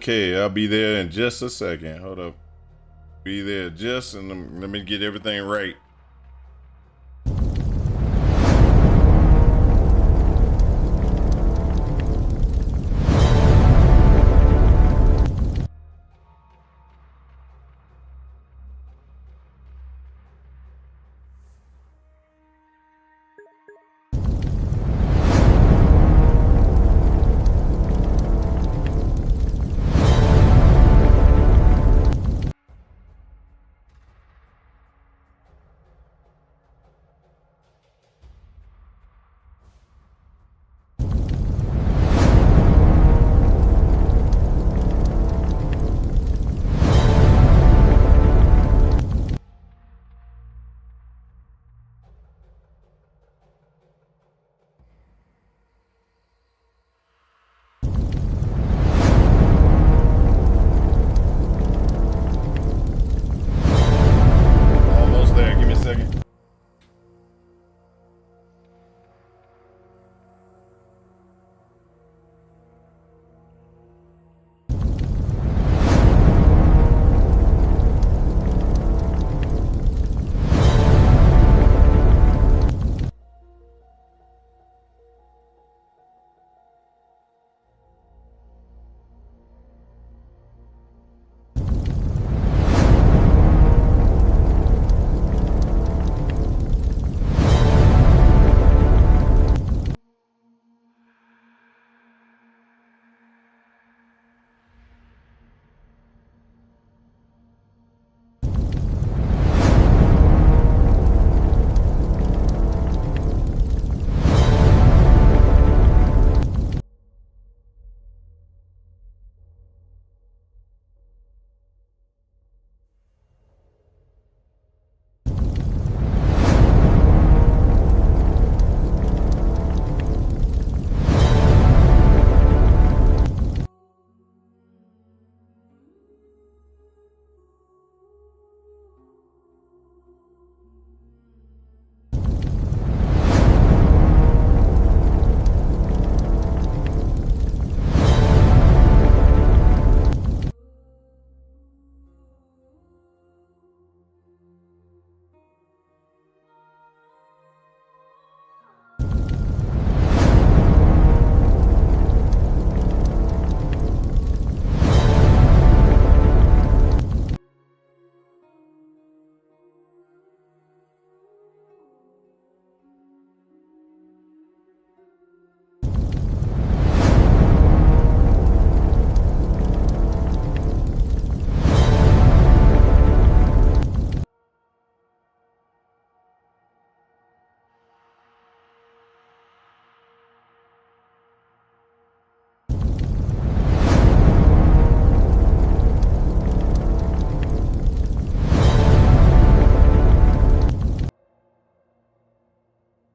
Okay, I'll be there in just a second. Hold up. Be there just and let me get everything right. Almost there. Give me a second.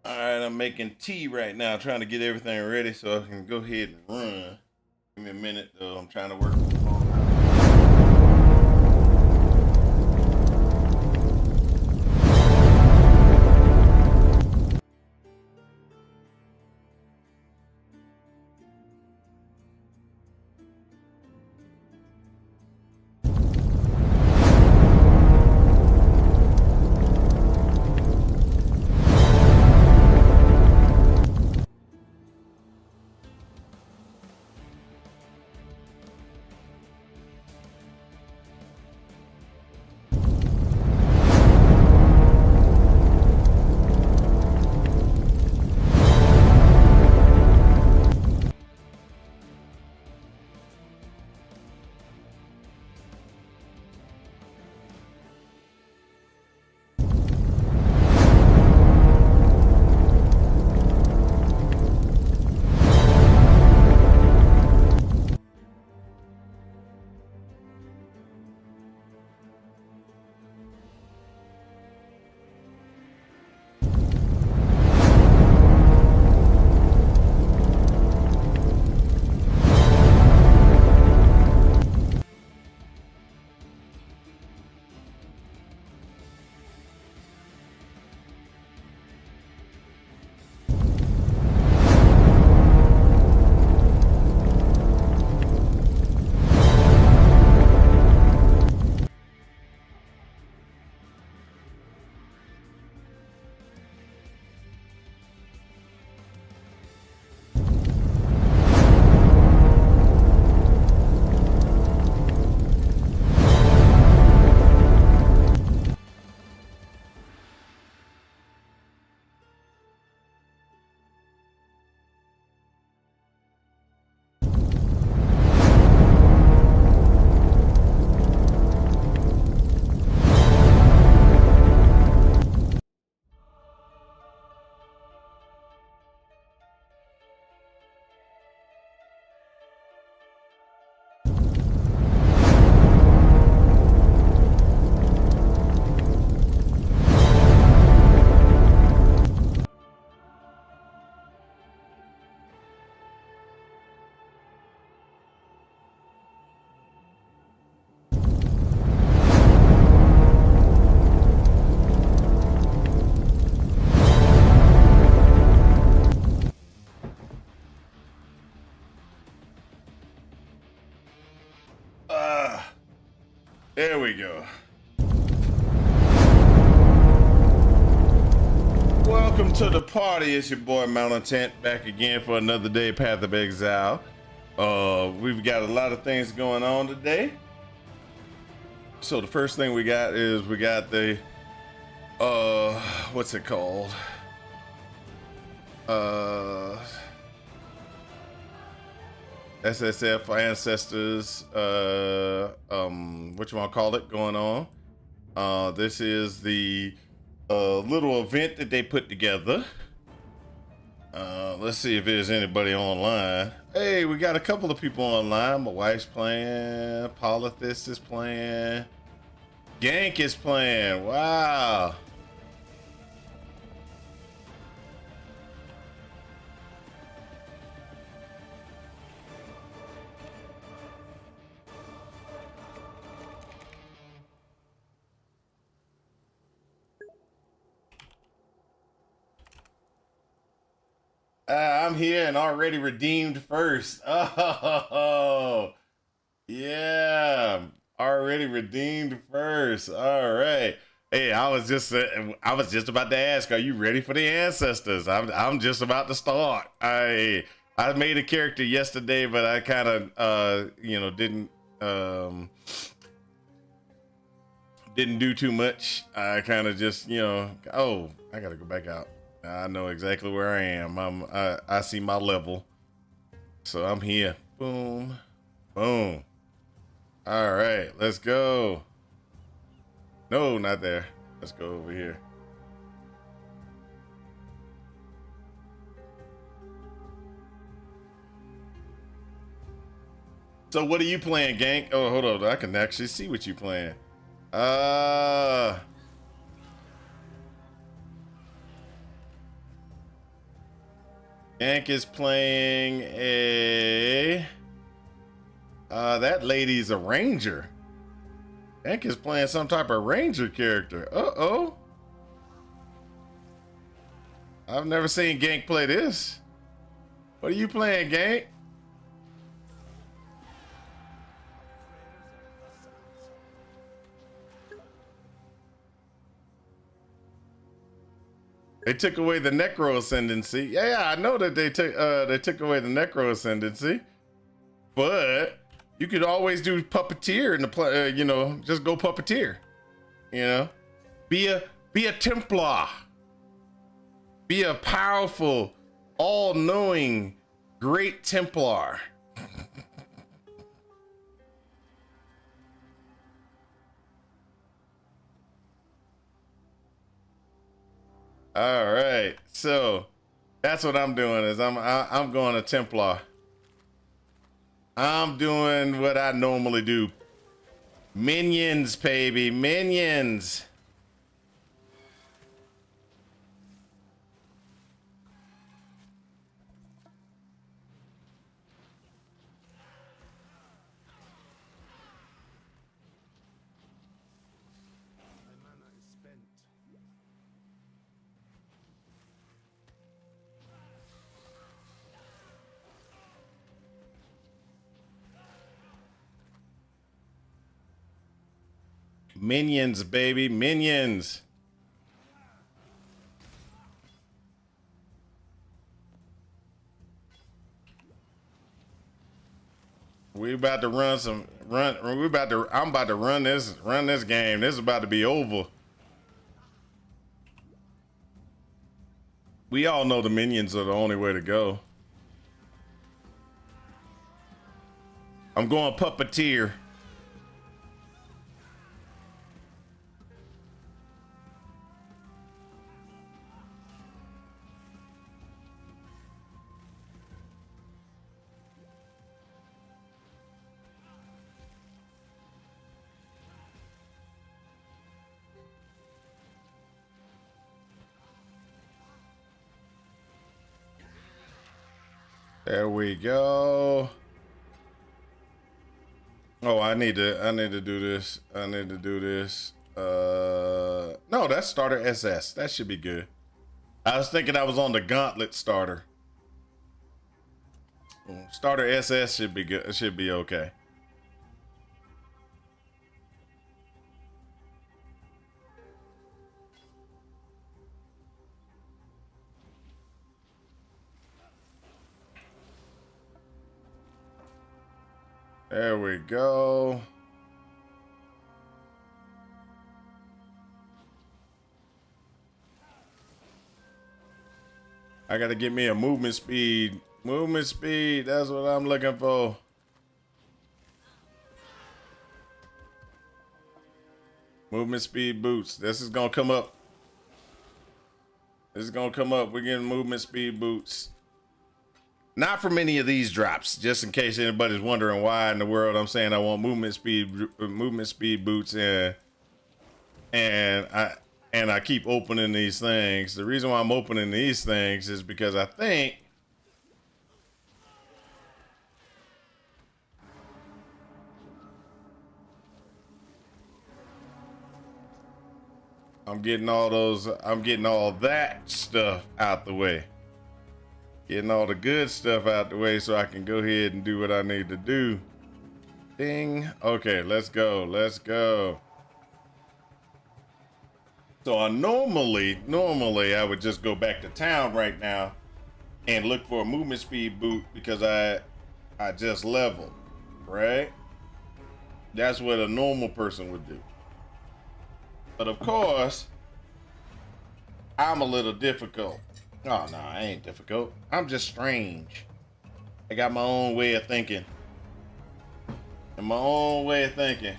All right, I'm making tea right now, trying to get everything ready so I can go ahead and run. Give me a minute, though. I'm trying to work the phone out. go. Welcome to the party. It's your boy Mountain Tent back again for another day, Path of Exile. We've got a lot of things going on today. So the first thing we got is we got the what's it called? SSF Ancestors, what you want to call it, going on. This is the little event that they put together. Let's see if there's anybody online. Hey, we got a couple of people online. My wife's playing, Polythis is playing, Gank is playing. Wow. I'm here and already redeemed first. Oh, yeah, already redeemed first. All right. Hey, I was just about to ask, are you ready for the ancestors? I'm just about to start. I made a character yesterday, but I kind of didn't do too much. I kind of just oh, I gotta go back out. I know exactly where I am. I see my level. So I'm here. Boom. Boom. All right, let's go. No, not there. Let's go over here. So what are you playing, Gank? Oh, hold on. I can actually see what you playing. Gank is playing a that lady's a ranger. Gank is playing some type of ranger character. Uh-oh. I've never seen Gank play this. What are you playing, Gank? They took away the necro ascendancy. Yeah, I know that they took away the necro ascendancy, but you could always do puppeteer in the play. Just go puppeteer. Be a Templar. Be a powerful, all-knowing, great Templar. All right, so that's what I'm doing. Is I'm going to Templar. I'm doing what I normally do. Minions, baby, minions. Minions, baby, minions. We about to I'm about to run this game. This is about to be over. We all know the minions are the only way to go. I'm going puppeteer. There we go. Oh, I need to do this. No, that's starter SS. That should be good. I was thinking I was on the gauntlet starter. Starter SS should be good. It should be okay. There we go. I gotta get me a movement speed. Movement speed, that's what I'm looking for. Movement speed boots. This is gonna come up. This is gonna come up. We're getting movement speed boots. Not from any of these drops, just in case anybody's wondering why in the world I'm saying I want movement speed boots, and I keep opening these things. The reason why I'm opening these things is because I think I'm getting all that stuff out the way. Getting all the good stuff out the way so I can go ahead and do what I need to do. Ding. Okay, let's go. Let's go. So I normally I would just go back to town right now and look for a movement speed boot because I just leveled, right? That's what a normal person would do. But of course, I'm a little difficult. Oh, no, I ain't difficult. I'm just strange. I got my own way of thinking. And my own way of thinking.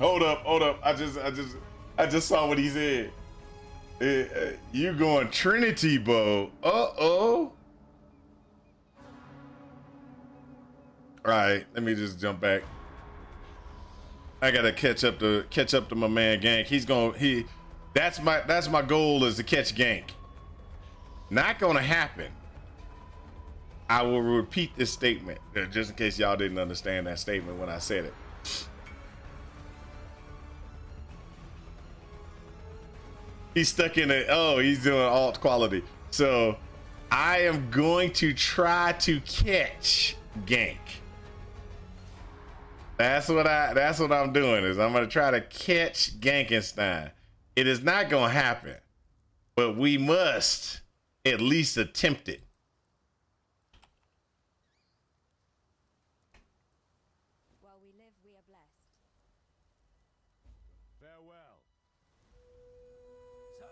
Hold up. I just saw what he said. You going Trinity bow. Uh-oh. All right, let me just jump back. I gotta catch up to my man Gank. That's my goal is to catch Gank. Not gonna happen. I will repeat this statement just in case y'all didn't understand that statement when I said it. He's stuck in it. Oh, he's doing alt quality. So I am going to try to catch Gank. That's what I'm doing is I'm gonna try to catch Gankenstein. It is not gonna happen, but we must at least attempt it. While we live, we are blessed. Farewell. Yes?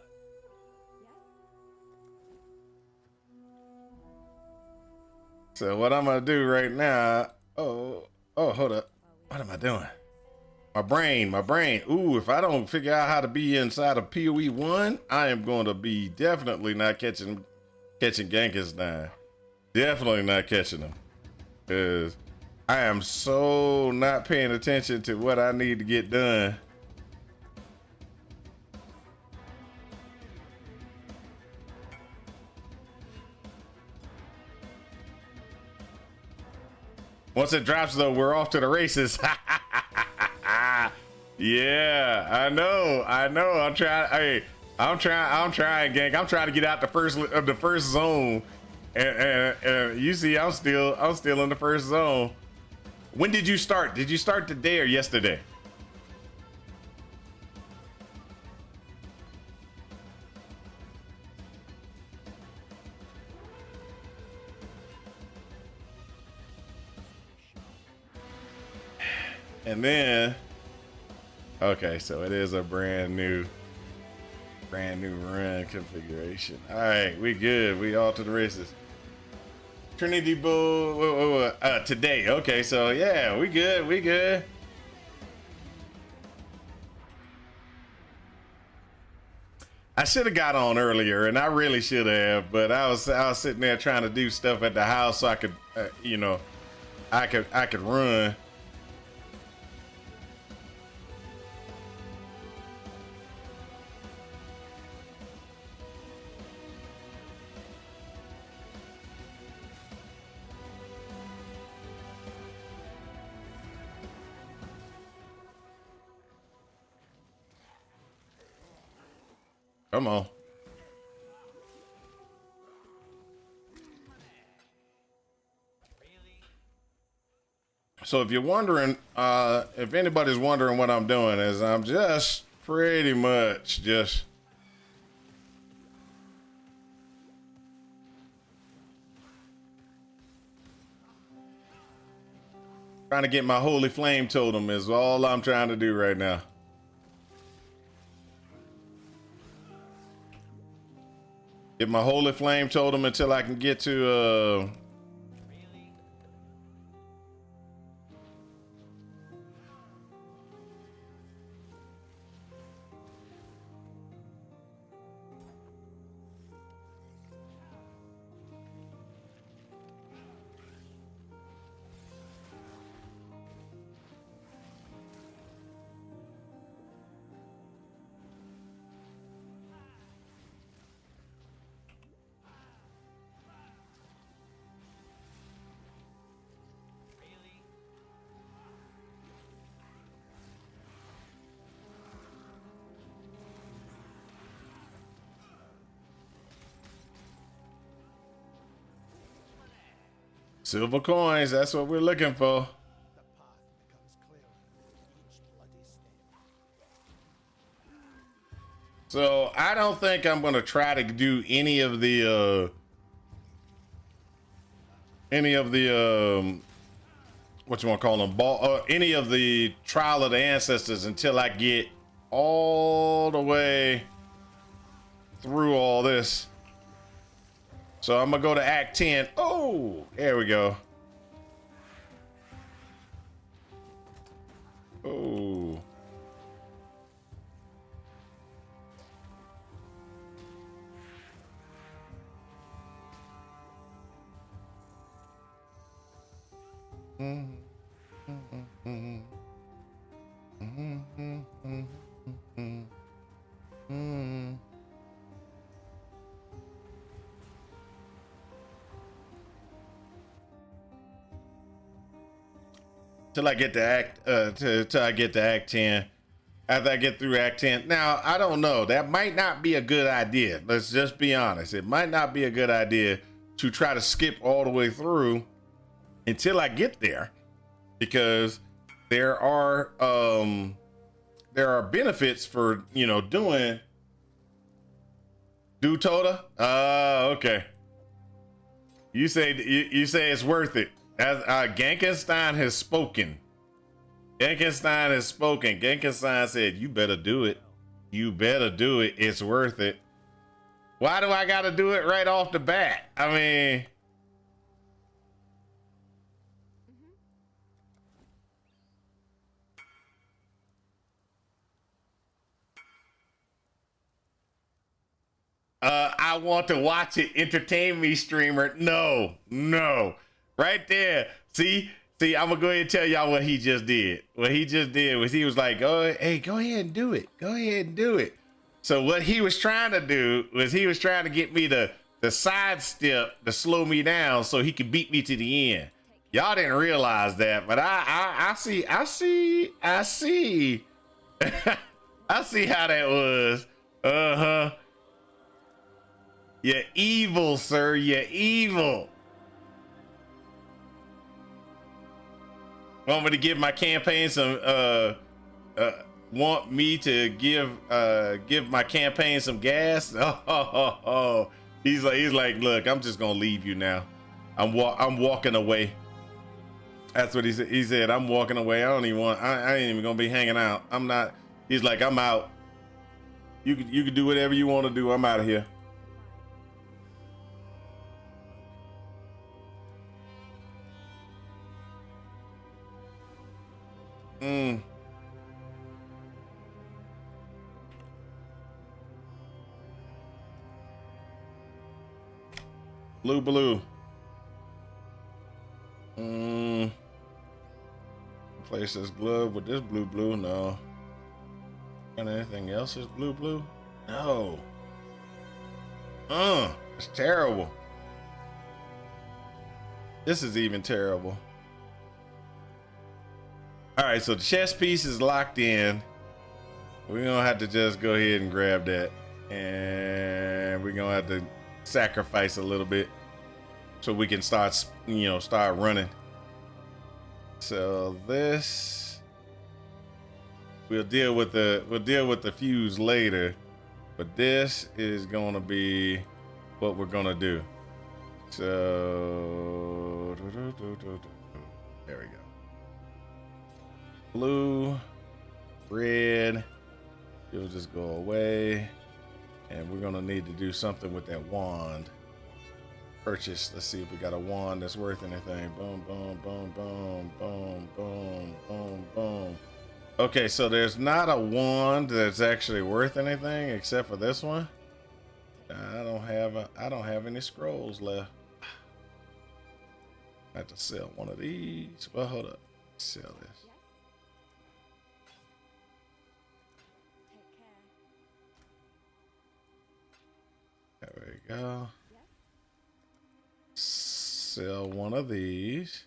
So what I'm gonna do right now? Oh, hold up. What am I doing? My brain. Ooh, if I don't figure out how to be inside of PoE 1, I am going to be definitely not catching Gankenstein. Definitely not catching him. Because I am so not paying attention to what I need to get done. Once it drops, though, we're off to the races. Yeah, I know. I'm trying. Hey, I'm trying, Gank. I'm trying to get out the first zone, and you see, I'm still in the first zone. When did you start? Did you start today or yesterday? And then, okay, so it is a brand new run configuration. All right, we good. We all to the races. Trinity Bull today. Okay, so yeah, we good. I should have got on earlier, and I really should have, but I was sitting there trying to do stuff at the house so I could, I could run. Come on. So if you're wondering, if anybody's wondering what I'm doing is I'm just pretty much just Trying to get my holy flame totem is all I'm trying to do right now. Get my holy flame totem until I can get to silver coins. That's what we're looking for. The path becomes clearer with each bloody step. So I don't think I'm gonna try to do any of the what you want to call them, any of the trial of the ancestors until I get all the way through all this. So I'm gonna go to Act 10. Oh, there we go. Oh. Till I get to till I get to Act 10. After I get through Act 10. Now, I don't know. That might not be a good idea. Let's just be honest. It might not be a good idea to try to skip all the way through until I get there, because there are benefits for, you know, doing do Toda. Okay. You say it's worth it. As Genkenstein has spoken. Genkenstein has spoken. Genkenstein said, "You better do it. You better do it. It's worth it." Why do I got to do it right off the bat? I mean, I want to watch it. Entertain me, streamer. No, no. Right there. See, I'm gonna go ahead and tell y'all what he just did. What he just did was he was like, "Oh, hey, go ahead and do it. Go ahead and do it." So what he was trying to do was he was trying to get me to sidestep to slow me down so he could beat me to the end. Y'all didn't realize that, but I see. I see how that was. Uh-huh. You're evil, sir. You're evil. Want me to give my campaign some want me to give my campaign some gas? Oh. He's like, look, I'm just gonna leave you now. I'm walking away. That's what he said. He said, I'm walking away. I ain't even gonna be hanging out. I'm not. He's like, I'm out. You can do whatever you want to do. I'm out of here. Blue. Place this glove with this blue. No. And anything else is blue? No. It's terrible. This is even terrible. All right, so the chess piece is locked in. We're gonna have to just go ahead and grab that, and we're gonna have to sacrifice a little bit so we can start running. So this, we'll deal with the fuse later, but this is gonna be what we're gonna do. So there we go. blue, red. It'll just go away. And we're gonna need to do something with that wand. Purchase. Let's see if we got a wand that's worth anything. Boom, boom, boom, boom, boom, boom, boom, boom. Okay, so there's not a wand that's actually worth anything except for this one. I don't have any scrolls left. I have to sell one of these. Well, hold up. Sell this. Yes? Take care. There we go. Yes? Sell one of these.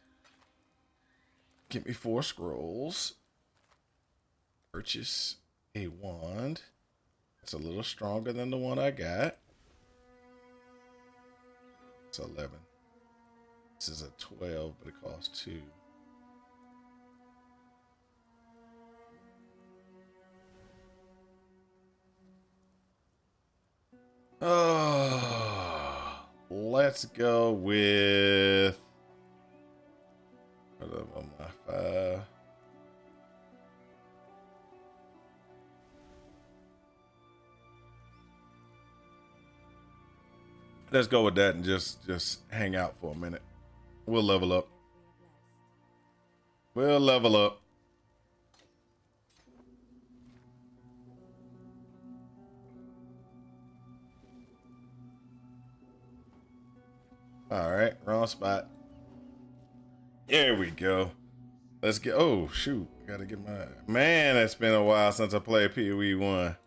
Get me 4 scrolls. Purchase a wand. It's a little stronger than the one I got. It's 11. This is a 12, but it costs 2. Oh, let's go with what of my 5. Let's go with that and just hang out for a minute. We'll level up. We are blessed. We'll level up. All right, wrong spot. There we go. Let's get. Oh shoot! I gotta get my man. It's been a while since I played PoE 1.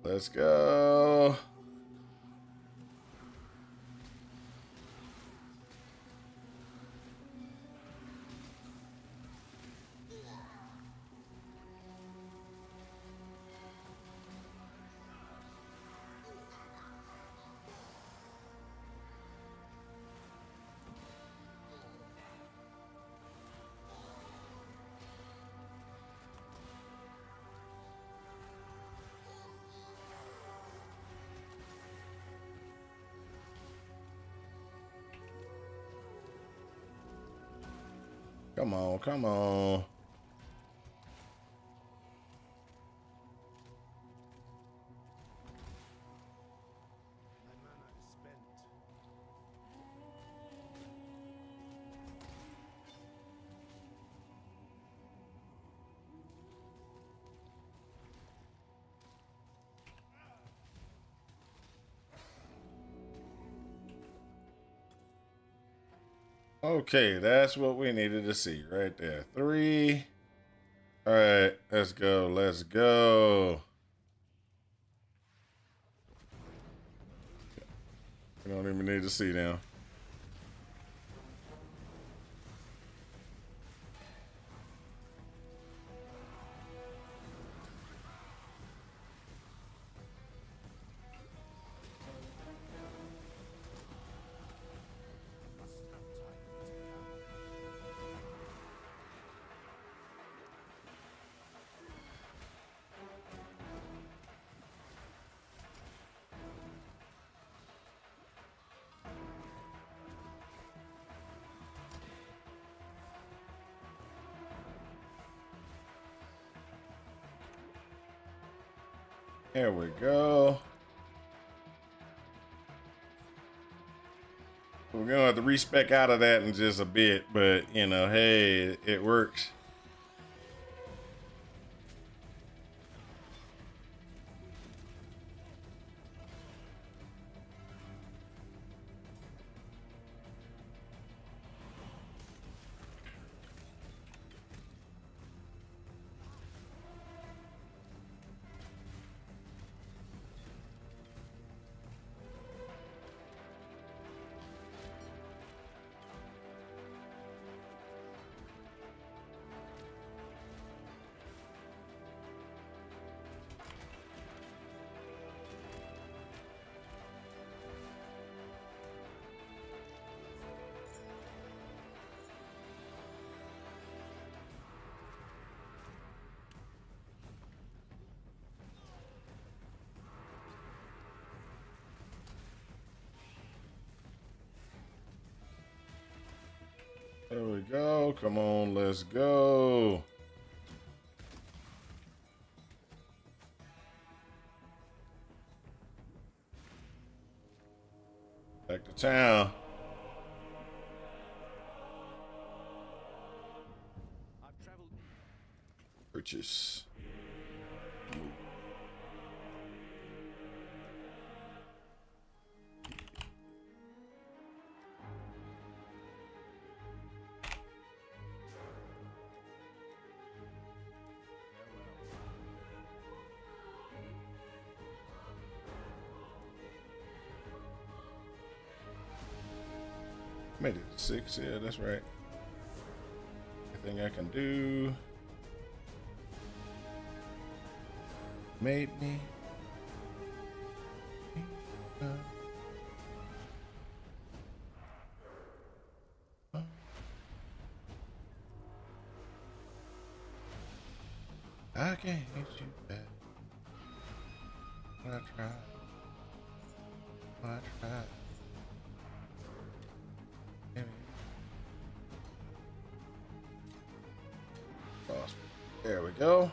Let's go. Come on, come on. My mana is spent. Okay, that's what we needed to see right there. 3. All right, let's go. Let's go. We don't even need to see them. There we go. We're gonna have to respec out of that in just a bit, but you know, hey, it works. go. Come on, let's go. Back to town. I've traveled. Purchase. Made it 6, yeah, that's right. Everything I can do. Made me. I can't hit you back. I tried. I tried. Awesome. There we go.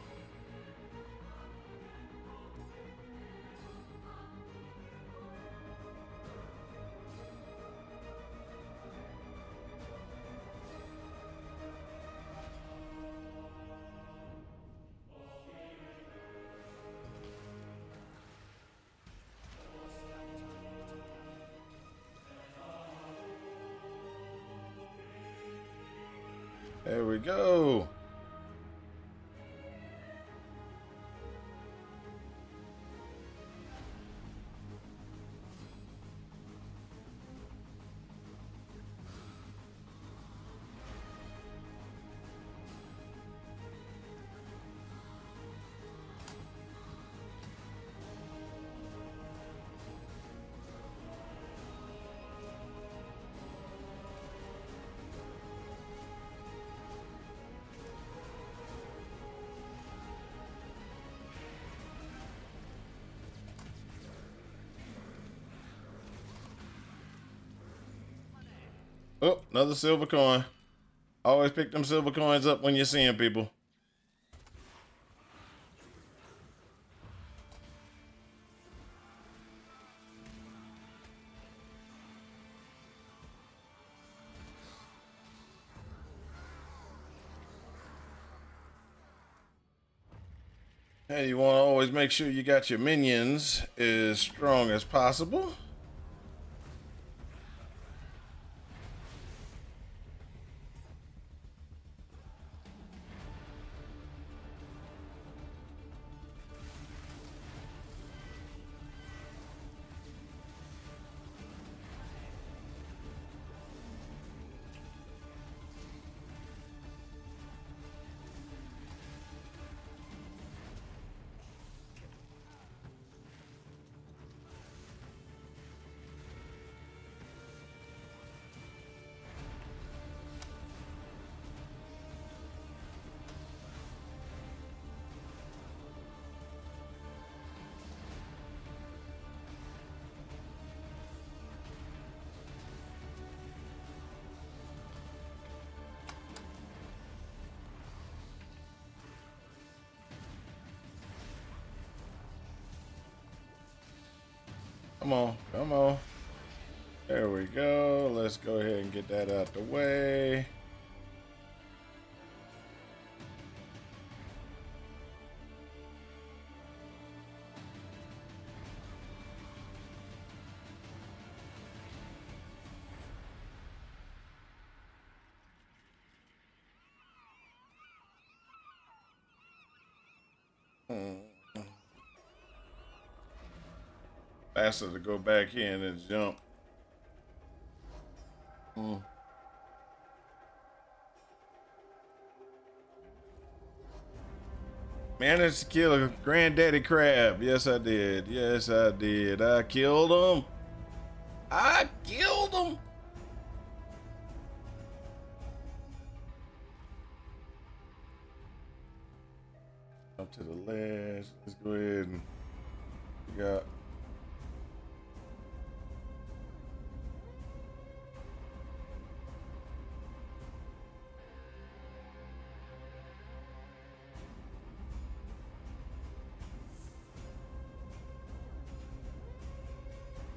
There we go. Oh, another silver coin. Always pick them silver coins up when you're seeing people. Hey, you want to always make sure you got your minions as strong as possible. Come on, come on. There we go. Let's go ahead and get that out the way. Faster to go back in and jump. Managed to kill a granddaddy crab. Yes, I did. Yes, I did. I killed him. I killed him. Up to the ledge. Let's go ahead and we got.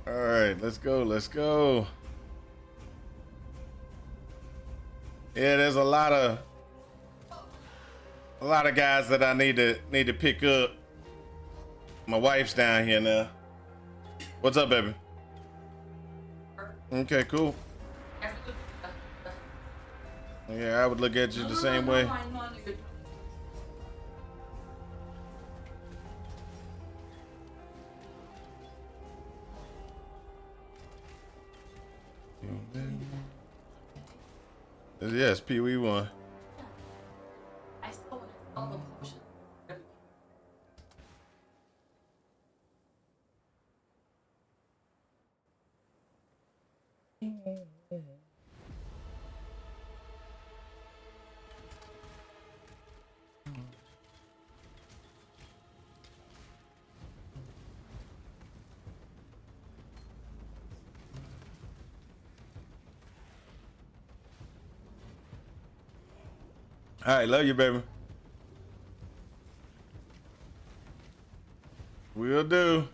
All right, let's go. Let's go. Yeah, there's a lot of guys that I need to pick up. My wife's down here now. What's up, baby? Okay, cool. Yeah, I would look at you the same way. Yes, Pee Wee won. I still want to sell the potion. All right, love you, baby. Will do.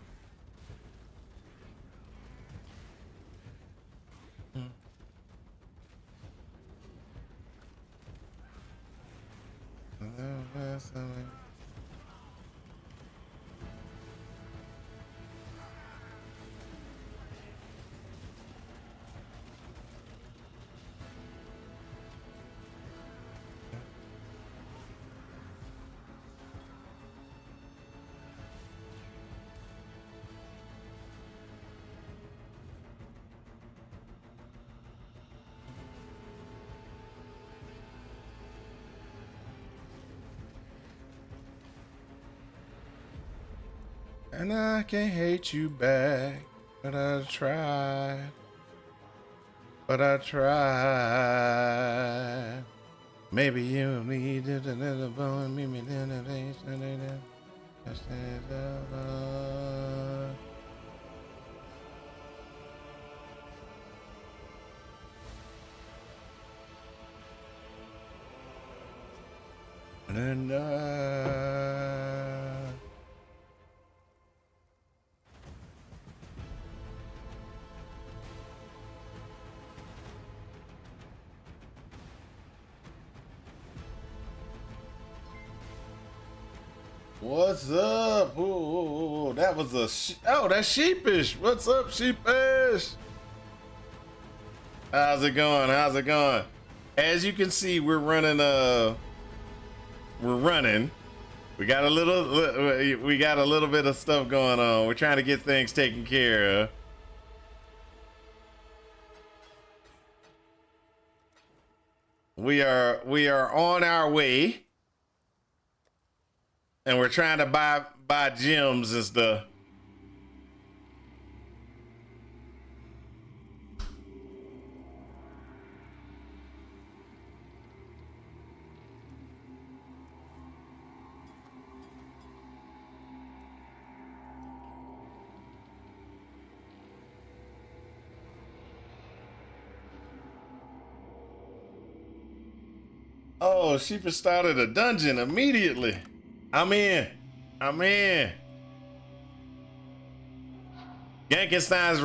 And I can't hate you back, but I tried. But I tried. Maybe you needed another bone, maybe another day, just as ever. And what's up? Ooh, that was a oh, that's Sheepish. What's up, Sheepish? How's it going? How's it going? As you can see, we're running. We got a little bit of stuff going on. We're trying to get things taken care of. We are on our way, and we're trying to buy gems and stuff. Oh, Sheepa started a dungeon immediately. I'm in. I'm in. Genkenstein's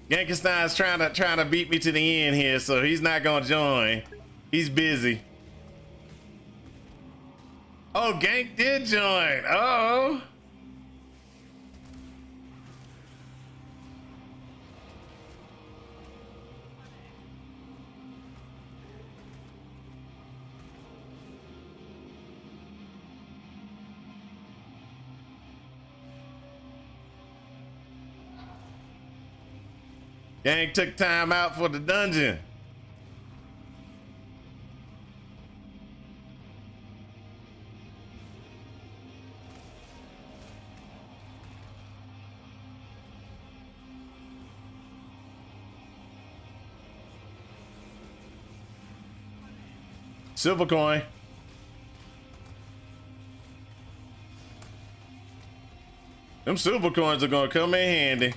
Genkenstein's trying to beat me to the end here, so he's not gonna join. He's busy. Oh, Gank did join. Oh. Gang took time out for the dungeon. Silver coin. Them silver coins are gonna come in handy.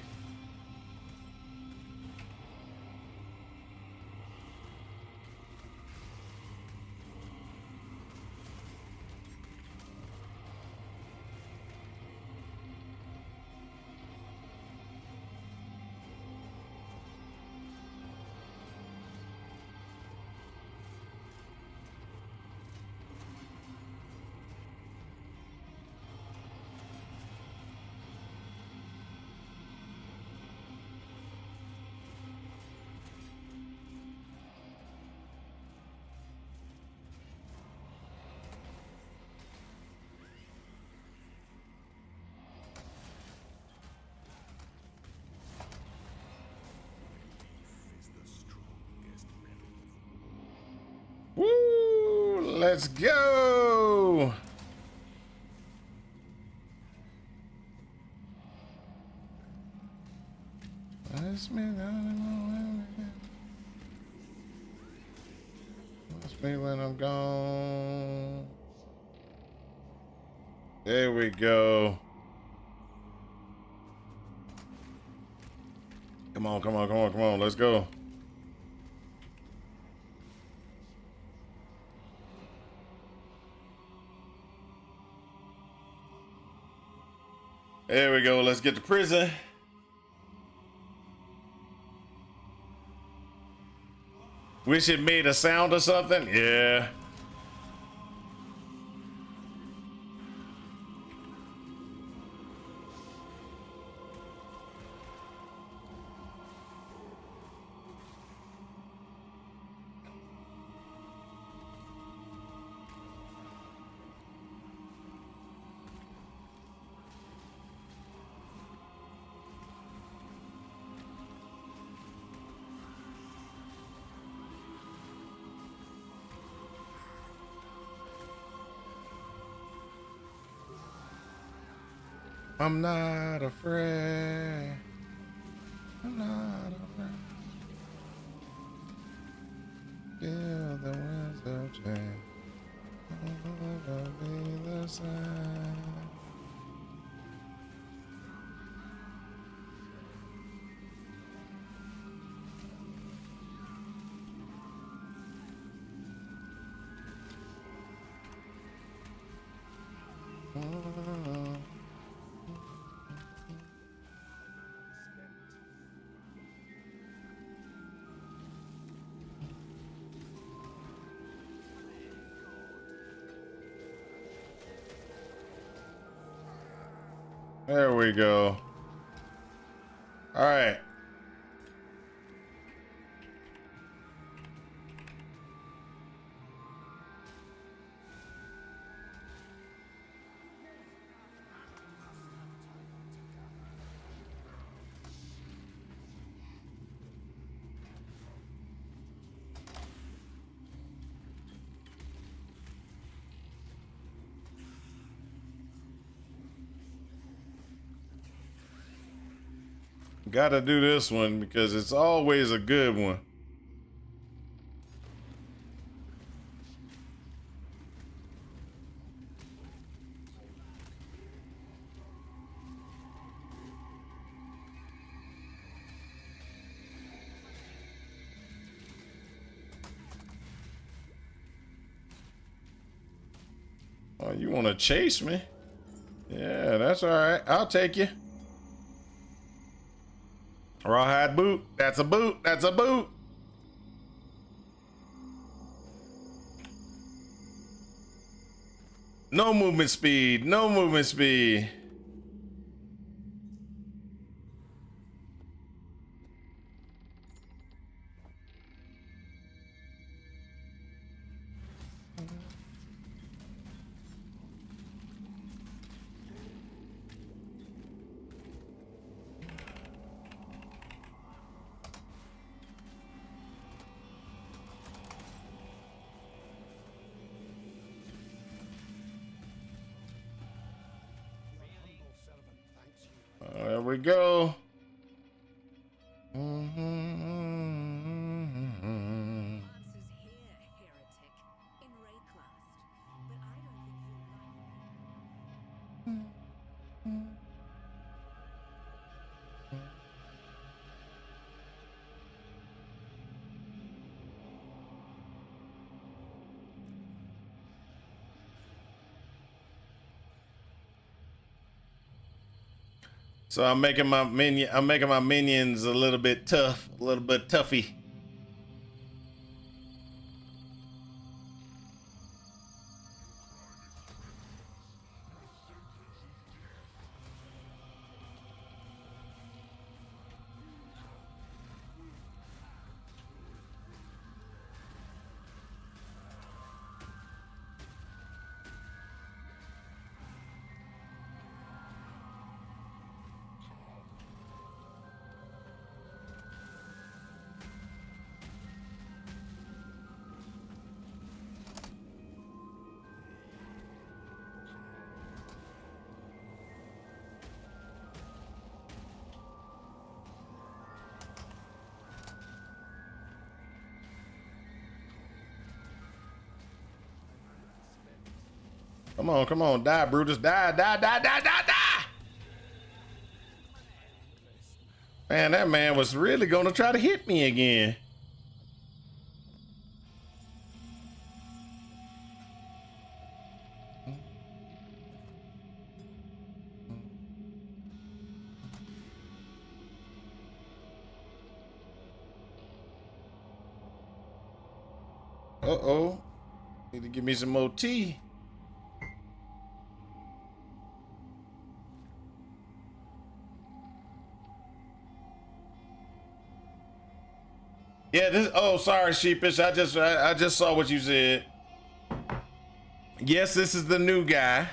Let's go. Let's me when I'm gone. There we go. Come on, come on, come on, come on. Let's go. There we go. Let's get to prison. Wish it made a sound or something. Yeah. I'm not afraid. I'm not afraid. Feel the winds of change. I'll never be the same. There we go. All right. Gotta do this one because it's always a good one. Oh, you want to chase me? Yeah, that's all right. I'll take you. Rawhide boot. That's a boot. That's a boot. No movement speed. No movement speed. There we go. Answers here, heretic. In Rayclast. But I don't think you'll like So I'm making my minions a little bit tough, a little bit toughy. Come on, die, Brutus, die, die, die, die, die, die! Man, that man was really gonna try to hit me again. Uh-oh. Need to give me some more tea. Yeah, this. Oh, sorry, sheepish. I just saw what you said. Yes, this is the new guy.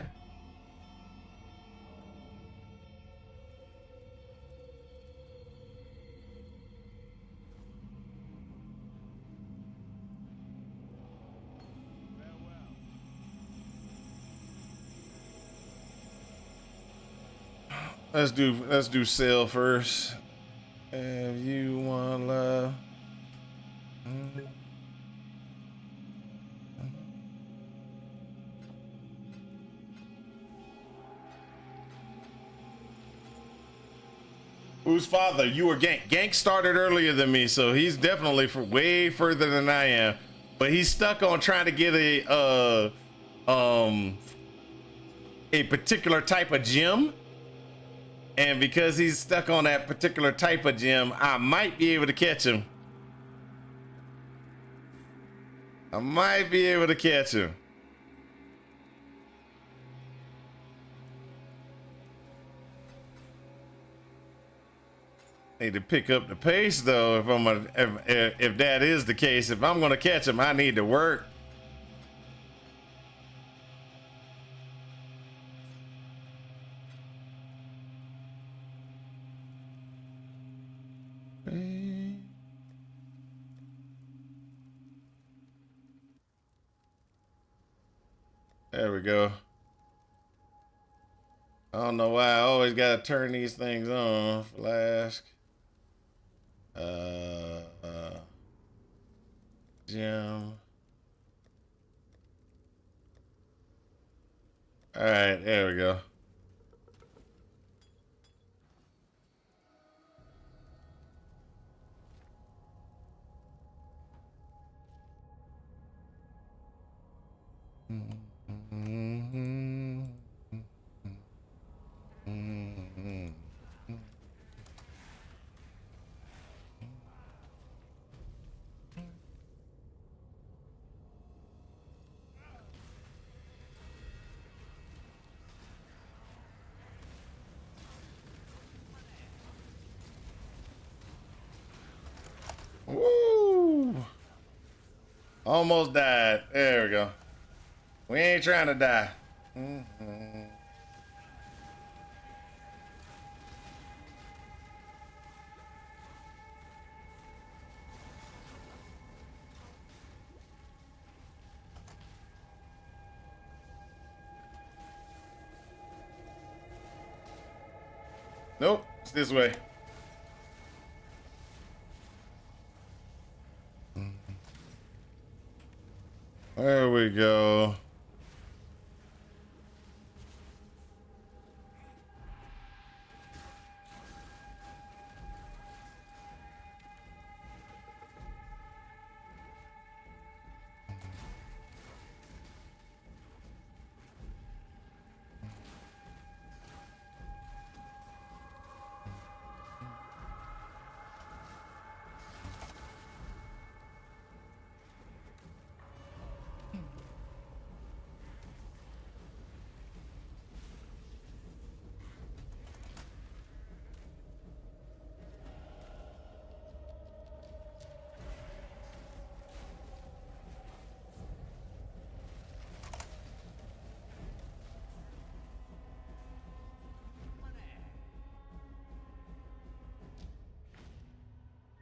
Let's do sell first. If you want love. Whose father? You were Gank. Gank started earlier than me, so he's definitely way further than I am. But he's stuck on trying to get a particular type of gem. And because he's stuck on that particular type of gem, I might be able to catch him. I might be able to catch him. Need to pick up the pace though. If that is the case, if I'm gonna catch him, I need to work. There we go. I don't know why I always gotta turn these things on. Flask. Gem. All right, there we go. Woo! Almost died. There we go. We ain't trying to die. Nope, it's this way. There we go.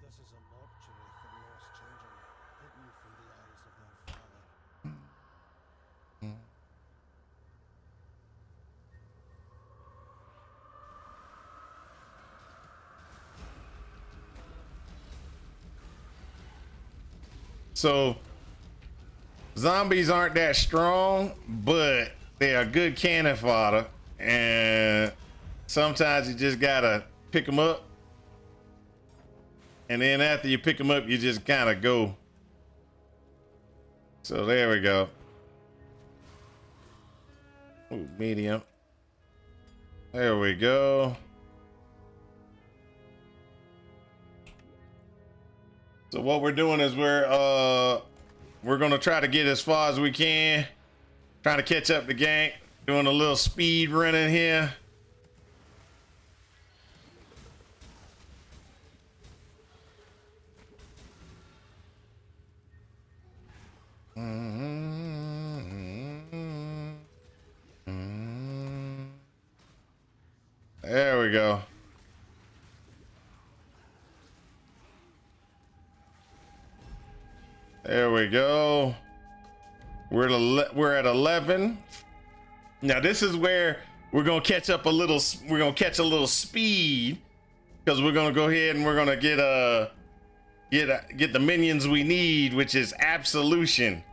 This is a mortuary for lost children, hidden from the eyes of their father. So zombies aren't that strong, but They are good cannon fodder, and sometimes you just gotta pick them up, and then after you pick them up, you just kind of go. So there we go. Ooh, medium. There we go. So what we're doing is we're gonna try to get as far as we can. Trying to catch up the gang. Doing a little speed running here. There we go. There we go. We're at 11. Now this is where we're gonna catch up a little. We're gonna catch a little speed because we're gonna go ahead and we're gonna get the minions we need, which is absolution.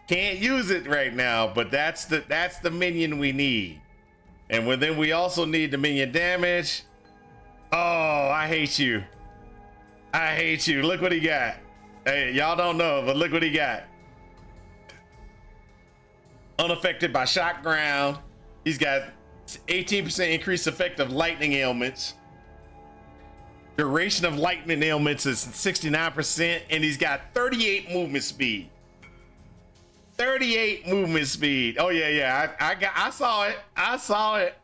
Can't use it right now, but that's the minion we need. And then we also need the minion damage. Oh, I hate you. I hate you. Look what he got. Hey, y'all don't know, but look what he got. Unaffected by shock ground. He's got 18% increased effect of lightning ailments. Duration of lightning ailments is 69%, and he's got 38 movement speed. 38 movement speed. Oh yeah. I saw it. I saw it.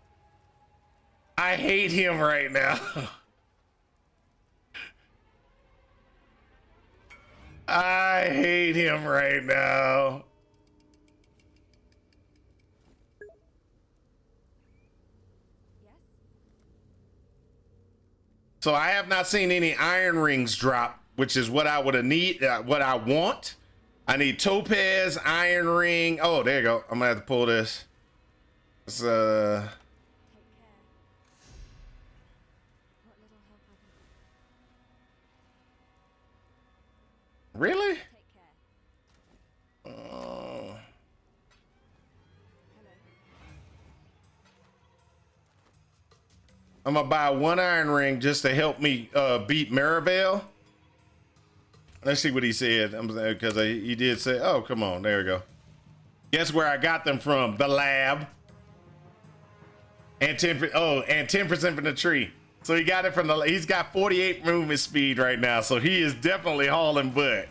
I hate him right now. I hate him right now. Yes? So I have not seen any iron rings drop, which is what I would have what I want. I need topaz, iron ring. Oh, there you go. I'm gonna have to pull this. It's Take care. What little help I can really? take care. Oh. Hello. I'm gonna buy one iron ring just to help me beat Maribel. Let's see what he said, because he did say, oh, come on, there we go. Guess where I got them from? The lab. And 10% from the tree. So he got it from he's got 48 movement speed right now, so he is definitely hauling butt.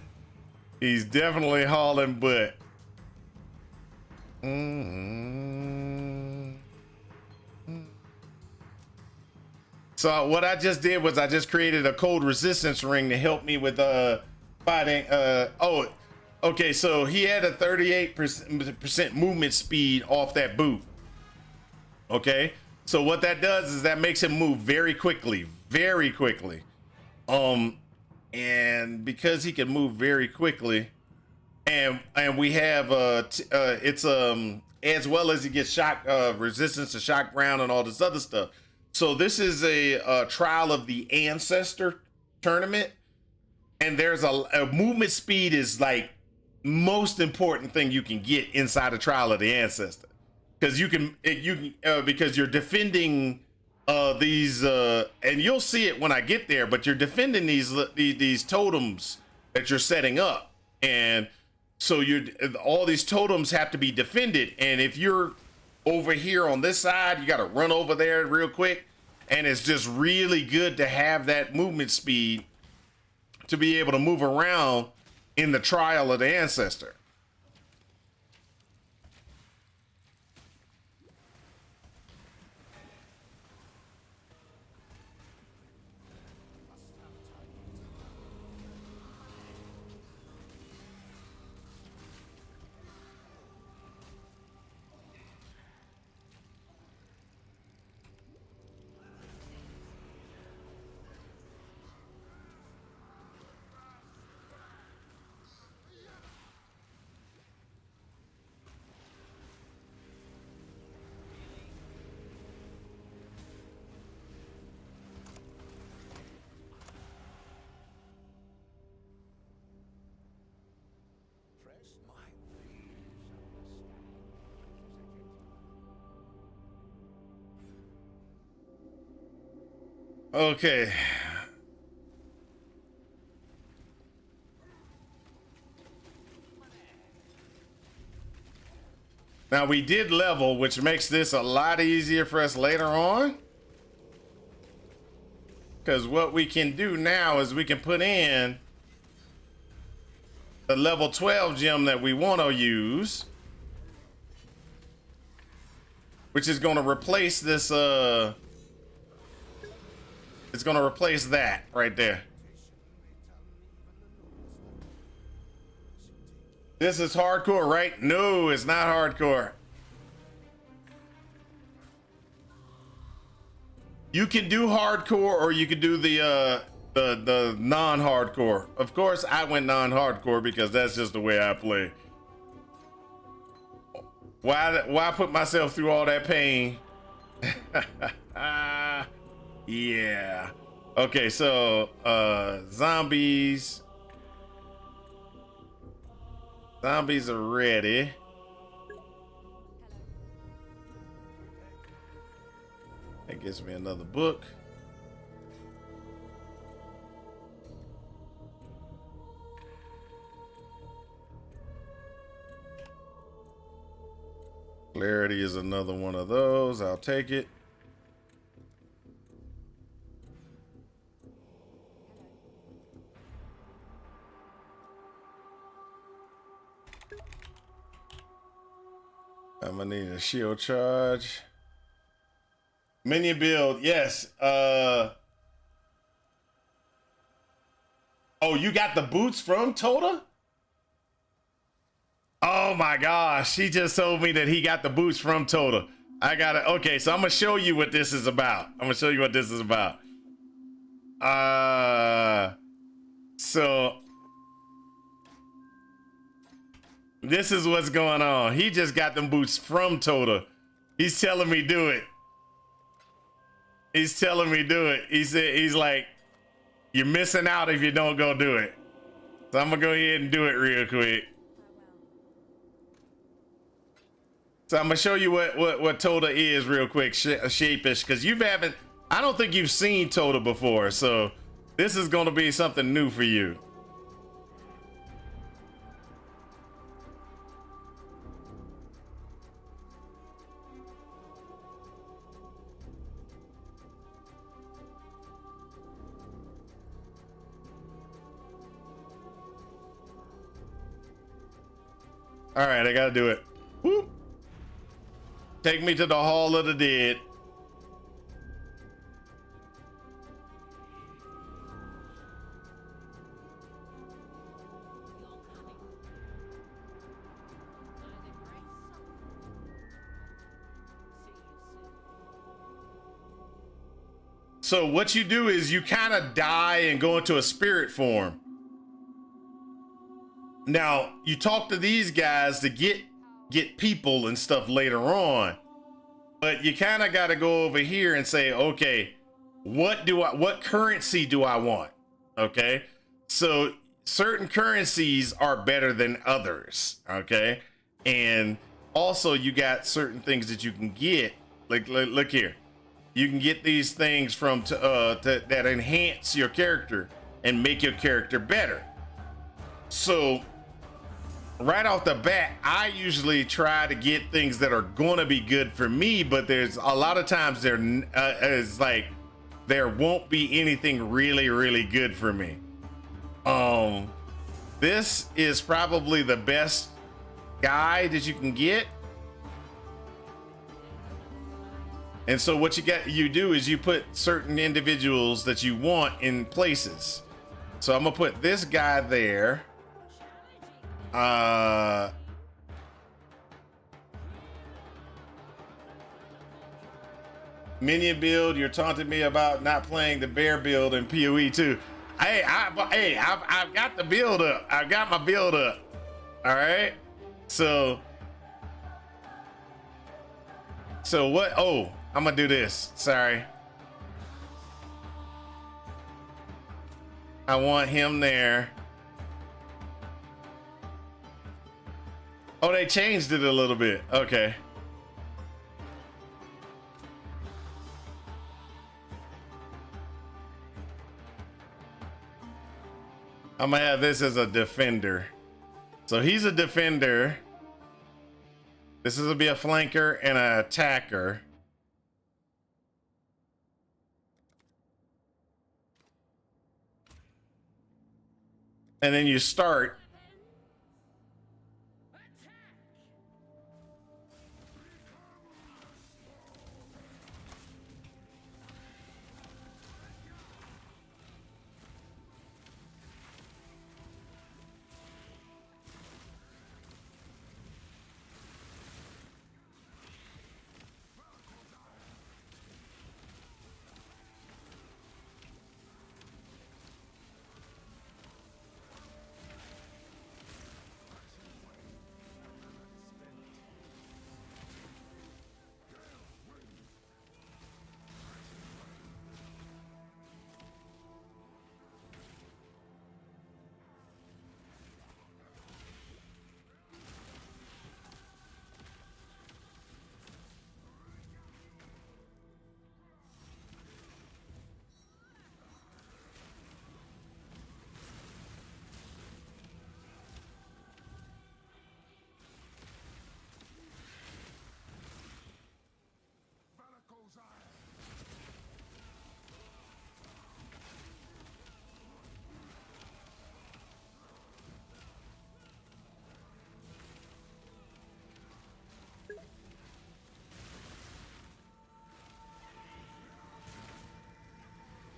He's definitely hauling butt. So what I just did was I just created a cold resistance ring to help me with fighting. Okay, so he had a 38% movement speed off that boot. Okay, so what that does is that makes him move very quickly, very quickly. And because he can move very quickly, and we have it's as well as he gets shock resistance to shock ground and all this other stuff. So this is a trial of the ancestor tournament, and there's a movement speed is like most important thing you can get inside a trial of the ancestor, because because you're defending these and you'll see it when I get there, but you're defending these totems that you're setting up, and so all these totems have to be defended, and if you're over here on this side, you got to run over there real quick, and it's just really good to have that movement speed to be able to move around in the trial of the ancestor. Okay. Now we did level, which makes this a lot easier for us later on. Because what we can do now is we can put in the level 12 gem that we want to use, which is going to replace this, it's going to replace that right there. This is hardcore, right? No, it's not hardcore. You can do hardcore, or you could do the non-hardcore. Of course, I went non-hardcore because that's just the way I play. Why put myself through all that pain? Yeah. Okay, so zombies. Zombies are ready. That gives me another book. Clarity is another one of those. I'll take it. I'm gonna need a shield charge. Minion build, yes. Oh, you got the boots from Toda? Oh my gosh, he just told me that he got the boots from Toda. I got it. Okay, so I'm gonna show you what this is about. So this is what's going on. He just got them boots from Toda. He's telling me do it. He said, he's like, you're missing out if you don't go do it. So I'm gonna go ahead and do it real quick. So I'm gonna show you what Toda is real quick, Shapish, because I don't think you've seen Toda before. So this is gonna be something new for you. All right, I gotta do it. Whoop. Take me to the Hall of the Dead. So what you do is you kind of die and go into a spirit form. Now, you talk to these guys to get people and stuff later on. But you kind of got to go over here and say, okay, what currency do I want? Okay? So certain currencies are better than others, okay? And also you got certain things that you can get. Like look here. You can get these things from that enhance your character and make your character better. So right off the bat, I usually try to get things that are going to be good for me, but there's a lot of times there won't be anything really, really good for me. This is probably the best guy that you can get. And so what you do is you put certain individuals that you want in places. So I'm gonna put this guy there. Minion build, you're taunting me about not playing the bear build in PoE too. I've got the build up. I've got my build up. All right. So what? Oh, I'm gonna do this. Sorry. I want him there. Oh, they changed it a little bit. Okay. I'm gonna have this as a defender. So he's a defender. This is gonna be a flanker and an attacker. And then you start.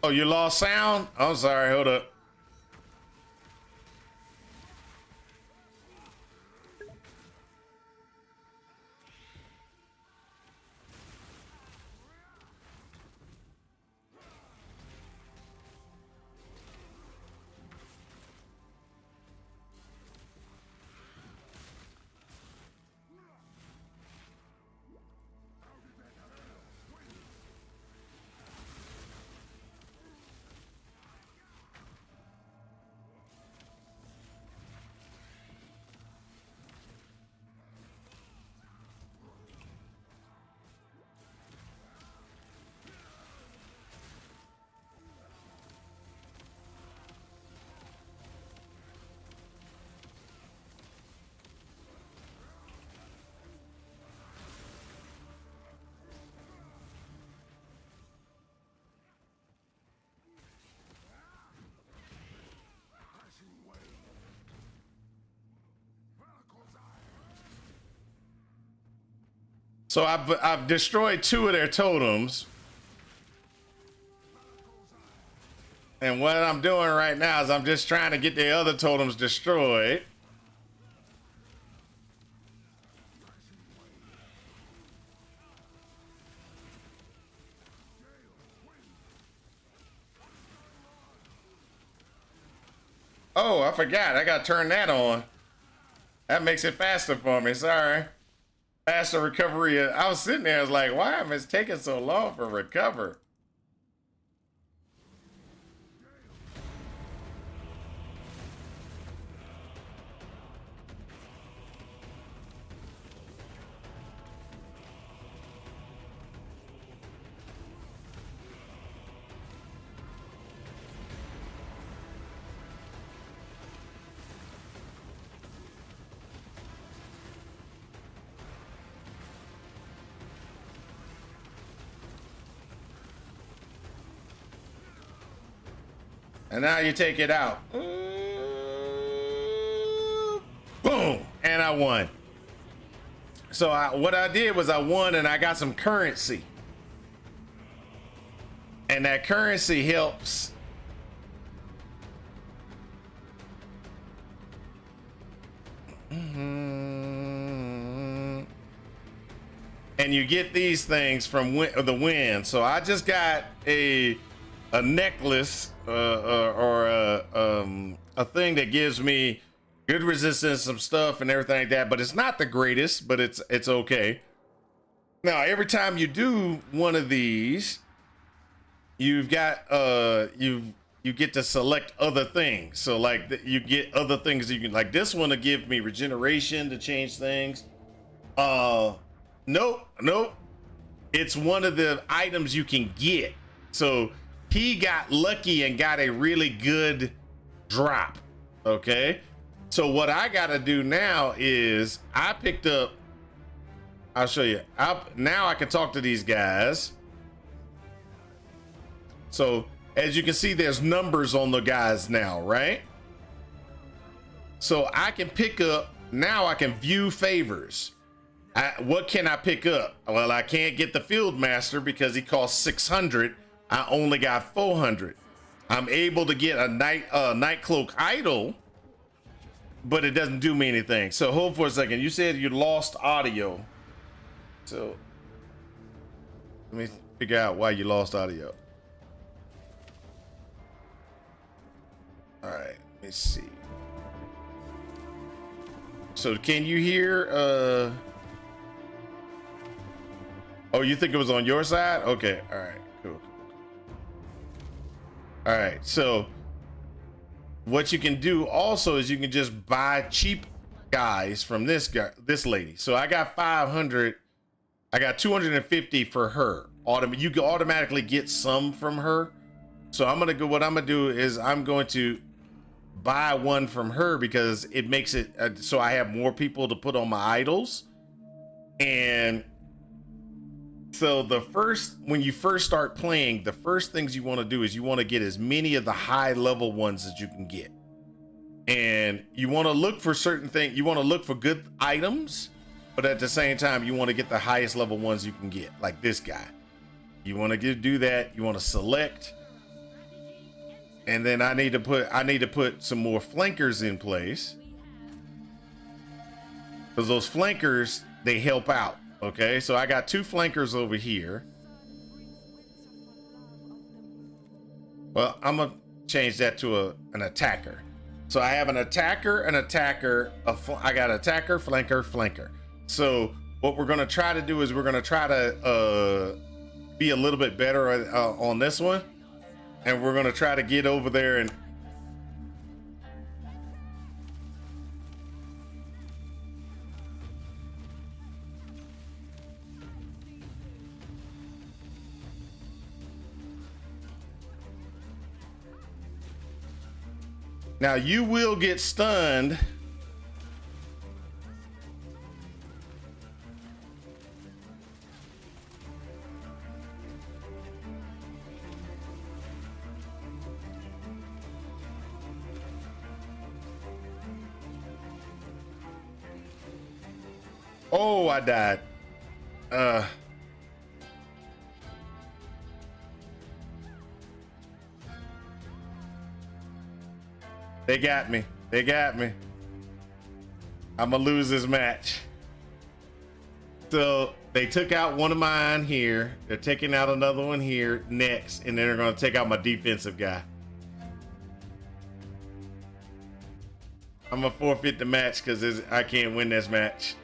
Oh, you lost sound? I'm sorry, hold up. So I've destroyed 2 of their totems. And what I'm doing right now is I'm just trying to get the other totems destroyed. Oh, I forgot. I gotta turn that on. That makes it faster for me. Sorry. Faster recovery. I was sitting there, I was like, why am it taking so long for recover? And now you take it out. Boom. And I won. So what I did was I won and I got some currency. And that currency helps. And you get these things from the wind. So I just got a necklace or a thing that gives me good resistance, some stuff and everything like that, but it's not the greatest, but it's okay. Now every time you do one of these, you've got you get to select other things. So like you get other things you can, like this one to give me regeneration to change things. Nope, it's one of the items you can get. So he got lucky and got a really good drop. Okay. So what I got to do now is I picked up, I'll show you. Now I can talk to these guys. So as you can see, there's numbers on the guys now, right? So I can pick up, now I can view favors. What can I pick up? Well, I can't get the field master because he costs 600. I only got 400. I'm able to get a night cloak idol, but it doesn't do me anything. So hold for a second. You said you lost audio. So let me figure out why you lost audio. All right, let me see. So can you hear? Oh, you think it was on your side? Okay. All right. Cool. All right. So what you can do also is you can just buy cheap guys from this lady. So I got 500. I got 250 for her. You can automatically get some from her. So what I'm gonna do is I'm going to buy one from her because it makes it so I have more people to put on my idols. And so when you first start playing, the first things you want to do is you want to get as many of the high level ones as you can get. And you want to look for certain things. You want to look for good items, but at the same time, you want to get the highest level ones you can get, like this guy. You want to do that. You want to select. And then I need to put some more flankers in place. Because those flankers, they help out. Okay, so I got 2 flankers over here. Well, I'm gonna change that to an attacker. So I have an attacker, I got attacker, flanker. So what we're gonna try to do is we're gonna try to be a little bit better on this one. And we're gonna try to get over there and now you will get stunned. Oh, I died. They got me. I'm gonna lose this match. So they took out one of mine here. They're taking out another one here next, and then they're gonna take out my defensive guy. I'm gonna forfeit the match because I can't win this match.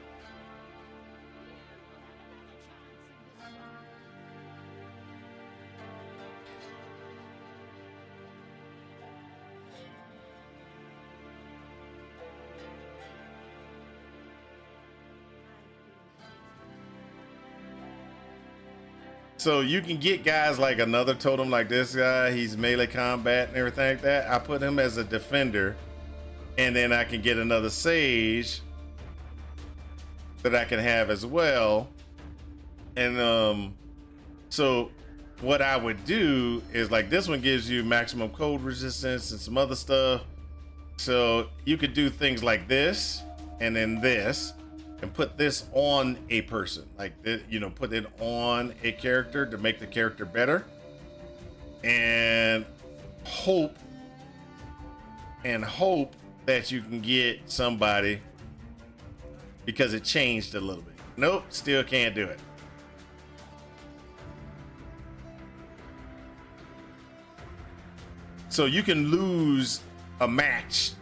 So you can get guys like another totem like this guy. He's melee combat and everything like that. I put him as a defender, and then I can get another sage that I can have as well. And so what I would do is like this one gives you maximum cold resistance and some other stuff. So you could do things like this and then this, and put this on a person, like put it on a character to make the character better, and hope that you can get somebody because it changed a little bit. Nope, still can't do it. So you can lose a match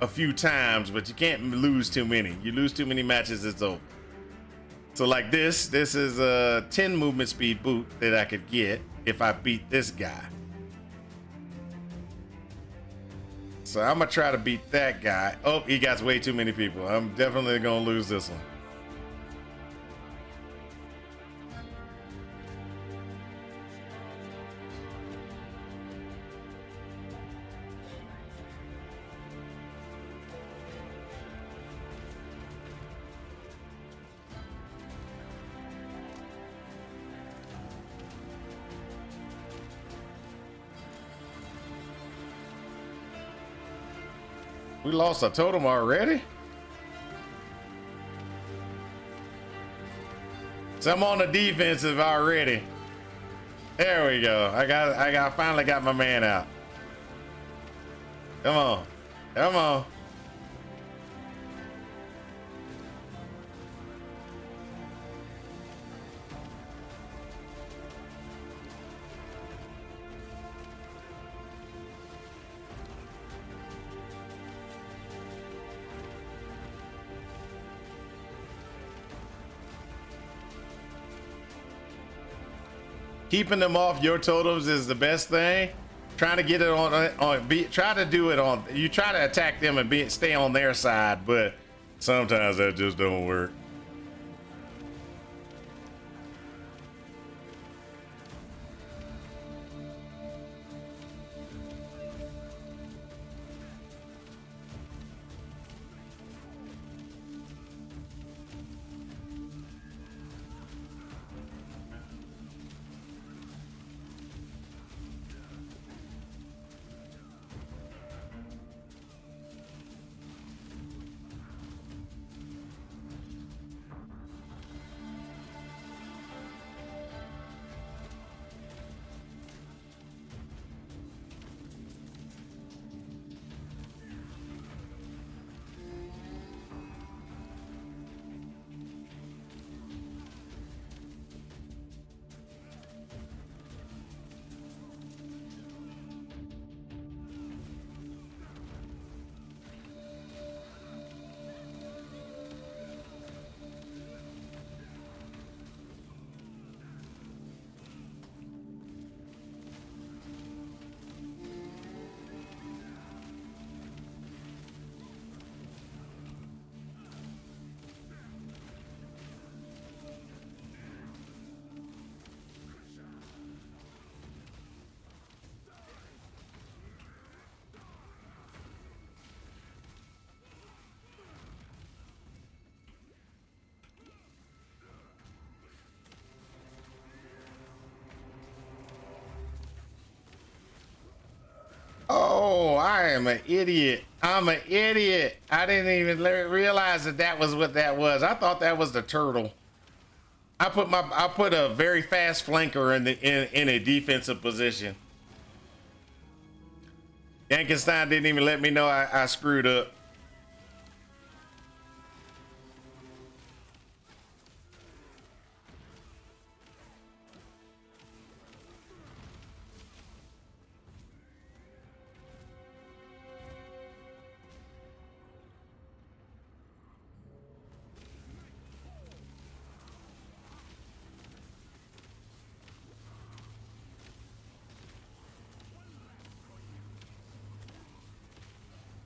a few times, but you can't lose too many. You lose too many matches, it's over. So like this is a 10 movement speed boot that I could get if I beat this guy. So I'm gonna try to beat that guy. Oh, he got way too many people. I'm definitely gonna lose this one. We lost a totem already? So I'm on the defensive already. There we go. I finally got my man out. Come on. Come on. Keeping them off your totems is the best thing. Trying to get it try to do it on, you try to attack them and stay on their side, but sometimes that just don't work. Oh, I am an idiot. I'm an idiot. I didn't even realize that that was what that was. I thought that was the turtle. I put a very fast flanker in a defensive position. Yankenstein didn't even let me know I screwed up.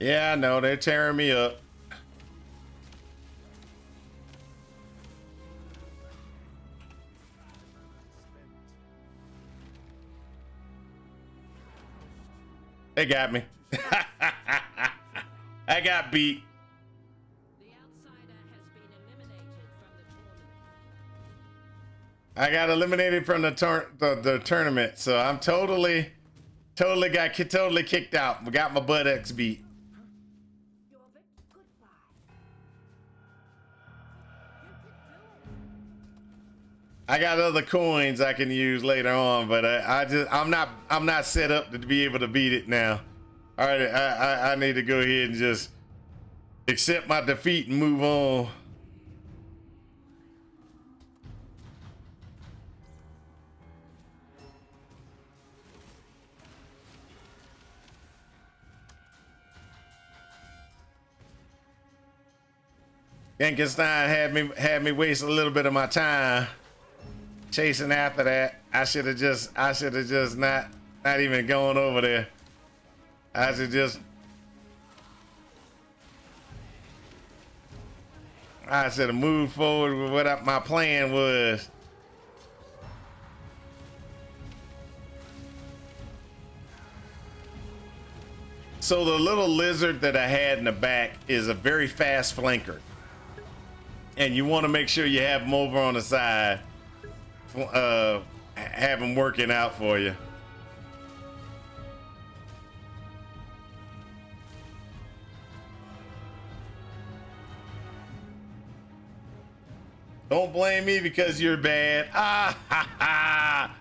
Yeah, I know, they're tearing me up. They got me. I got beat. The outsider has been eliminated from the tournament. I got eliminated from the tournament, so I'm totally kicked out. Got my butt X beat. I got other coins I can use later on, but I'm not set up to be able to beat it now. All right, I need to go ahead and just accept my defeat and move on. Genkenstein had me waste a little bit of my time chasing after that. I should have just not even gone over there. I should have moved forward with what my plan was. So the little lizard that I had in the back is a very fast flanker. And you want to make sure you have him over on the side. Have him working out for you. Don't blame me because you're bad. Ah ha ha.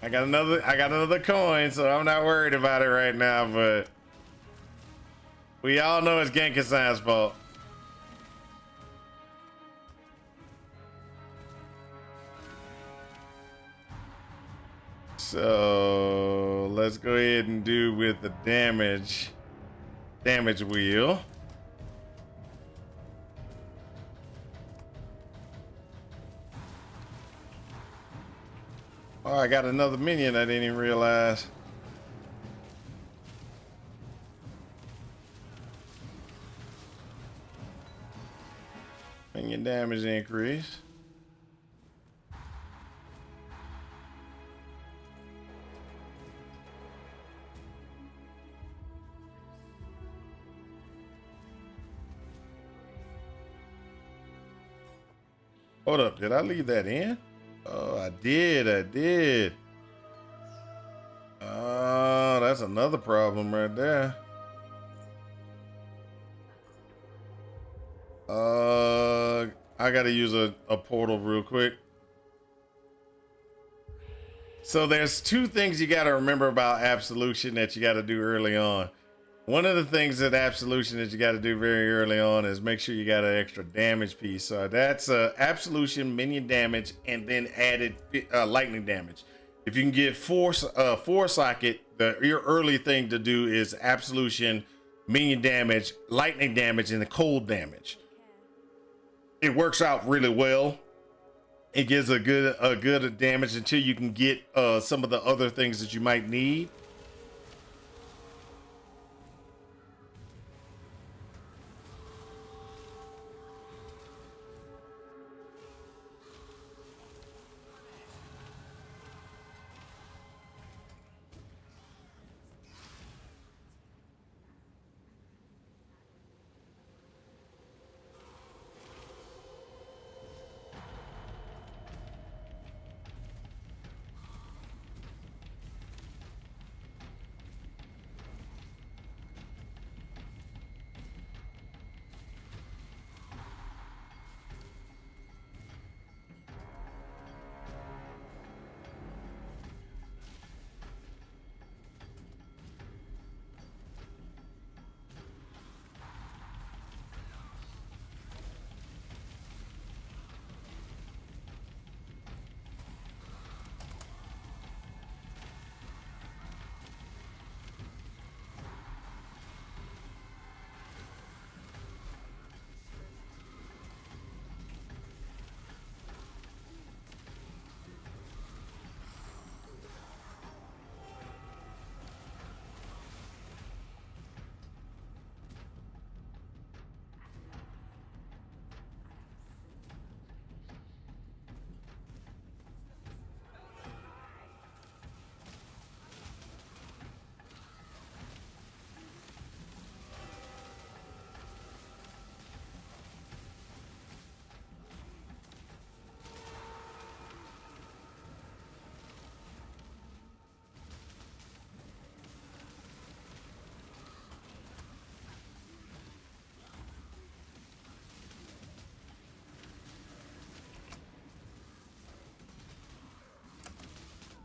I got another coin, so I'm not worried about it right now, but we all know it's Genki-san's fault. So let's go ahead and do with the damage wheel. Oh, I got another minion I didn't even realize. Minion damage increase. Hold up, did I leave that in? Oh, I did. Oh, that's another problem right there. I gotta use a portal real quick. So there's two things you gotta remember about Absolution that you gotta do early on. One of the things that Absolution that you gotta do very early on is make sure you got an extra damage piece. So that's Absolution, minion damage, and then added lightning damage. If you can get four socket, your early thing to do is Absolution, minion damage, lightning damage, and the cold damage. It works out really well. It gives a good damage until you can get some of the other things that you might need.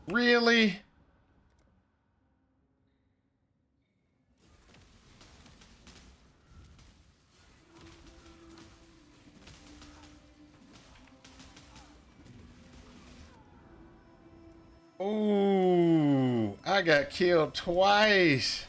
Really? Ooh, I got killed twice.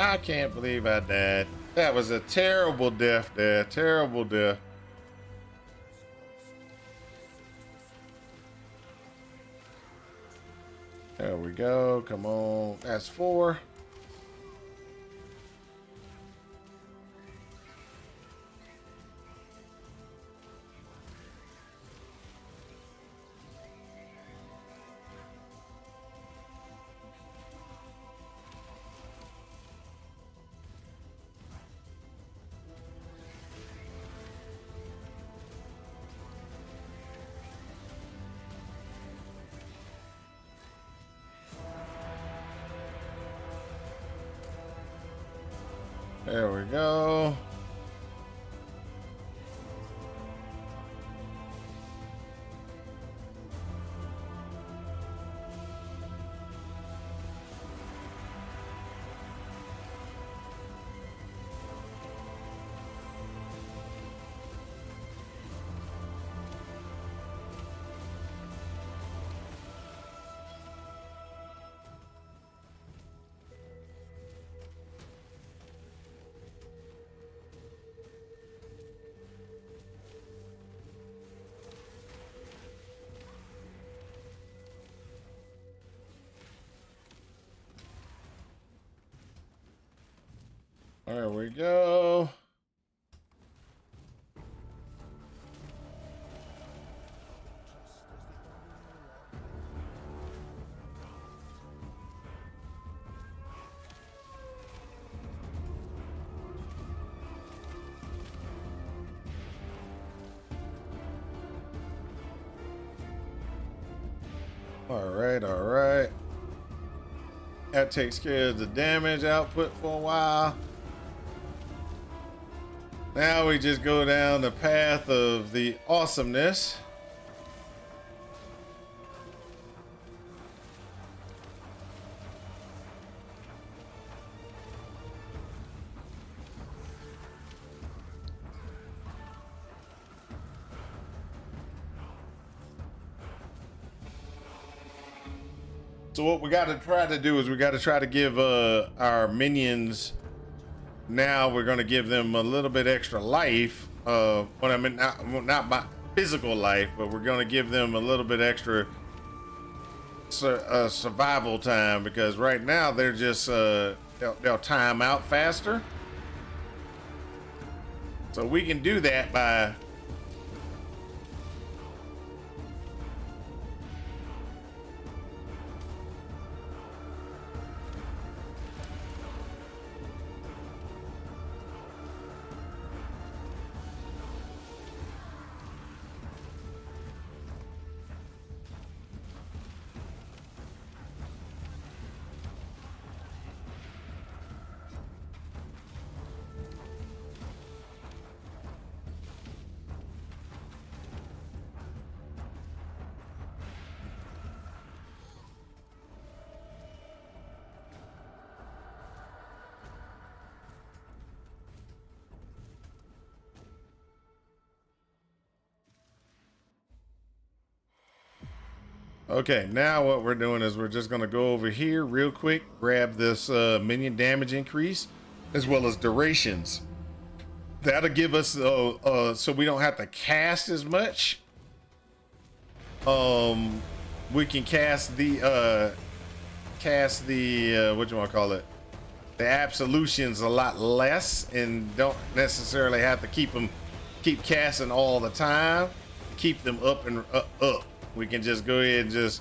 I can't believe I died. That was a terrible death there. Terrible death. There we go. Come on. That's 4. There we go. There we go. All right, all right. That takes care of the damage output for a while. Now we just go down the path of the awesomeness. So what we got to try to do is we got to try to give our minions, now we're going to give them a little bit extra life. What I mean, not my physical life, but we're going to give them a little bit extra survival time, because right now they're just they'll time out faster. So we can do that by okay, now what we're doing is we're just going to go over here real quick, grab this minion damage increase as well as durations. That'll give us so we don't have to cast as much. We can cast the what you want to call it, the absolutions a lot less, and don't necessarily have to keep casting all the time. Keep them up and up. We can just go ahead and just,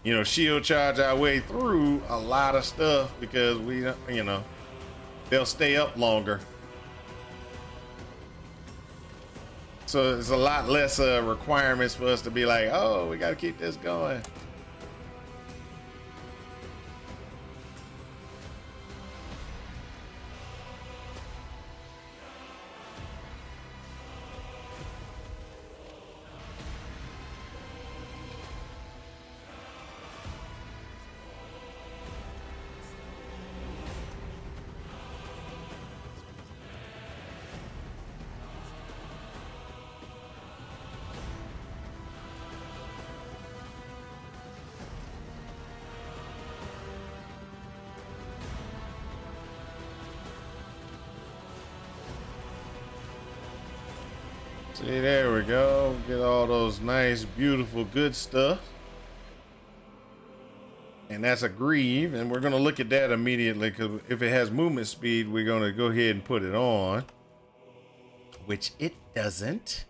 you know, shield charge our way through a lot of stuff, because we, you know, they'll stay up longer. So there's a lot less requirements for us to be like, oh, we got to keep this going. See, there we go. Get all those nice, beautiful, good stuff. And that's a grieve, and we're gonna look at that immediately because if it has movement speed, we're gonna go ahead and put it on, which it doesn't.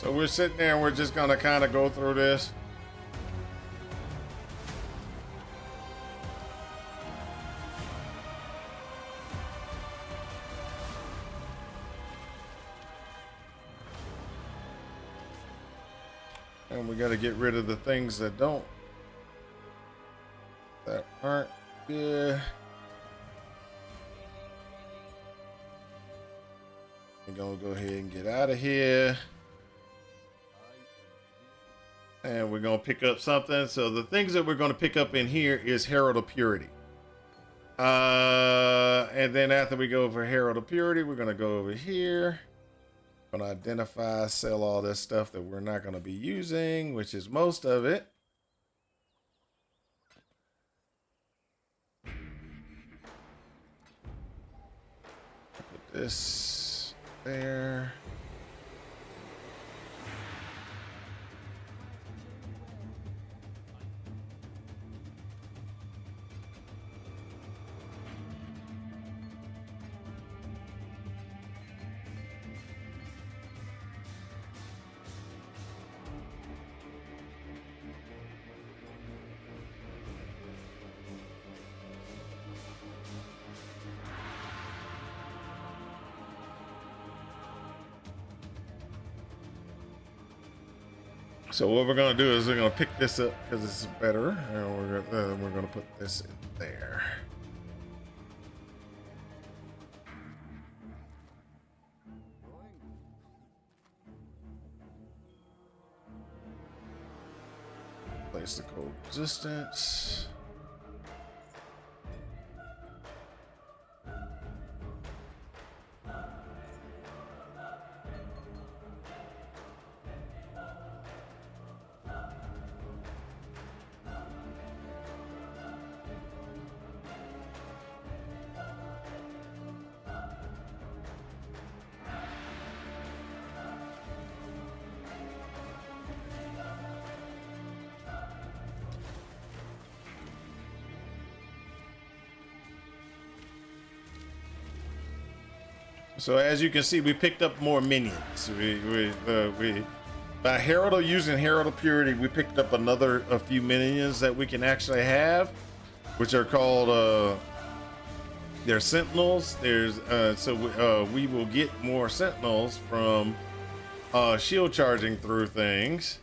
So we're sitting there and we're just gonna kind of go through this. And we got to get rid of the things that aren't good. We're gonna go ahead and get out of here. And we're gonna pick up something. So the things that we're gonna pick up in here is Herald of Purity. And then after we go for Herald of Purity, we're gonna go over here. Gonna identify, sell all this stuff that we're not gonna be using, which is most of it. Put this there. So what we're gonna do is we're gonna pick this up because it's better, and we're gonna put this in there. Place the cold resistance. So as you can see, we picked up more minions. By using Herald of Purity, we picked up a few minions that we can actually have, which are called they're Sentinels. We will get more Sentinels from shield charging through things.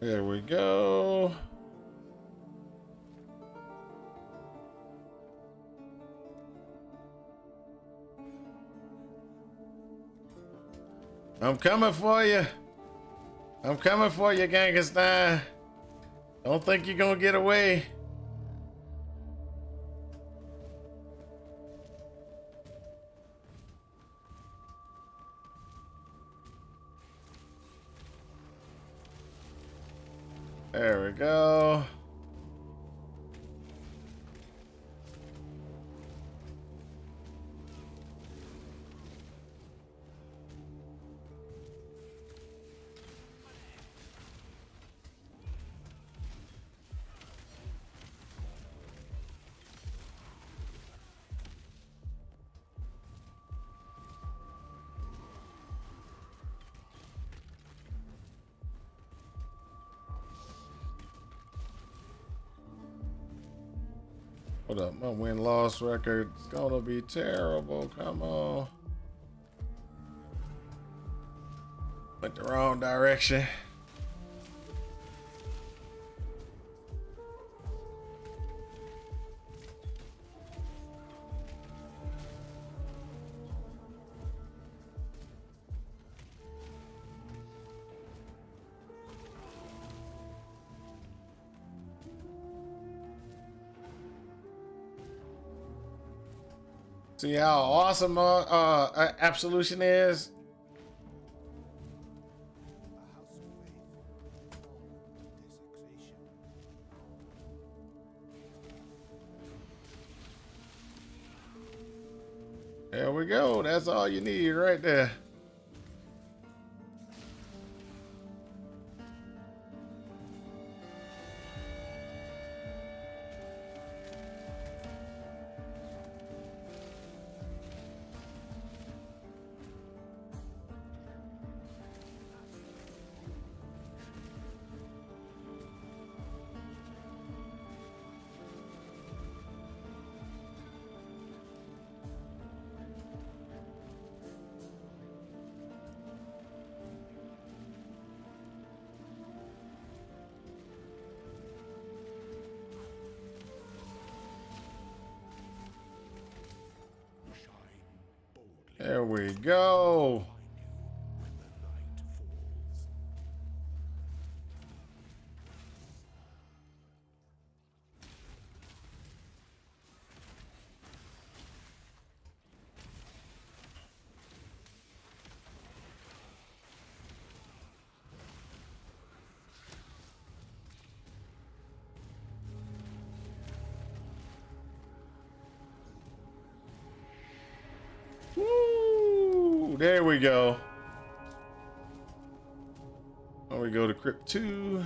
There we go. I'm coming for you. I'm coming for you, Gangenstein. Don't think you're gonna get away. There we go. What up? My win-loss record's gonna be terrible. Come on. Went the wrong direction. See how awesome Absolution is? A house of faith, born of desecration. There we go. That's all you need right there. There we go. Woo! There we go. Now we go to Crypt 2.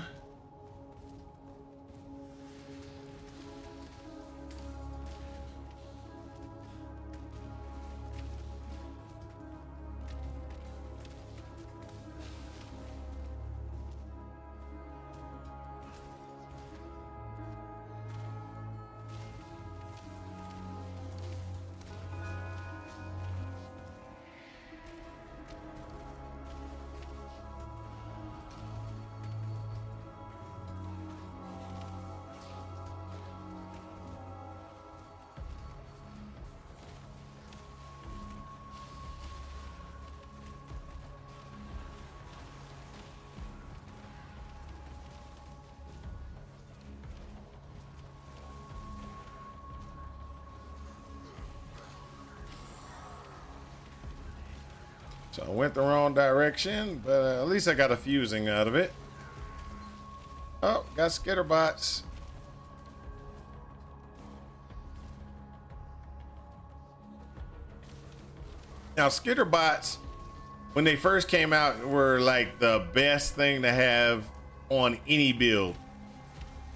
So I went the wrong direction, but at least I got a fusing out of it. Oh, got skitterbots. Now skitterbots, when they first came out, were like the best thing to have on any build,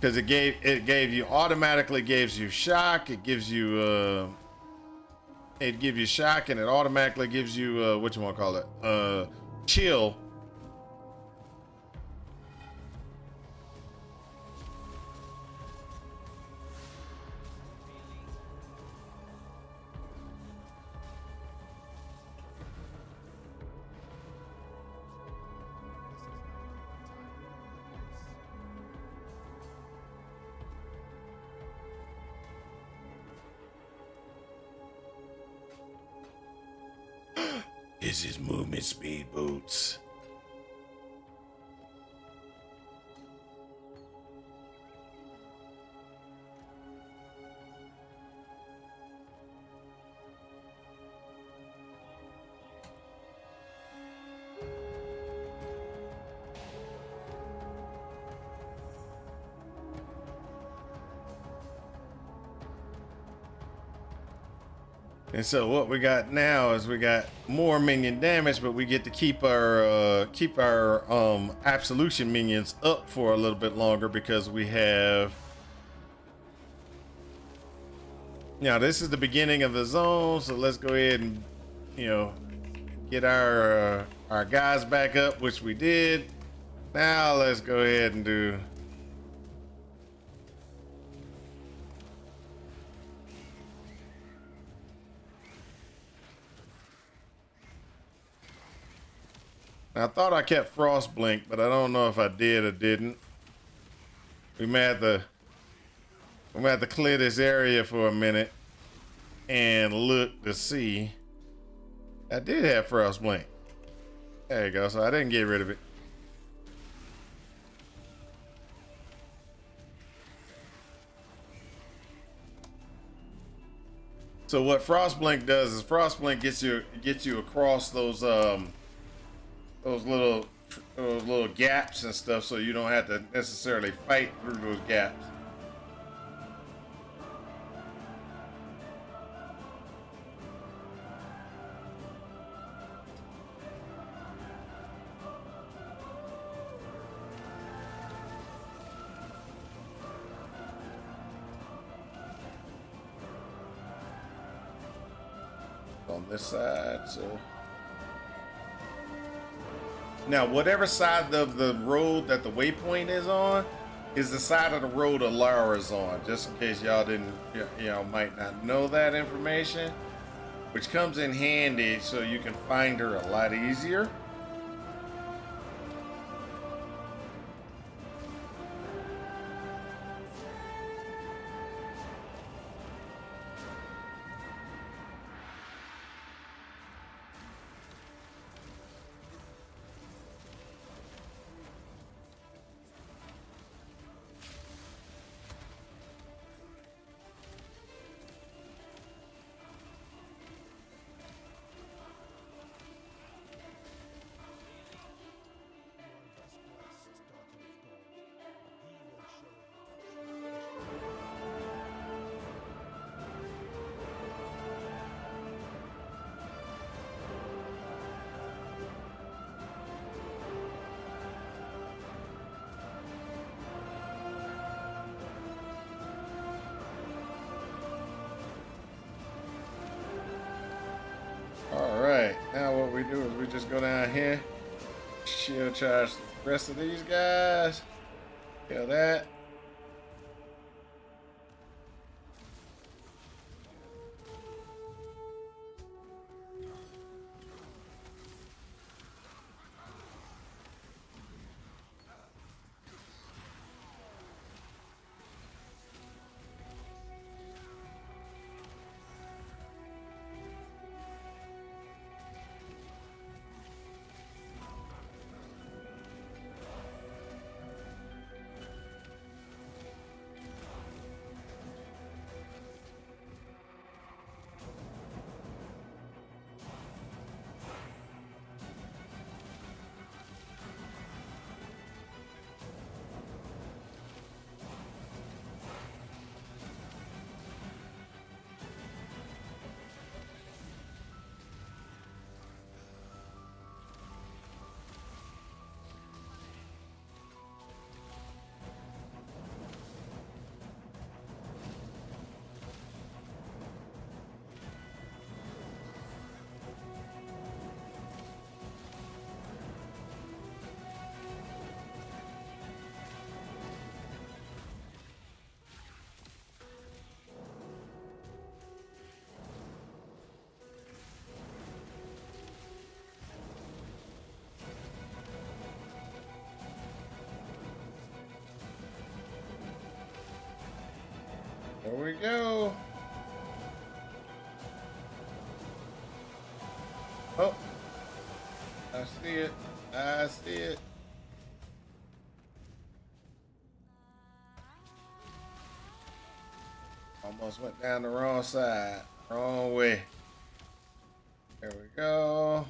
because it gave you automatically gives you shock. It gives you shock, and it automatically gives you what you want to call it, chill. is his movement speed boots. And so what we got now is we got more minion damage, but we get to keep our absolution minions up for a little bit longer because we have. Now this is the beginning of the zone, so let's go ahead and, you know, get our guys back up, which we did. Now let's go ahead and do. I thought I kept Frost Blink, but I don't know if I did or didn't. We may have to clear this area for a minute and look to see. I did have Frost Blink. There you go. So I didn't get rid of it. So what Frost Blink does is Frost Blink gets you across those little gaps and stuff, so you don't have to necessarily fight through those gaps. On this side, so. Now, whatever side of the road that the waypoint is on is the side of the road Alara's on, just in case y'all didn't, might not know that information, which comes in handy so you can find her a lot easier. Alright, now what we do is we just go down here, shield charge the rest of these guys, kill that. There we go. Oh, I see it. I see it. Almost went down the wrong side. Wrong way. There we go.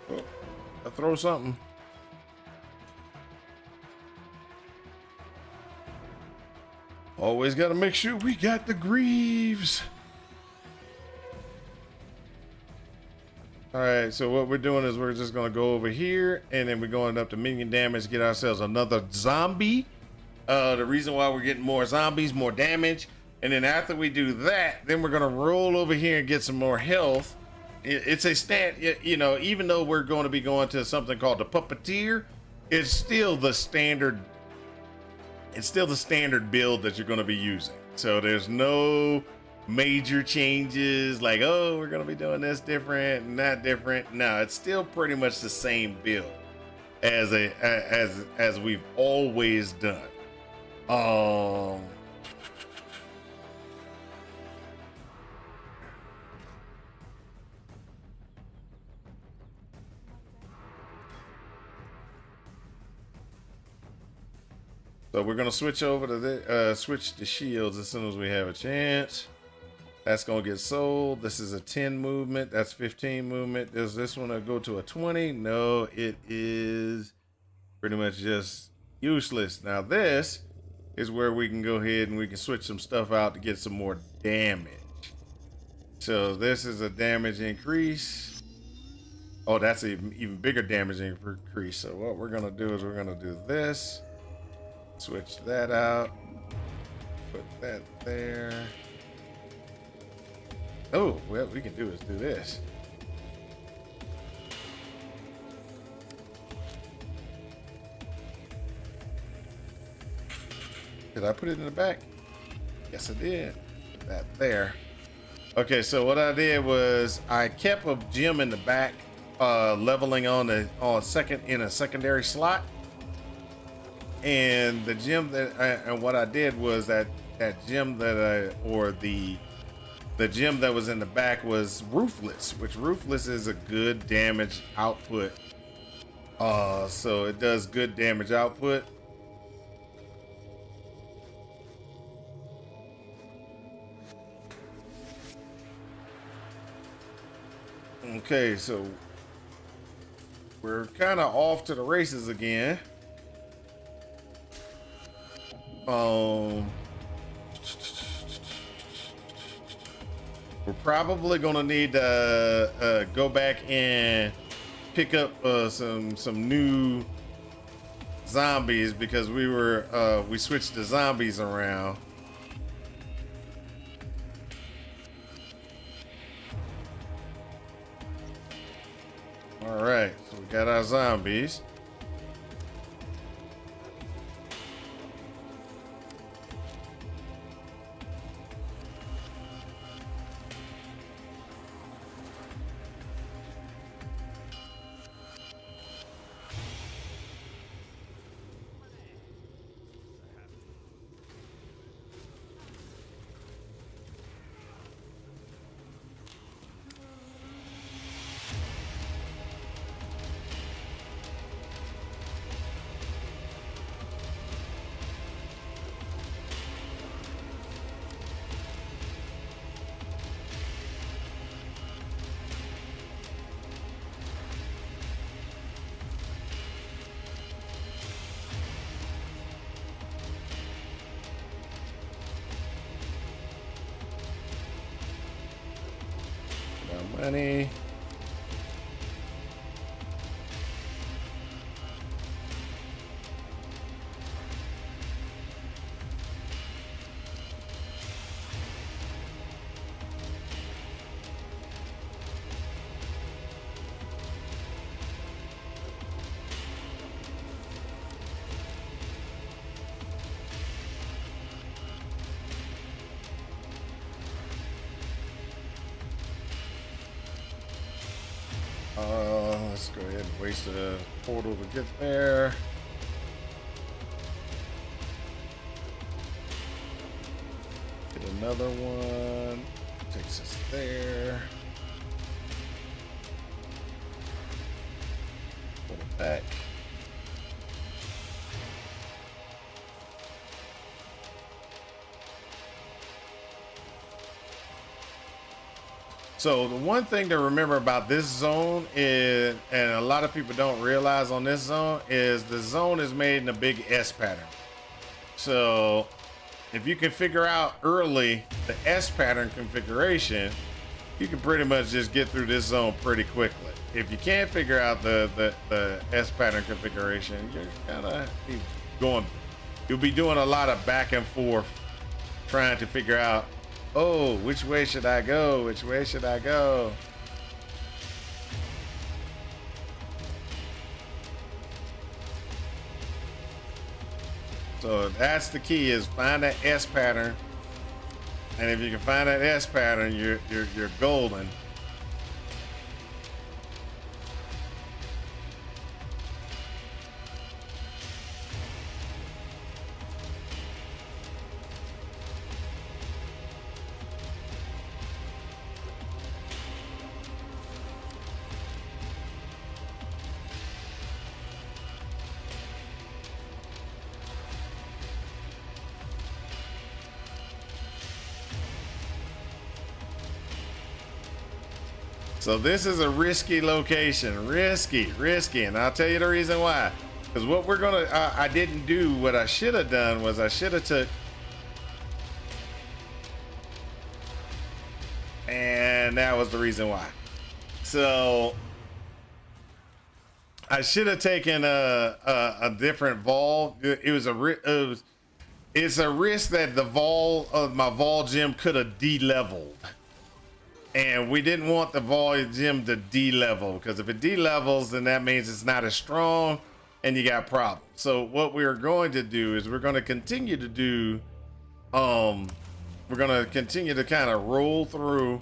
Oh, I throw something. Always got to make sure we got the greaves. All right, so what we're doing is we're just going to go over here, and then we're going up to minion damage, get ourselves another zombie. The reason why we're getting more zombies, more damage. And then after we do that, then we're going to roll over here and get some more health. It's a stat, you know, even though we're going to be going to something called the puppeteer, it's still the standard. It's still the standard build that you're going to be using. So there's no major changes like, oh, we're going to be doing this different and that different. No, it's still pretty much the same build as we've always done. So we're gonna switch over to the switch to shields as soon as we have a chance. That's gonna get sold. This is a 10 movement. That's 15 movement. Does this one go to a 20? No, it is pretty much just useless. Now this is where we can go ahead and we can switch some stuff out to get some more damage. So this is a damage increase. Oh, that's an even bigger damage increase. So what we're gonna do is we're gonna do this. Switch that out. Put that there. Oh, what we can do is do this. Did I put it in the back? Yes, I did. Put that there. Okay, so what I did was I kept a gem in the back, leveling on a secondary slot. And the gem and what I did was that gem the gem that was in the back was Ruthless, which Ruthless is a good damage output. So it does good damage output. Okay, so we're kind of off to the races again. We're probably gonna need to go back and pick up some new zombies because we switched the zombies around. All right, so we got our zombies. Money. Let's go ahead and waste a portal to get there. Get another one. Takes us there. Pull it back. So the one thing to remember about this zone is, and a lot of people don't realize on this zone, is the zone is made in a big S pattern. So if you can figure out early the S pattern configuration, you can pretty much just get through this zone pretty quickly. If you can't figure out the S pattern configuration, you're gonna be going, you'll be doing a lot of back and forth trying to figure out, oh, which way should I go? Which way should I go? So that's the key, is find that S pattern. And if you can find that S pattern, you're golden. So this is a risky location, risky, and I'll tell you the reason why. Because what we're gonna, I didn't do what I should have done was I should have took, and that was the reason why. So I should have taken a different vol. It's a risk that the vol of my vol gem could have de-leveled. And we didn't want the vol gem to de-level, because if it de-levels, then that means it's not as strong and you got problems. So what we're going to do is we're going to continue to do, we're going to continue to kind of roll through.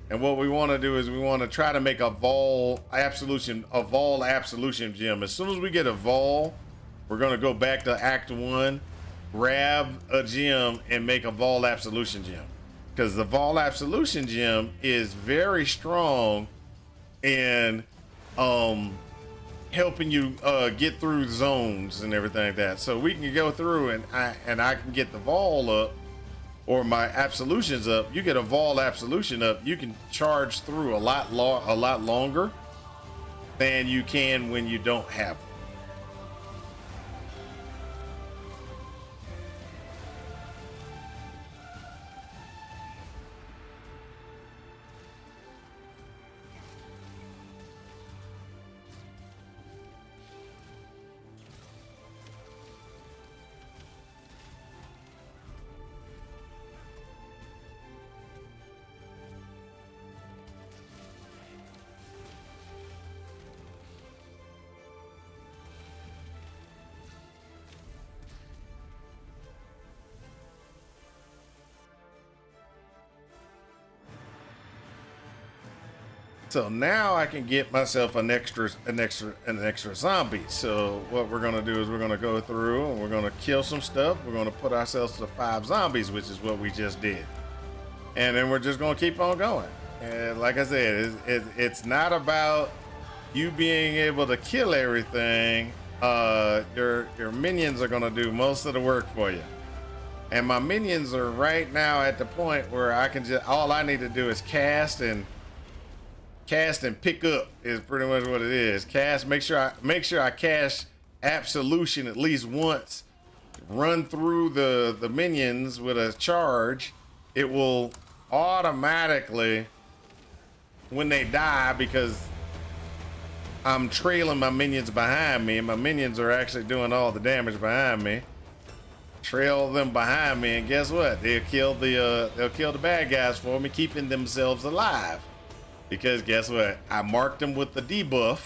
And what we want to do is we want to try to make a vol absolution gem. As soon as we get a vol, we're going to go back to Act 1, grab a gem and make a vol absolution gem. Because the Vol Absolution Gem is very strong in helping you get through zones and everything like that. So we can go through and I can get the Vol up, or my Absolutions up. You get a Vol Absolution up, you can charge through a lot longer than you can when you don't have them. So now I can get myself an extra zombie. So what we're gonna do is we're gonna go through and we're gonna kill some stuff. We're gonna put ourselves to 5 zombies, which is what we just did. And then we're just gonna keep on going. And like I said, it's not about you being able to kill everything. Your minions are gonna do most of the work for you. And my minions are right now at the point where I can just, all I need to do is cast and pick up is pretty much what it is. Cast, make sure I cast absolution at least once. Run through the minions with a charge. It will automatically when they die, because I'm trailing my minions behind me, and my minions are actually doing all the damage behind me. Trail them behind me, and guess what? They'll kill the bad guys for me, keeping themselves alive. Because guess what? I marked them with the debuff,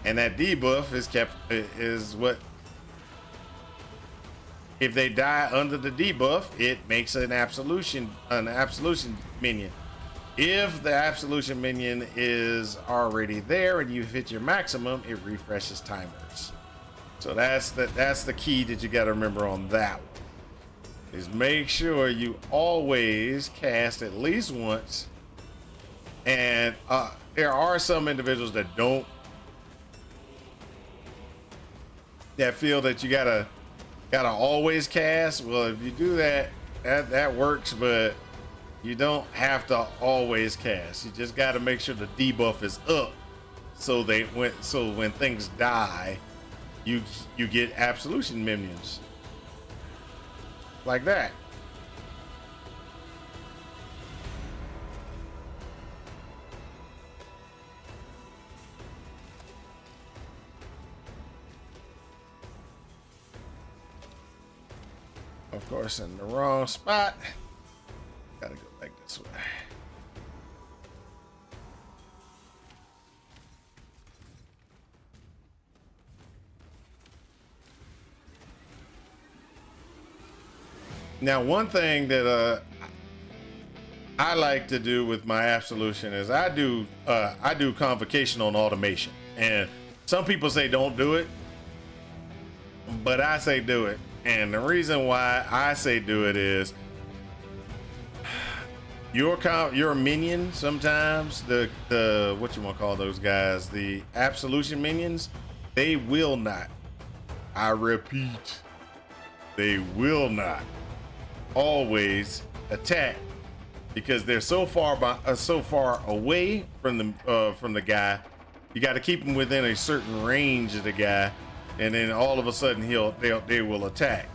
and that debuff is what, if they die under the debuff, it makes an absolution minion. If the absolution minion is already there and you hit your maximum, it refreshes timers. So that's the key that you got to remember on that one. Is make sure you always cast at least once. And there are some individuals that feel that you gotta always cast. Well, if you do that, that works, but you don't have to always cast. You just got to make sure the debuff is up, so when things die, you get absolution minions like that. Of course, in the wrong spot. Gotta go back this way. Now, one thing that I like to do with my absolution is I do convocation on automation, and some people say don't do it, but I say do it. And the reason why I say do it is your minion, sometimes the what you want to call those guys, the absolution minions, they will not, I repeat, they will not always attack, because they're so far away from the guy. You got to keep them within a certain range of the guy, and then all of a sudden they will attack.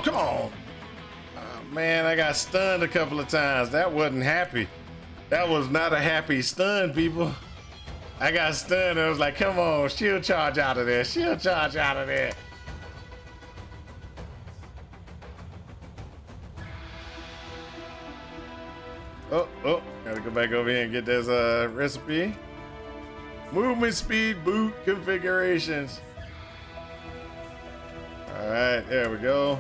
Come on. Oh, man, I got stunned a couple of times. That wasn't happy. That was not a happy stun, people. I got stunned. I was like, come on, shield charge out of there. Shield charge out of there. Oh, gotta go back over here and get this recipe. Movement speed boot configurations. All right, there we go.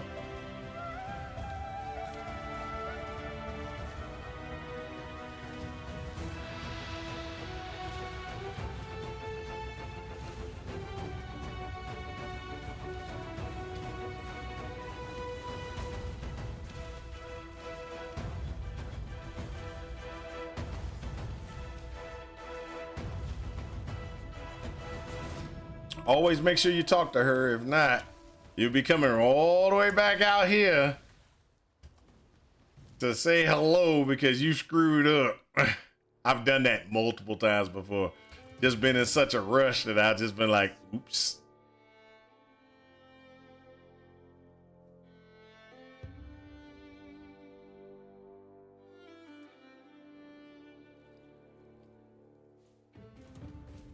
Always make sure you talk to her. If not, you'll be coming all the way back out here to say hello because you screwed up. I've done that multiple times before. Just been in such a rush that I've just been like, oops.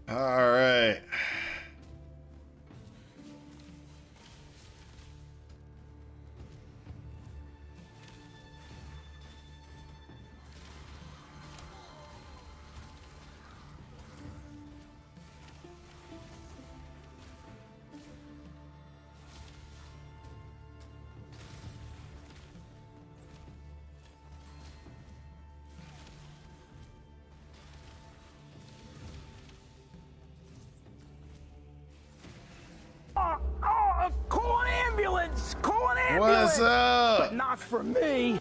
All right. What's up? But not for me.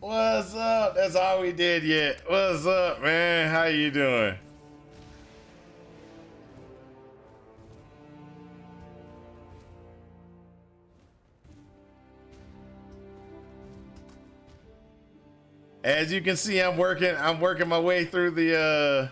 What's up? That's all we did yet. What's up, man? How you doing? As you can see, I'm working my way through the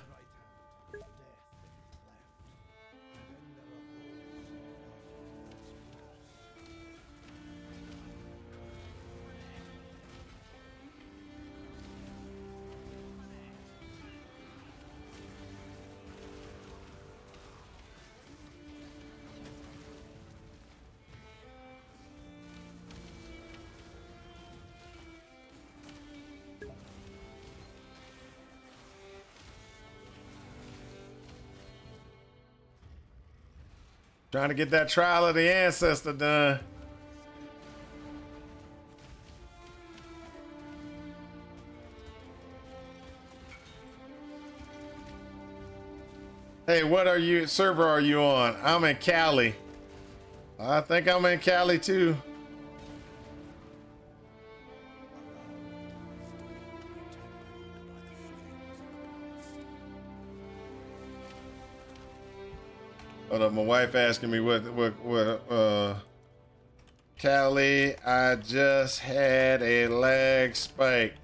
trying to get that trial of the ancestor done. Hey, what server are you on? I'm in Cali. I think I'm in Cali too. Hold up, my wife asking me what Cali, I just had a lag spike.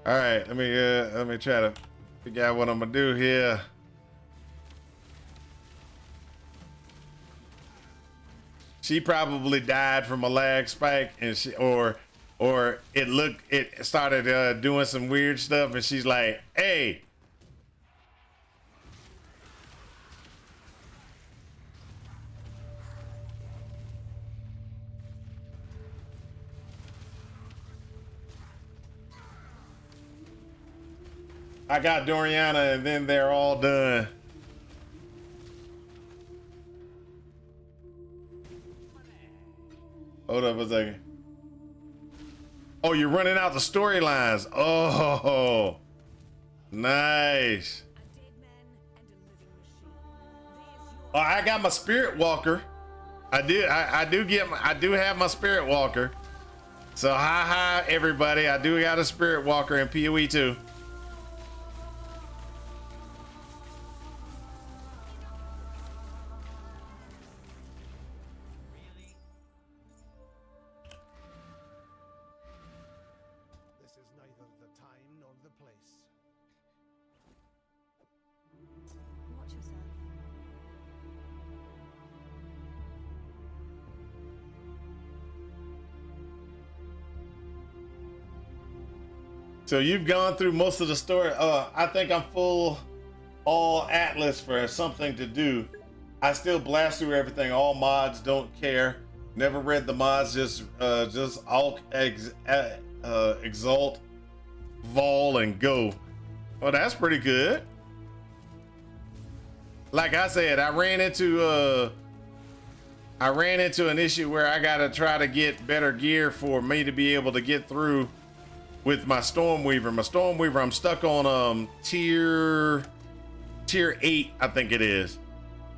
All right, let me try to figure out what I'm gonna do here. She probably died from a lag spike, and or it started doing some weird stuff, and she's like, "Hey." I got Doriana, and then they're all done. Hold up a second. Oh, you're running out the storylines. Oh, nice. Oh, I got my spirit walker. I do have my spirit walker. So hi everybody. I do got a spirit walker in PoE too. So you've gone through most of the story. I think I'm full all Atlas for something to do. I still blast through everything. All mods, don't care. Never read the mods. Just exalt, vol, and go. Well, that's pretty good. Like I said, I ran into an issue where I gotta try to get better gear for me to be able to get through with my Stormweaver. My Stormweaver, I'm stuck on tier 8, I think it is.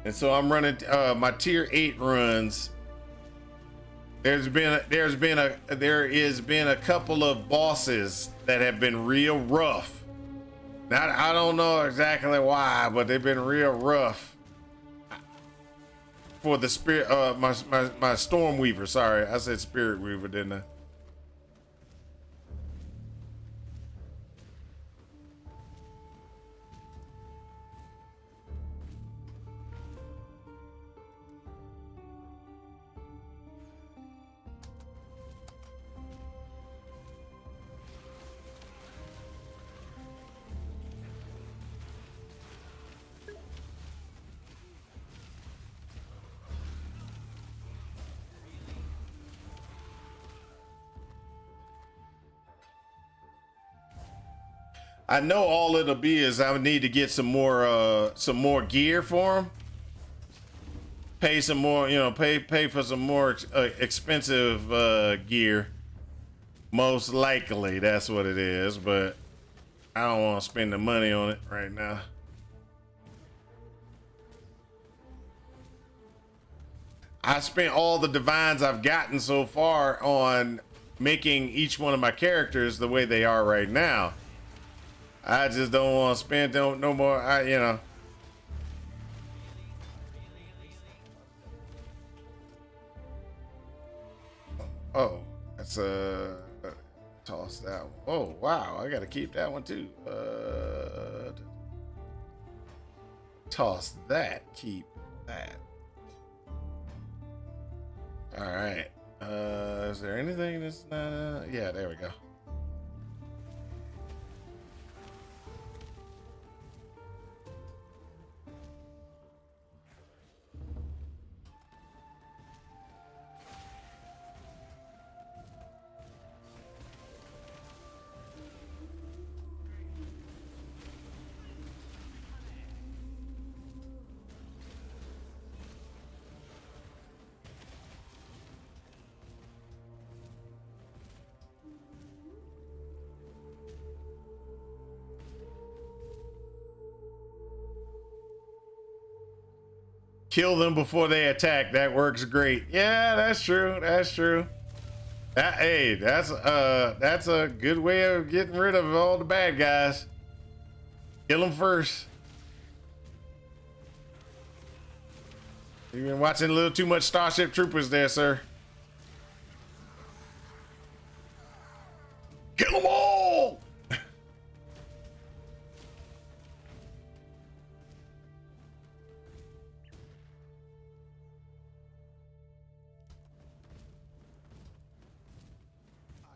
And so I'm running my tier 8 runs. There has been a couple of bosses that have been real rough. Now, I don't know exactly why, but they've been real rough for the spirit my Stormweaver. Sorry, I said Spirit Weaver, didn't I? I know all it'll be is I need to get some more gear for him. Pay some more, pay for some more expensive gear. Most likely that's what it is, but I don't want to spend the money on it right now. I spent all the divines I've gotten so far on making each one of my characters the way they are right now. I just don't want to spend no more. You know. Oh, that's a toss that one. Oh wow, I gotta keep that one too. Toss that. Keep that. All right. Is there anything that's not? Yeah, there we go. Kill them before they attack. That works great. Yeah, that's true. That's true. Hey, that's a good way of getting rid of all the bad guys. Kill them first. You've been watching a little too much Starship Troopers there, sir. Kill them all! I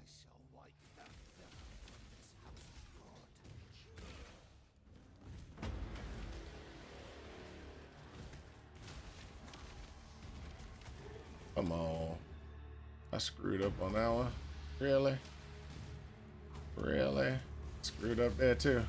shall wipe that devil from this house of God. Come on. I screwed up on that one. Really? Really? Screwed up there too.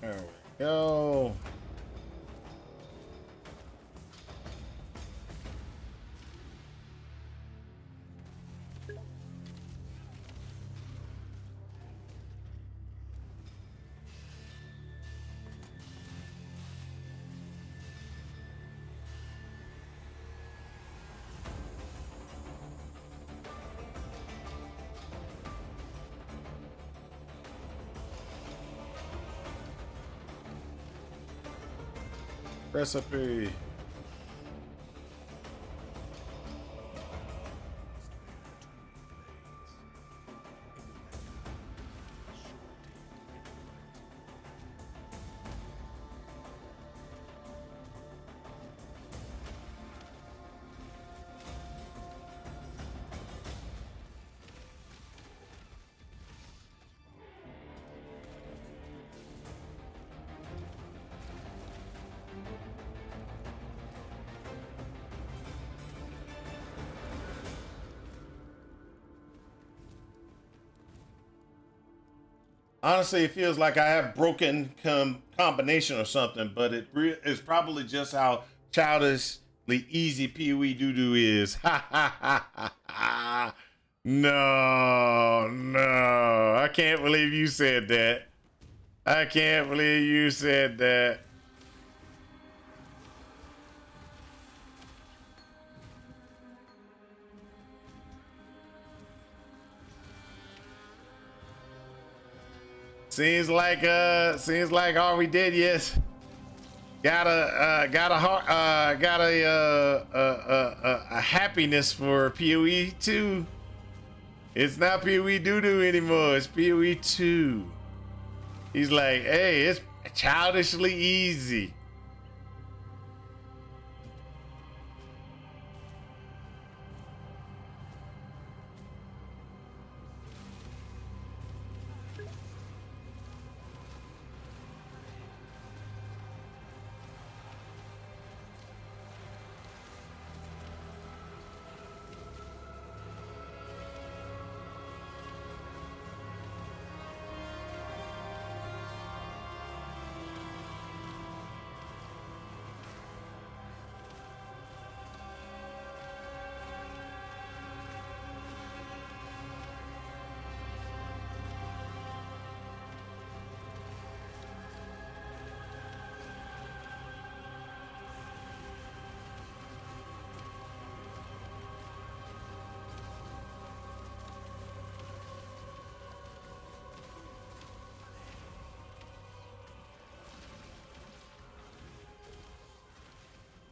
There we go. Recipe. Honestly, it feels like I have broken combination or something, but it's probably just how childishly easy PoE doo doo is. Ha ha ha ha ha. No, no. I can't believe you said that. I can't believe you said that. Seems like all we did, yes. Got a happiness for PoE 2. It's not PoE doo doo anymore. It's PoE 2. He's like, hey, it's childishly easy.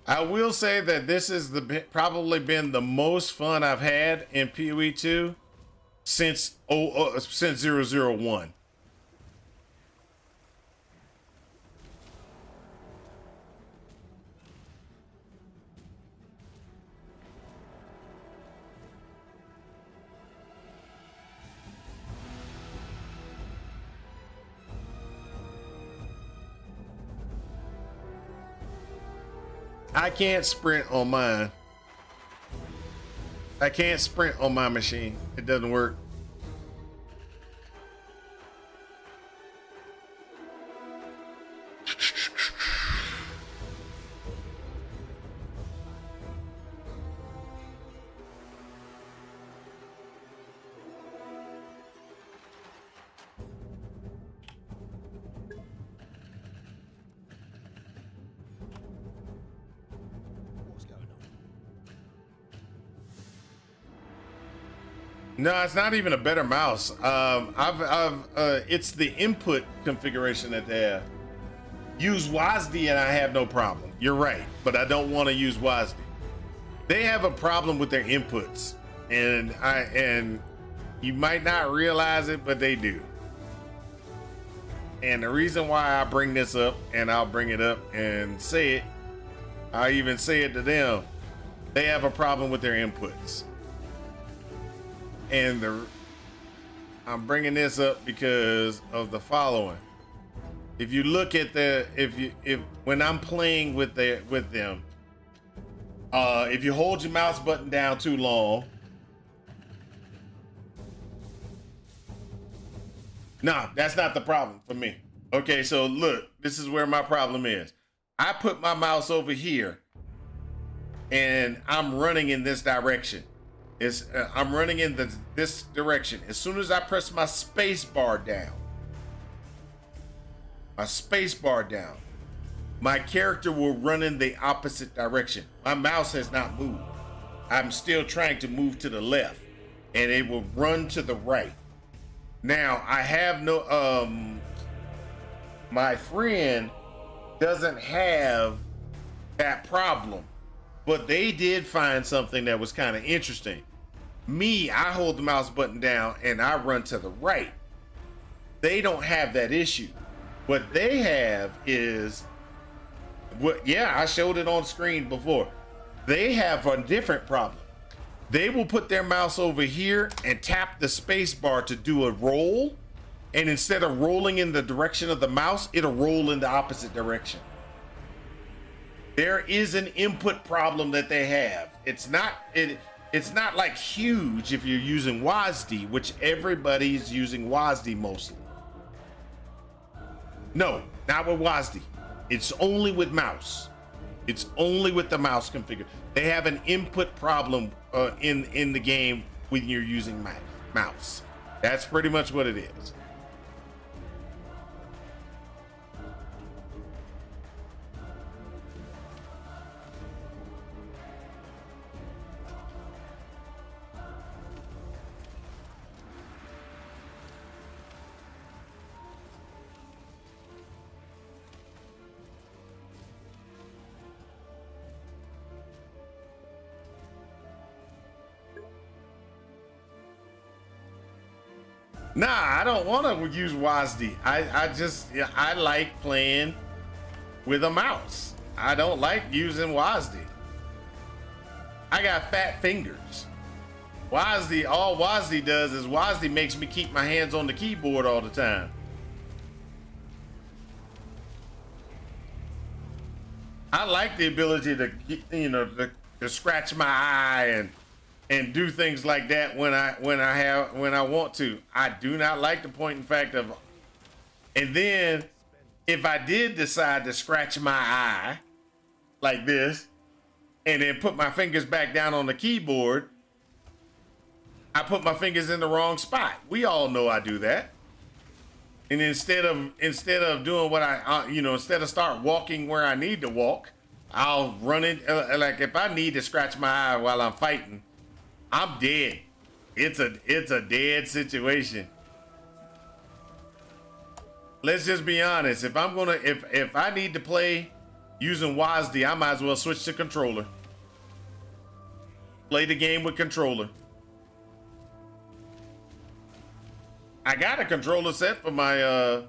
I will say that this is probably been the most fun I've had in PoE 2 since since 001. I can't sprint on mine. I can't sprint on my machine. It doesn't work. What's going on? No, it's not even a better mouse. It's the input configuration that they have. Use WASD and I have no problem. You're right, but I don't want to use WASD. They have a problem with their inputs, and you might not realize it, but they do. And the reason why I bring this up, and I'll bring it up and say it, I even say it to them, they have a problem with their inputs. And I'm bringing this up because of the following. If you look at when I'm playing with them, if you hold your mouse button down too long, nah, that's not the problem for me. Okay, so look, this is where my problem is. I put my mouse over here, and I'm running in this direction. I'm running in this direction. As soon as I press my space bar down, my character will run in the opposite direction. My mouse has not moved. I'm still trying to move to the left, and it will run to the right. Now, I have no, my friend doesn't have that problem, but they did find something that was kind of interesting. Me, I hold the mouse button down and I run to the right. They don't have that issue. What they have is I showed it on screen before. They have a different problem. They will put their mouse over here and tap the space bar to do a roll. And instead of rolling in the direction of the mouse, it'll roll in the opposite direction. There is an input problem that they have. It's not like huge if you're using WASD, which everybody's using WASD mostly. No, not with WASD. It's only with mouse. It's only with the mouse configure. They have an input problem in the game when you're using mouse. That's pretty much what it is. Nah, I don't want to use WASD. I like playing with a mouse. I don't like using WASD. I got fat fingers. All WASD does is WASD makes me keep my hands on the keyboard all the time. I like the ability to scratch my eye and do things like that when I want to. I do not like the point in fact of, and then if I did decide to scratch my eye like this and then put my fingers back down on the keyboard, I put my fingers in the wrong spot. We all know I do that. And instead of doing what instead of start walking where I need to walk, I'll run it. Like if I need to scratch my eye while I'm fighting, I'm dead. It's a dead situation. Let's just be honest. If I need to play using WASD, I might as well switch to controller. Play the game with controller. I got a controller set for my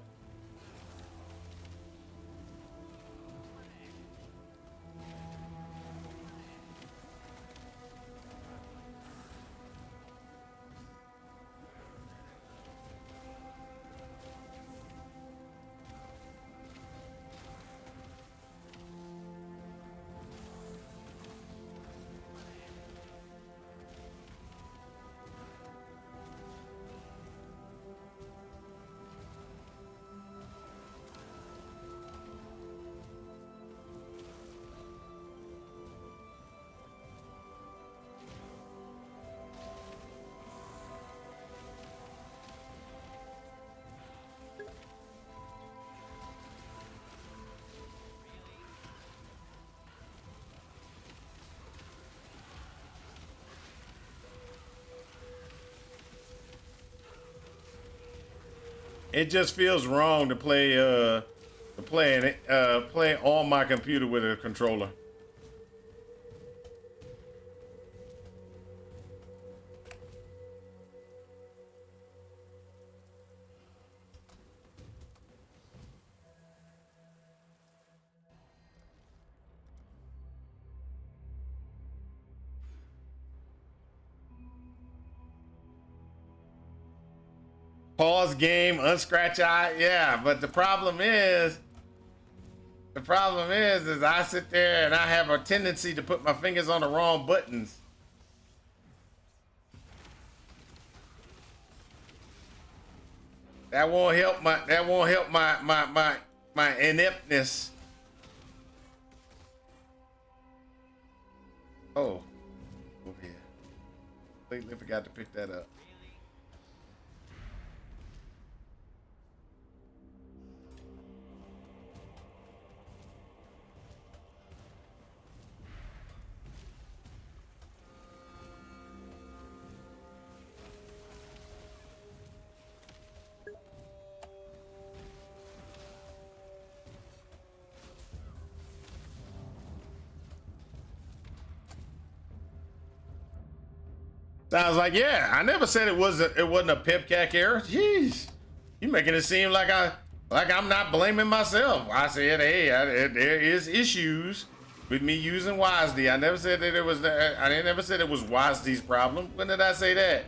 it just feels wrong to play play on my computer with a controller. Pause game, unscratch eye, yeah. But the problem is I sit there and I have a tendency to put my fingers on the wrong buttons. That won't help my ineptness. Oh, over here. Completely forgot to pick that up. I was like, yeah, I never said it wasn't a pipcac error. Jeez, you making it seem like I'm not blaming myself. I said, hey, there is issues with me using WASD. I never said that it was. I never said it was WASD's problem. When did I say that?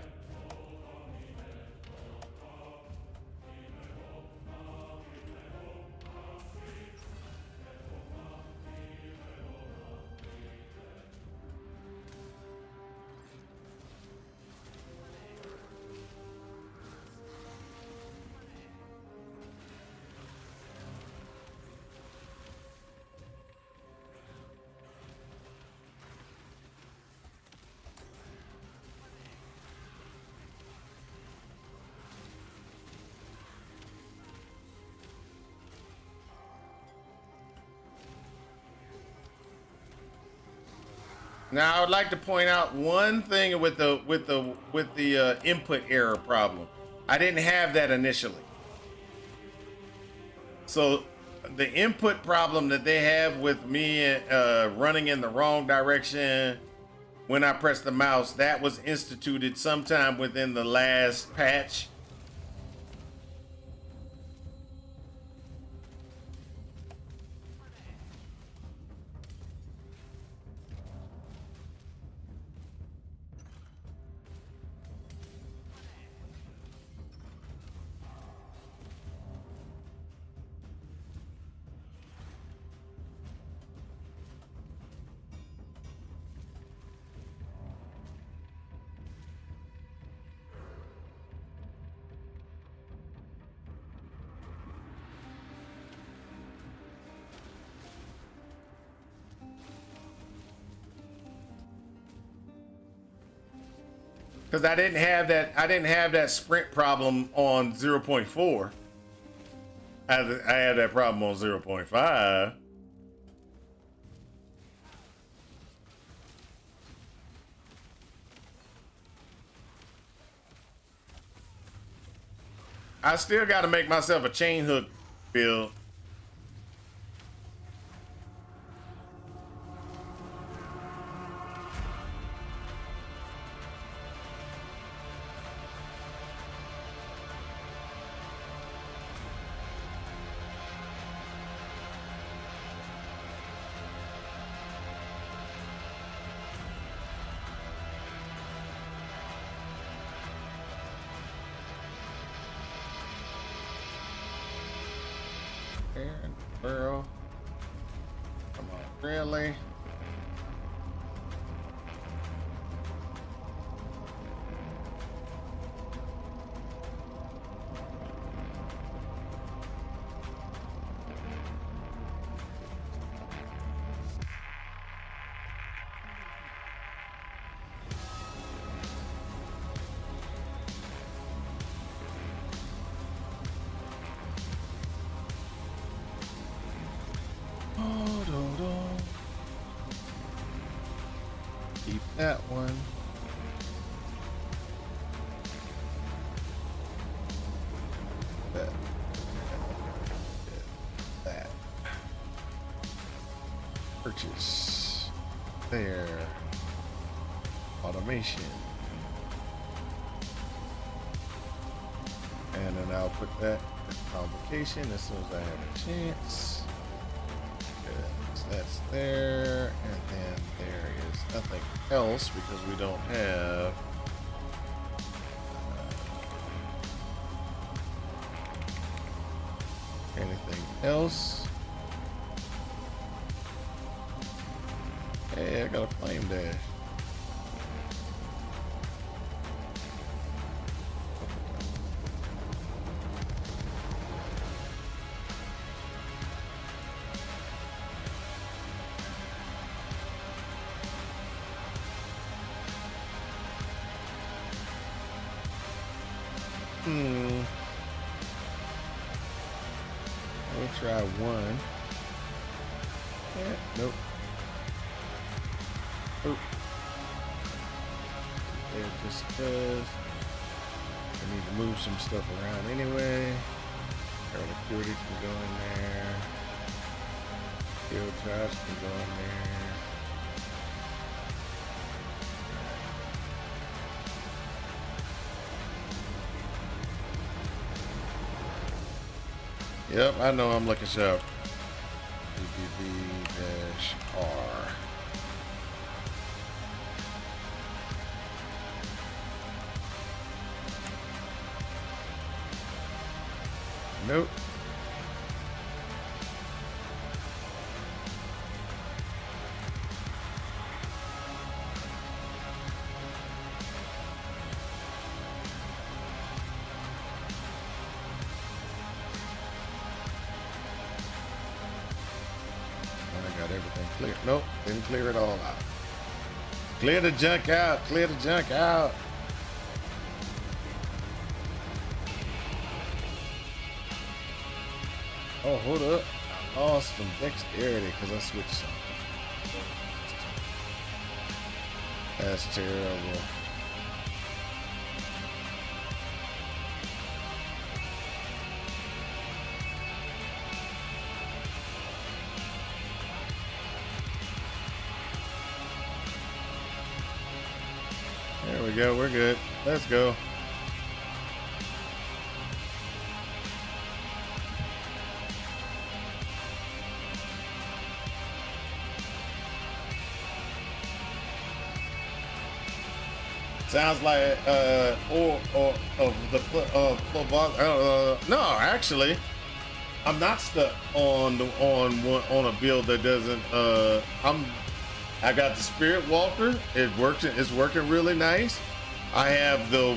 Now I would like to point out one thing with the input error problem. I didn't have that initially. So the input problem that they have with me running in the wrong direction when I press the mouse, that was instituted sometime within the last patch. Because I didn't have that sprint problem on 0.4. I had that problem on 0.5. I still got to make myself a chain hook build. Burrow. Come on, really? Keep that one. That. That. Purchase. There. Automation. And then I'll put that in convocation as soon as I have a chance. Good. So that's there. And then there is nothing else because we don't have anything else. Hey, I got a flame dash. We'll try one. Yeah, nope. Oop. There just because I need to move some stuff around anyway. Early security can go in there. Field trash can go in there. Yep, I know I'm looking sharp. BBB-R. Nope. I got everything clear. Nope, didn't clear it all out. Clear the junk out. Clear the junk out. Oh, hold up. I lost some dexterity because I switched something. That's terrible. There we go. We're good. Let's go. Sounds like or of the no, actually, I'm not stuck on a build that doesn't. I got the Spirit Walker. It works. It's working really nice. I have the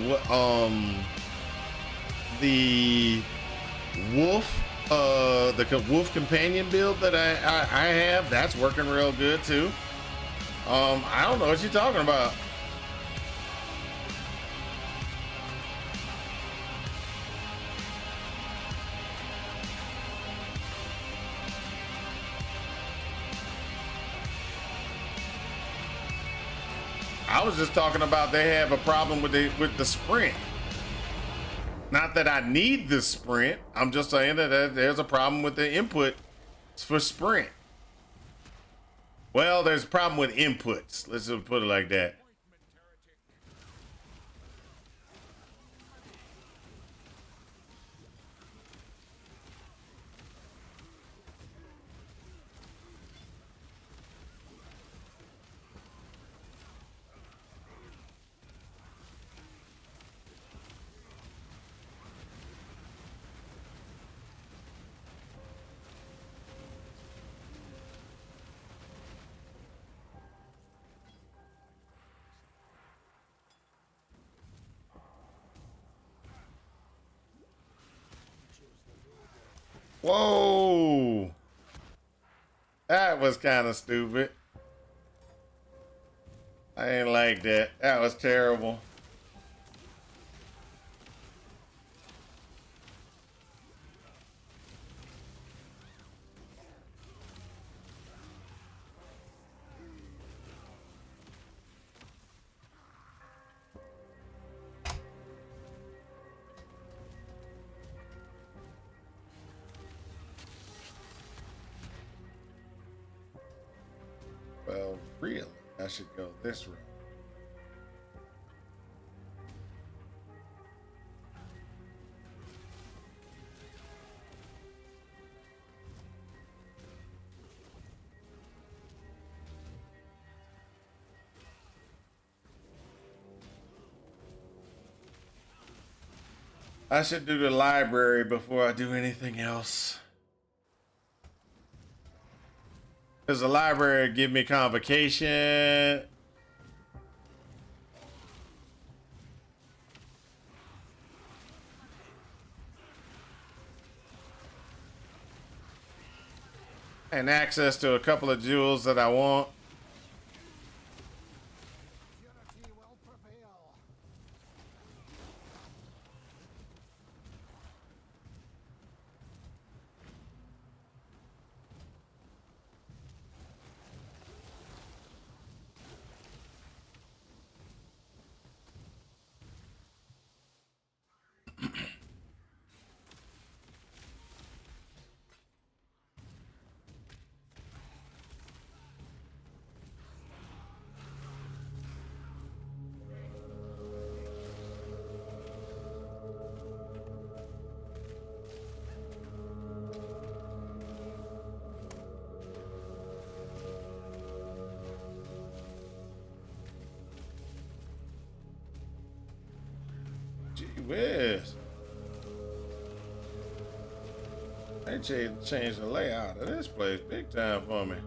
Wolf the Wolf Companion build that I have. That's working real good too. I don't know what you're talking about. I was just talking about they have a problem with the sprint. Not that I need the sprint. I'm just saying that there's a problem with the input for sprint. Well, there's a problem with inputs. Let's just put it like that. Whoa! That was kind of stupid. I ain't like that. That was terrible. Well, really, I should go this route. I should do the library before I do anything else. Because the library give me convocation. And access to a couple of jewels that I want. Unity will prevail. Gee whiz. They changed the layout of this place big time for me.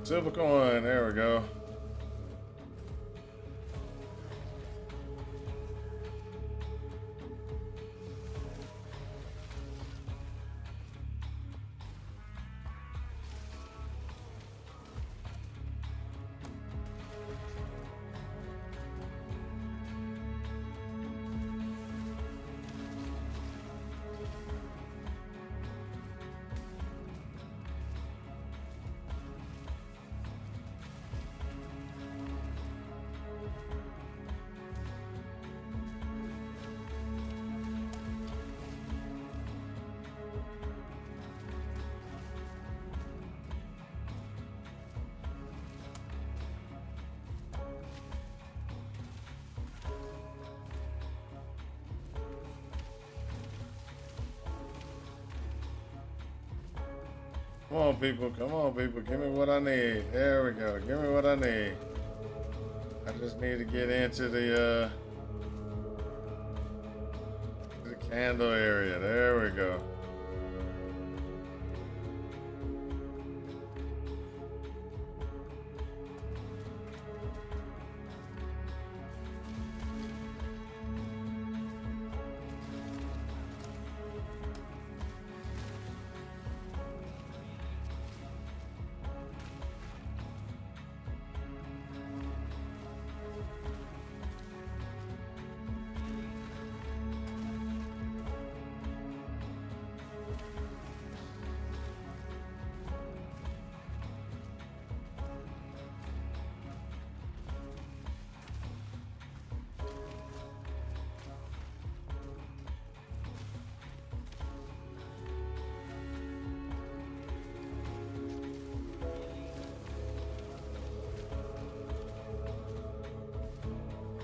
Silver coin, there we go. Come on, people. Come on, people. Give me what I need. There we go. Give me what I need. I just need to get into the candle area. There we go.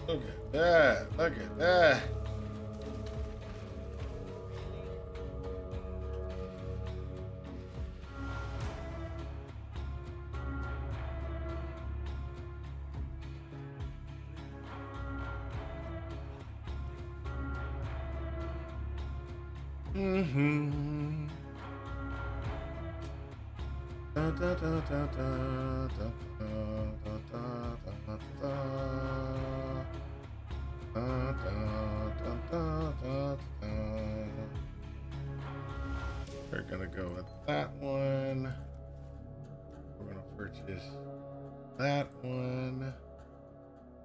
Look at that. Look at that. Mm-hmm. Da, da, da, da, da, da, da, da, da, da. We're gonna go with that one. We're gonna purchase that one.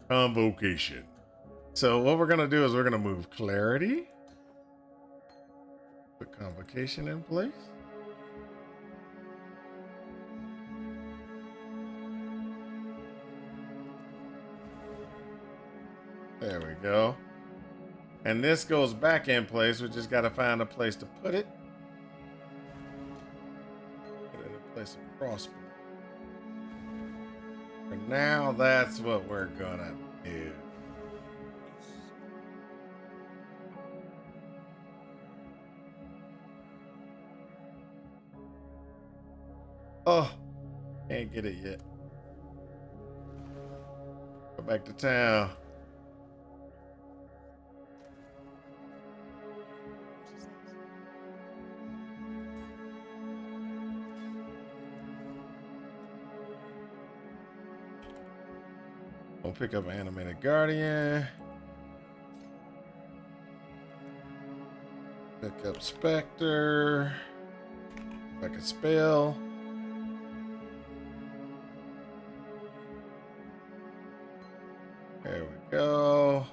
Convocation. So what we're gonna do is we're gonna move clarity. Put convocation in place. There we go. And this goes back in place. We just gotta find a place to put it. Put it in place of crossbow. For now, that's what we're gonna do. Oh, can't get it yet. Go back to town. We'll pick up Animated Guardian. Pick up Spectre. If I can spell. There we go.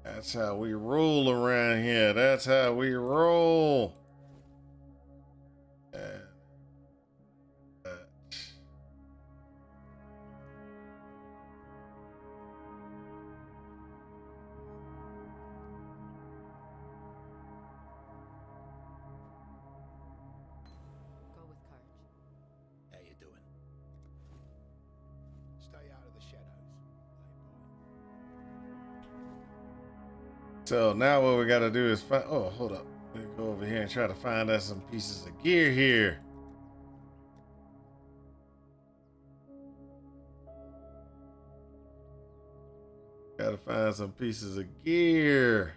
That's how we roll around here. That's how we roll. And Go with courage. How you doing? Stay out of the shadows. so now what we got to do is find. Oh, hold up. Let me go over here and try to find us some pieces of gear here. Gotta find some pieces of gear.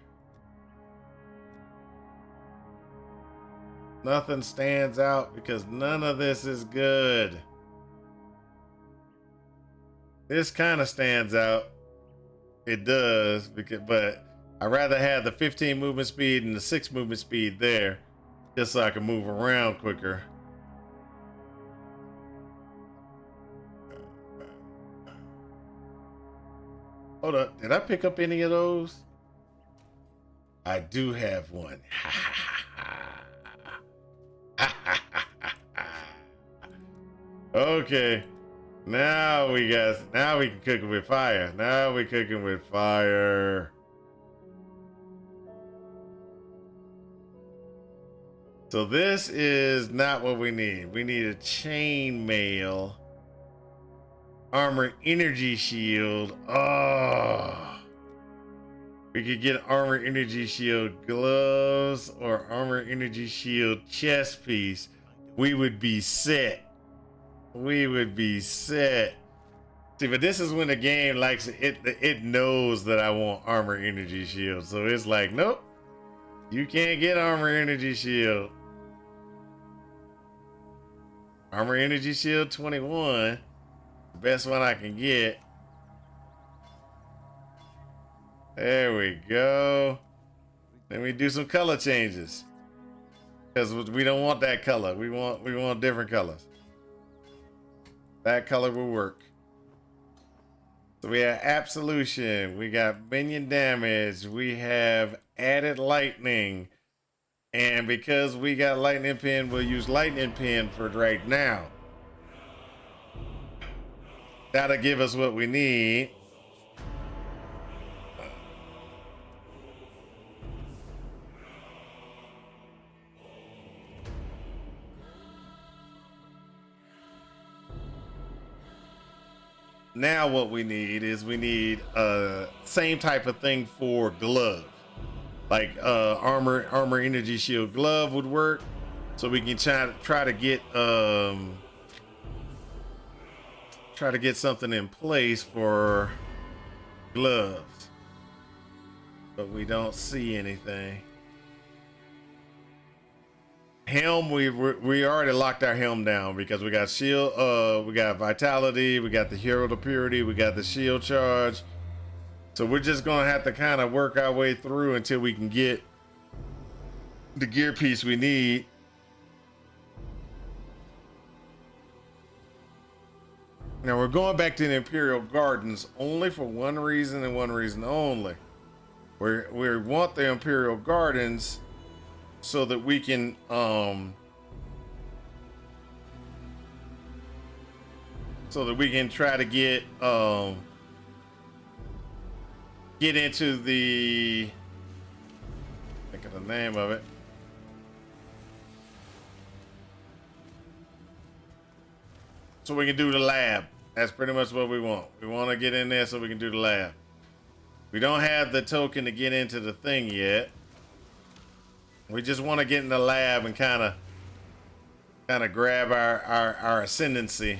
Nothing stands out because none of this is good. This kind of stands out. It does, but I'd rather have the 15 movement speed and the 6 movement speed there, just so I can move around quicker. Hold up, did I pick up any of those? I do have one. Okay. Now we can cook it with fire. Now we're cooking with fire. So this is not what we need. We need a chainmail. Armor energy shield. Oh. We could get armor energy shield gloves or armor energy shield chest piece. We would be set. We would be set. See, but this is when the game likes it. It knows that I want armor energy shield, so it's like, nope, you can't get armor energy shield. Armor energy shield 21, the best one I can get. There we go. Then we do some color changes because we don't want that color. We want different colors. That color will work. So we have absolution. We got minion damage. We have added lightning. And because we got lightning pin, we'll use lightning pin for right now. That'll give us what we need. Now what we need is same type of thing for glove. Like armor energy shield glove would work. So we can try to get something in place for gloves. but we don't see anything. Helm, we already locked our helm down because we got shield, we got vitality, we got the hero to purity, we got the shield charge. So we're just gonna have to kind of work our way through until we can get the gear piece we need. Now we're going back to the Imperial Gardens only for one reason and one reason only. We want the Imperial Gardens so that we can try to get into the, think of the name of it. So we can do the lab. That's pretty much what we want. We want to get in there so we can do the lab. We don't have the token to get into the thing yet. We just want to get in the lab and kind of grab our ascendancy.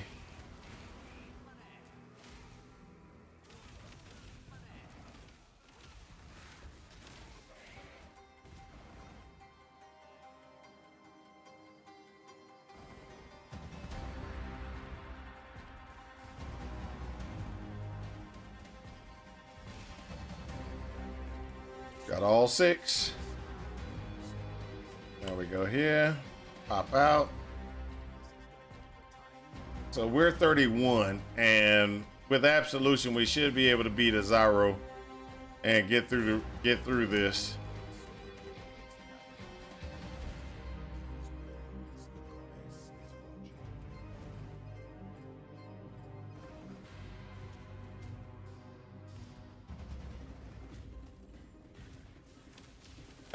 Got all 6. There we go here. Pop out. So we're 31, and with Absolution, we should be able to beat a Zyro and get through this.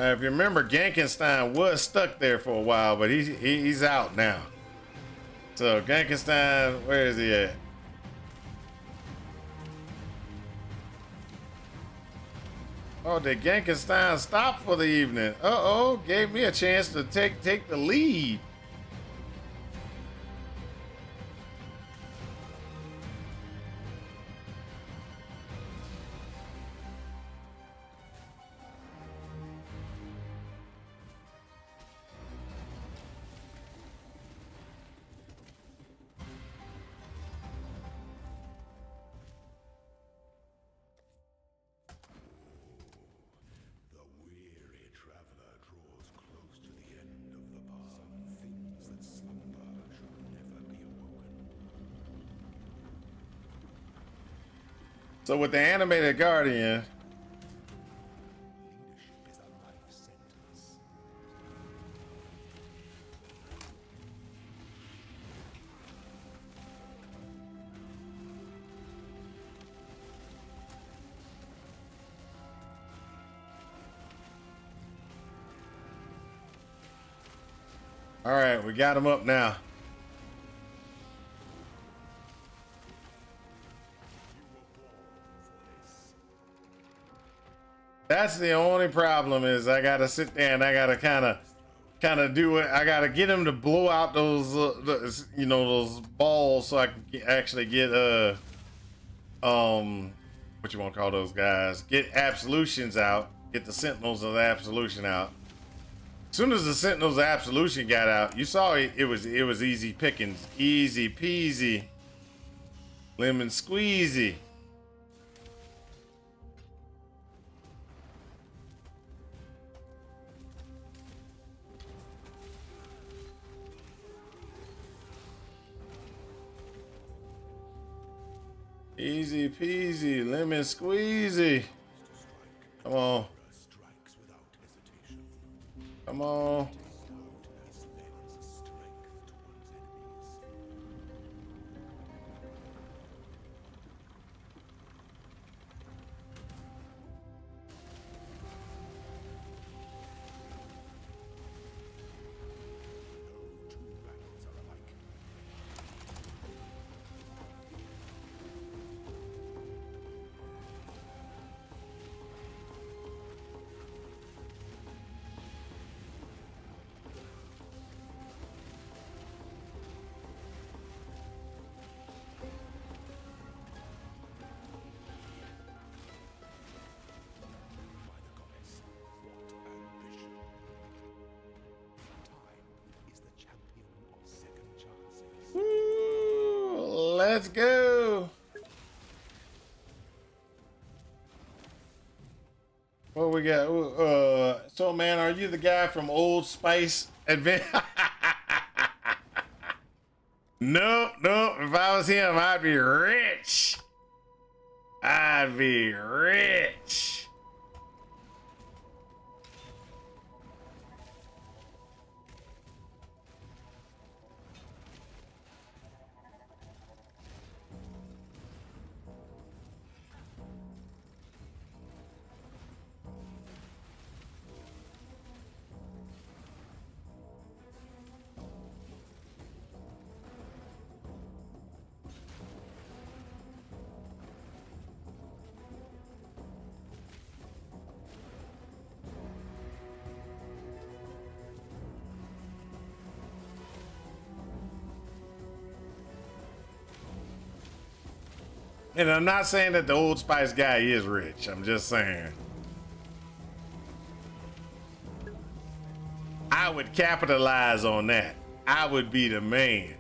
If you remember, Gankenstein was stuck there for a while, but he's out now. So Gankenstein, where is he at? Oh, did Gankenstein stop for the evening? Uh-oh, gave me a chance to take the lead. So with the animated Guardian, all right, we got him up now. That's the only problem is I gotta sit there and I gotta kind of do it. I gotta get him to blow out those, those balls so I can actually get what you want to call those guys? Get absolutions out. Get the Sentinels of the Absolution out. As soon as the Sentinels of Absolution got out, you saw it was easy pickings, easy peasy, lemon squeezy. Easy peasy, lemon squeezy. Come on. Come on. Let's go. What we got? So man, are you the guy from Old Spice Advent? Nope, nope. If I was him, I'd be rich. I'd be rich. And I'm not saying that the Old Spice guy is rich. I'm just saying. I would capitalize on that. I would be the man.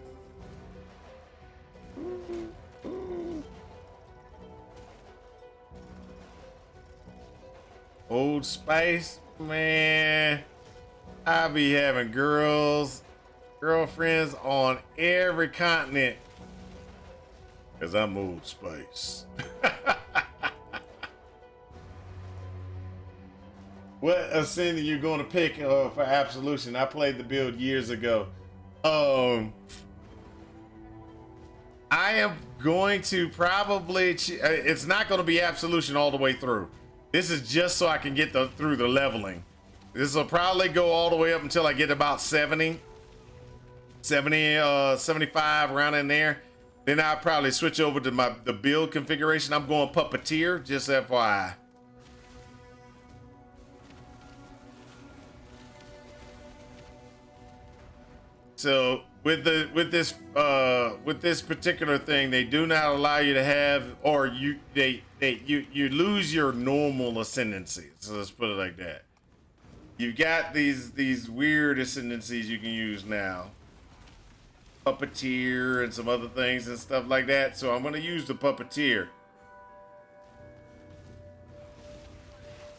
Old Spice, man. I be having girlfriends on every continent. Cause I'm Old Spice. What ascendant you gonna pick for Absolution? I played the build years ago. I am going to probably. It's not going to be Absolution all the way through. This is just so I can get through the leveling. This will probably go all the way up until I get about 70, 75 around in there. Then I'll probably switch over to the build configuration. I'm going Puppeteer, just FYI. So with this particular thing, they do not allow you to have, or you lose your normal ascendancy. So let's put it like that. You've got these weird ascendancies you can use now. Puppeteer and some other things and stuff like that. So I'm going to use the Puppeteer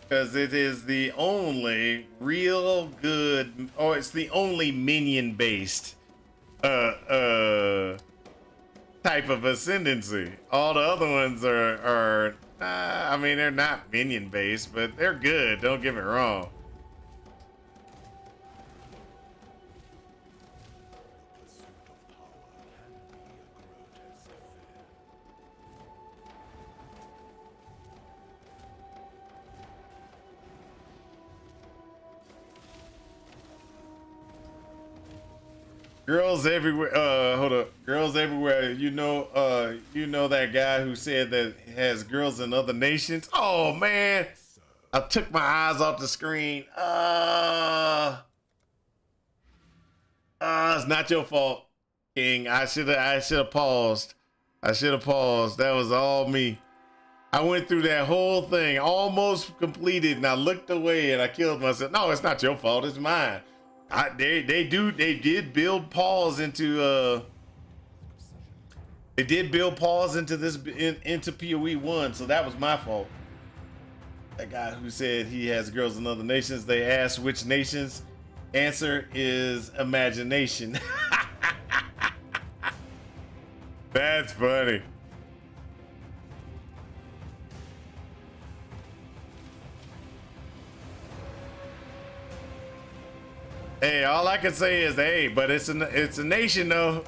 because it is the only real good, or it's the only minion based type of ascendancy. All the other ones are I mean, they're not minion based, but they're good, don't get me wrong. Girls everywhere. Hold up. Girls everywhere. You know that guy who said that has girls in other nations. Oh man, I took my eyes off the screen. It's not your fault, King. I should have paused. I should have paused. That was all me. I went through that whole thing, almost completed, and I looked away and I killed myself. No, it's not your fault. It's mine. They did build pause into they did build pause into this into PoE 1, so that was my fault. That guy who said he has girls in other nations, they asked which nations. Answer is imagination. That's funny. Hey, all I can say is, hey, but it's a nation though.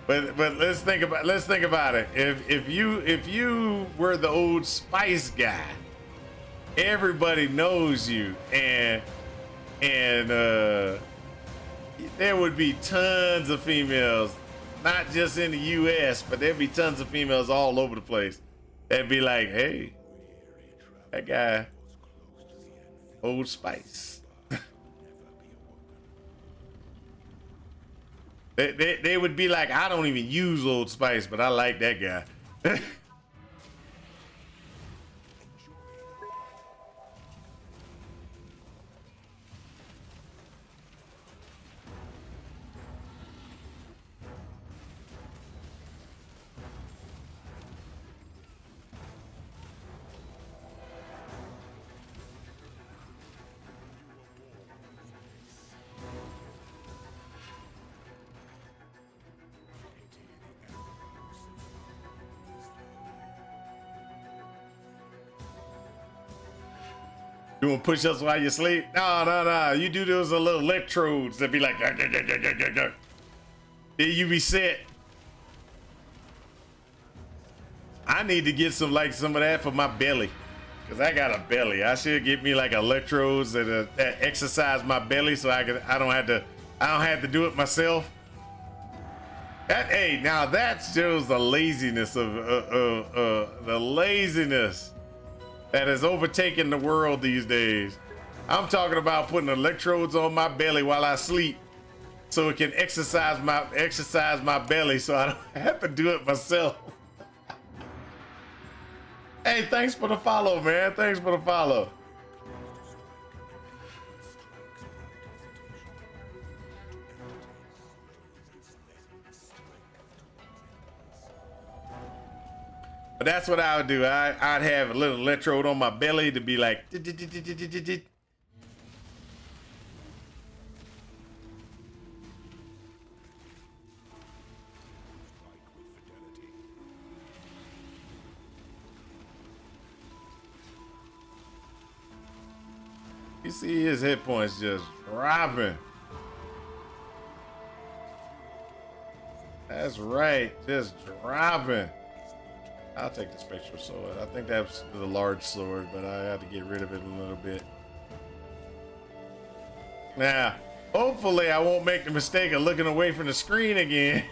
but let's think about it. If you were the Old Spice guy, everybody knows you, and there would be tons of females, not just in the U.S., but there'd be tons of females all over the place. That'd be like, hey. That guy, Old Spice. they would be like, I don't even use Old Spice, but I like that guy. Doing push-ups while you sleep? No, no, no. You do those little electrodes that be like, "Gah, gah, gah, gah, gah, gah, gah." Then you be set. I need to get some of that for my belly, cause I got a belly. I should get me like electrodes that exercise my belly, so I don't have to do it myself. Hey, now that shows the laziness of the laziness that has overtaken the world these days. I'm talking about putting electrodes on my belly while I sleep, so it can exercise my belly, so I don't have to do it myself. Hey, thanks for the follow, man. Thanks for the follow. But that's what I would do. I'd have a little electrode on my belly to be like. You see his hit points just dropping. That's right, just dropping. I'll take the spectral sword. I think that's the large sword, but I had to get rid of it a little bit. Now, hopefully I won't make the mistake of looking away from the screen again.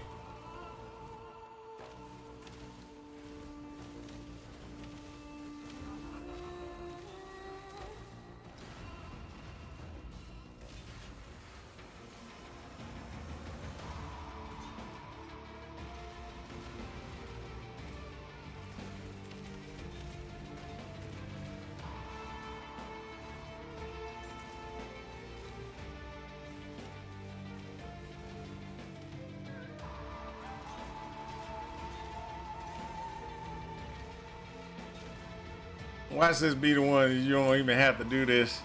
Watch this be the one you don't even have to do this.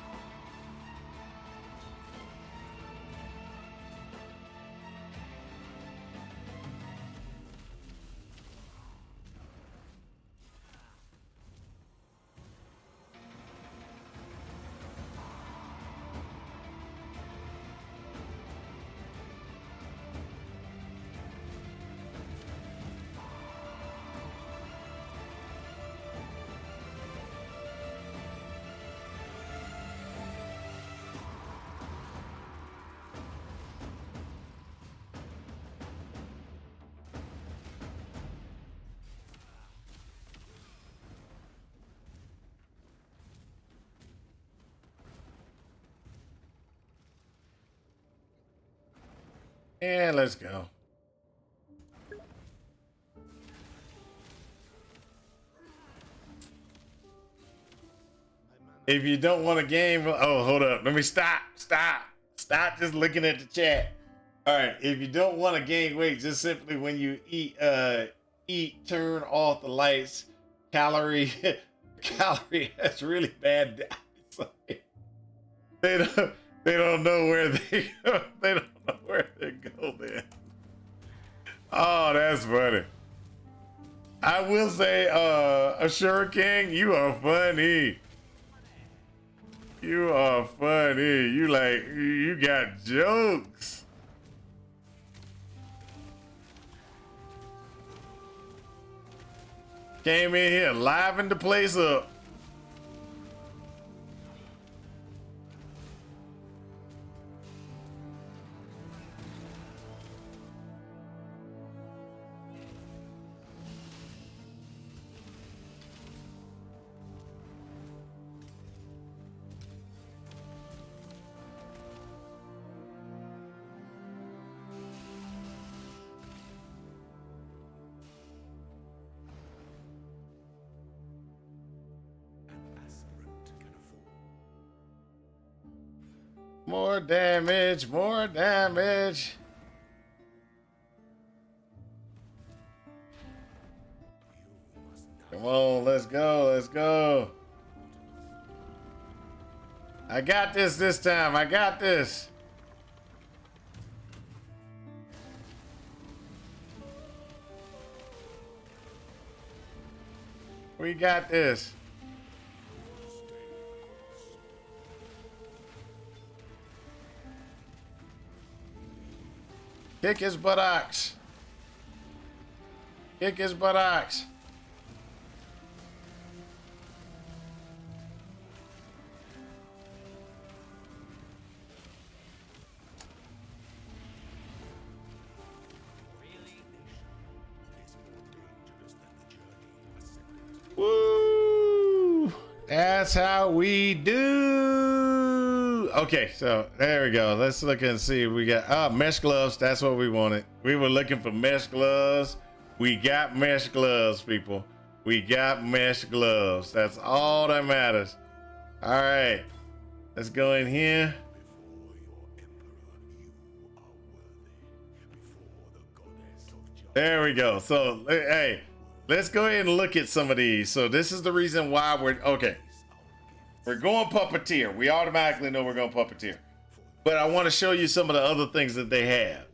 And let's go. If you don't want a game, oh, hold up. Let me stop just looking at the chat. All right, if you don't want to gain weight, just simply when you eat, turn off the lights. Calorie, that's really bad. They don't know where they go. They don't know where they go then. Oh, that's funny. I will say, Assure King, you are funny. You are funny. You got jokes. Came in here, livened the place up. More damage, more damage. Come on, let's go, let's go. I got this time, I got this. We got this. Kick his buttocks. Kick his buttocks. Woo! That's how we do. Okay, so there we go. Let's look and see. We got mesh gloves. That's what we wanted. We were looking for mesh gloves. We got mesh gloves, people. We got mesh gloves. That's all that matters. All right, let's go in here. There we go. So, hey, let's go ahead and look at some of these. So this is the reason why we're going puppeteer. We automatically know we're going puppeteer. But I want to show you some of the other things that they have.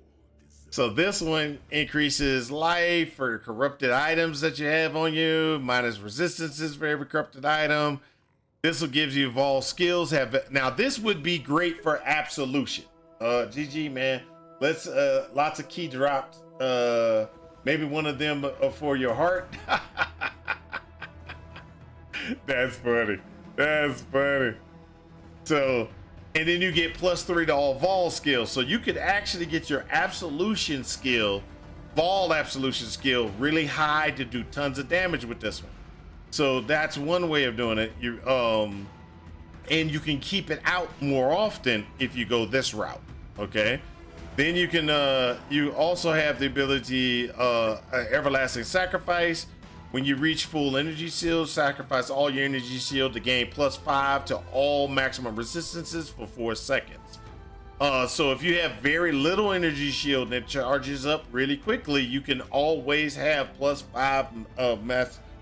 So this one increases life for corrupted items that you have on you, minus resistances for every corrupted item. This will give you evolved skills. Now this would be great for absolution. GG, man. Let's lots of key drops. Maybe one of them for your heart. That's funny. That's funny. So, and then you get +3 to all Vol skills. So you could actually get your absolution skill, Vol absolution skill, really high to do tons of damage with this one. So that's one way of doing it. And you can keep it out more often if you go this route. Okay. Then you can you also have the ability everlasting sacrifice. When you reach full energy shield, sacrifice all your energy shield to gain +5 to all maximum resistances for 4 seconds. So if you have very little energy shield and it charges up really quickly, you can always have +5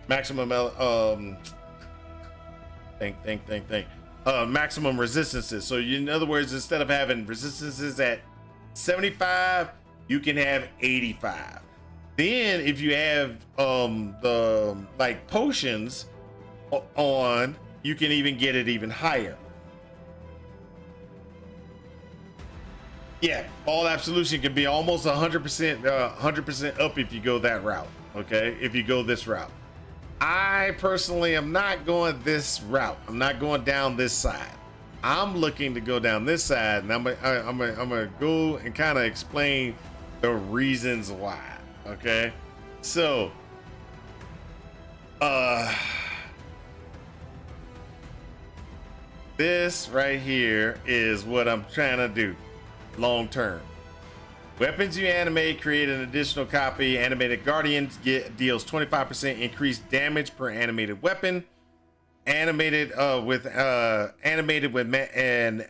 maximum maximum resistances. So in other words, instead of having resistances at 75, you can have 85. Then if you have the like potions on, you can even get it even higher. Yeah, all absolution can be almost 100% up if you go that route. Okay, if you go this route. I personally am not going this route. I'm not going down this side. I'm looking to go down this side, and I'm gonna go and kind of explain the reasons why. Okay, so this right here is what I'm trying to do long term. Weapons you animate create an additional copy. Animated Guardian deals 25% increased damage per animated weapon. Animated with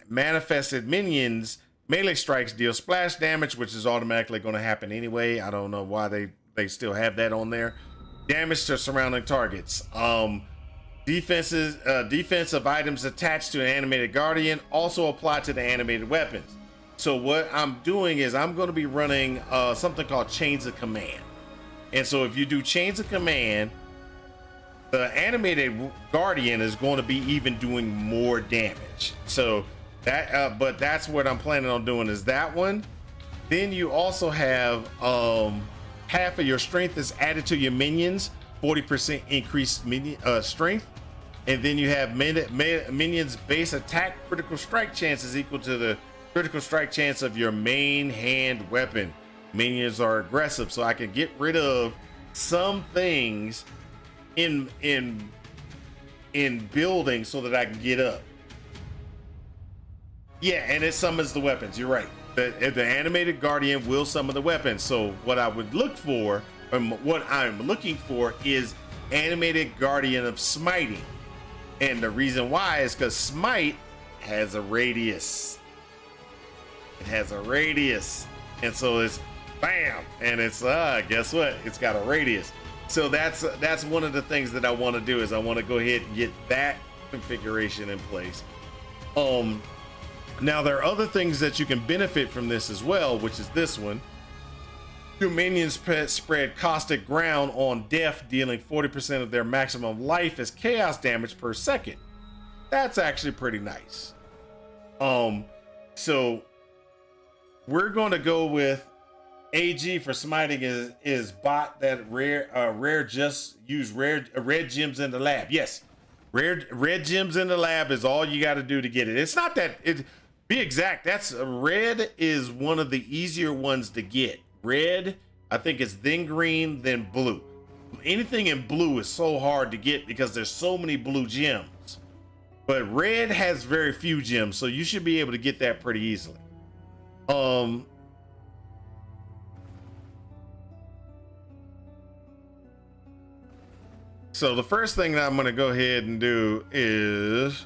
manifested minions, melee strikes deal splash damage, which is automatically going to happen anyway. I don't know why they still have that on there. Damage to surrounding targets. Defensive items attached to an animated guardian also apply to the animated weapons. So what I'm doing is I'm going to be running something called Chains of Command. And so if you do Chains of Command, the animated guardian is going to be even doing more damage. So that but that's what I'm planning on doing is that one. Then you also have half of your strength is added to your minions, 40% increased strength. And then you have minions base attack critical strike chance is equal to the critical strike chance of your main hand weapon. Minions are aggressive, so I can get rid of some things in building so that I can get up. Yeah, and it summons the weapons. You're right. The animated guardian will summon the weapons. So what I would look for, what I'm looking for, is animated guardian of smiting. And the reason why is because smite has a radius. It has a radius, and so it's bam, and it's guess what? It's got a radius. So that's one of the things that I want to do is I want to go ahead and get that configuration in place. Now there are other things that you can benefit from this as well, which is this one. Your minions spread caustic ground on death, dealing 40% of their maximum life as chaos damage per second. That's actually pretty nice. So we're going to go with AG for smiting is bot that rare just use red gems in the lab. Yes, red gems in the lab is all you got to do to get it. It's not that it. Be exact. That's red is one of the easier ones to get. Red, I think it's then green, then blue. Anything in blue is so hard to get because there's so many blue gems. But red has very few gems, so you should be able to get that pretty easily. So the first thing that I'm going to go ahead and do is,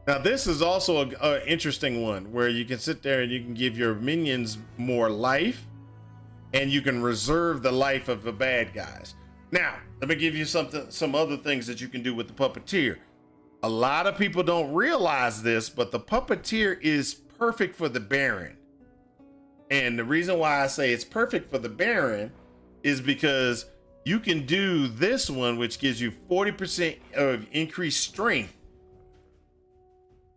now this is also an interesting one where you can sit there and you can give your minions more life, and you can reserve the life of the bad guys. Now, let me give you some other things that you can do with the puppeteer. A lot of people don't realize this, but the puppeteer is perfect for the Baron. And the reason why I say it's perfect for the Baron is because you can do this one, which gives you 40% of increased strength,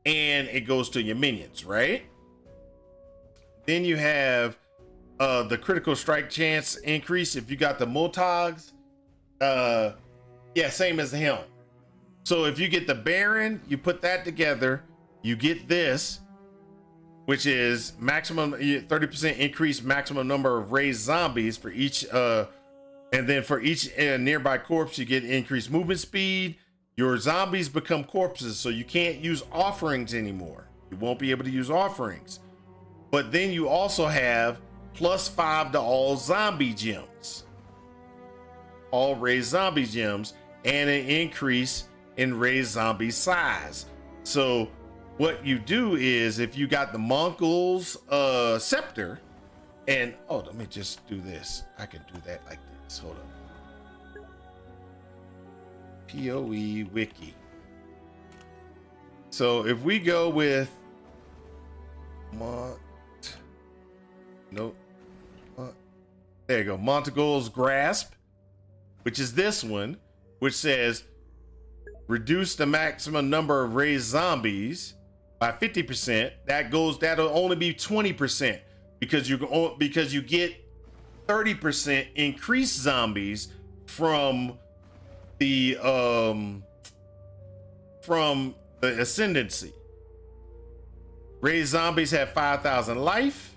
and it goes to your minions, right? Then you have the critical strike chance increase if you got the Motogs. Yeah, same as him. So if you get the Baron, you put that together, you get this, which is maximum 30% increase maximum number of raised zombies for each, and then for each nearby corpse, you get increased movement speed. Your zombies become corpses, so you can't use offerings anymore. You won't be able to use offerings. But then you also have +5 to all zombie gems, all raised zombie gems, and an increase in raised zombie size. So what you do is, if you got the Mongols scepter, and oh, let me just do this. I can do that like this. Hold on. POE wiki. So if we go with there you go, Montego's Grasp, which is this one, which says reduce the maximum number of raised zombies by 50%. That'll only be 20% because you get 30% increased zombies from the ascendancy. Raised zombies have 5,000 life.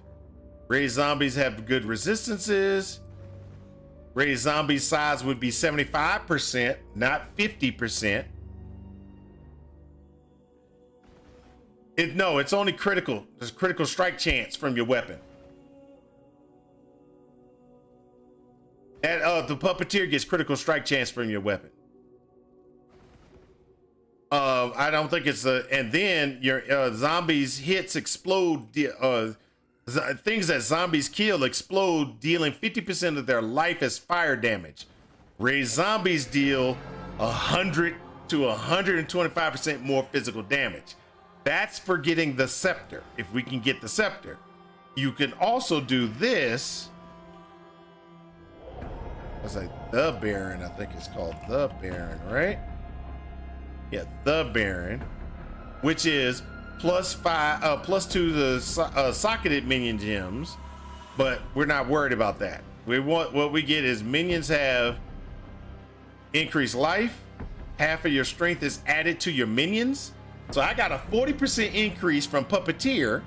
Raised zombies have good resistances. Raised zombie size would be 75%, not 50%. No, it's only critical. There's critical strike chance from your weapon. That the puppeteer gets critical strike chance from your weapon. I don't think it's and then your zombies hits explode. Things that zombies kill explode, dealing 50% of their life as fire damage. Raised zombies deal 100 to 125% more physical damage. That's for getting the scepter. If we can get the scepter, you can also do this. It's like the Baron. I think it's called the Baron, right? Yeah, the Baron, which is +2 the socketed minion gems, but we're not worried about that. What we get is minions have increased life. Half of your strength is added to your minions. So I got a 40% increase from puppeteer,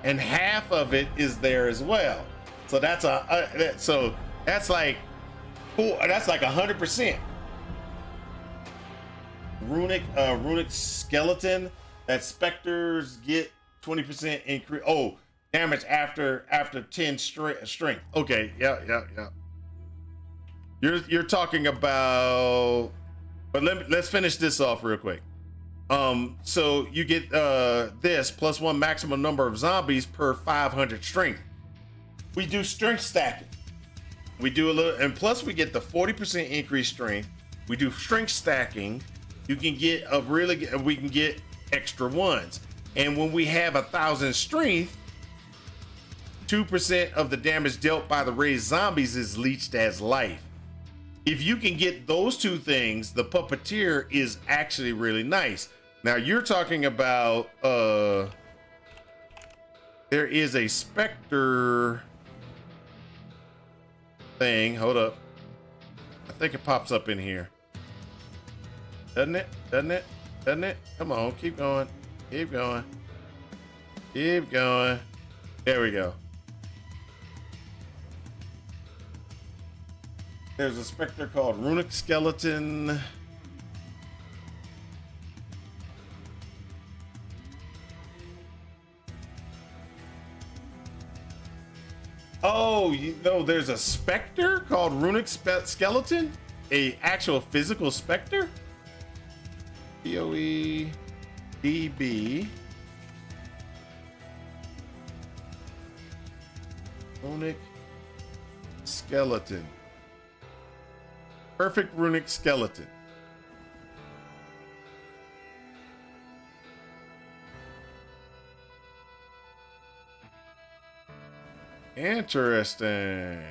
and half of it is there as well. So that's that's like 100%. Runic skeleton that specters get 20% increase. Oh, damage after 10 strength. Okay, yeah. You're talking about, but let's finish this off real quick. So you get this +1 maximum number of zombies per 500 strength. We do strength stacking. We do a little, and plus we get the 40% increased strength. We do strength stacking. You can get we can get extra ones. And when we have 1,000 strength, 2% of the damage dealt by the raised zombies is leached as life. If you can get those two things, the puppeteer is actually really nice. Now you're talking about there is a Spectre thing. Hold up. I think it pops up in here. Doesn't it? Doesn't it? Doesn't it? Come on, keep going. Keep going. Keep going. There we go. There's a Spectre called Runic Skeleton. Oh, you know, there's a Spectre called Runic Skeleton? A actual physical Spectre? POE-DB. Runic Skeleton. Perfect Runic Skeleton. Interesting.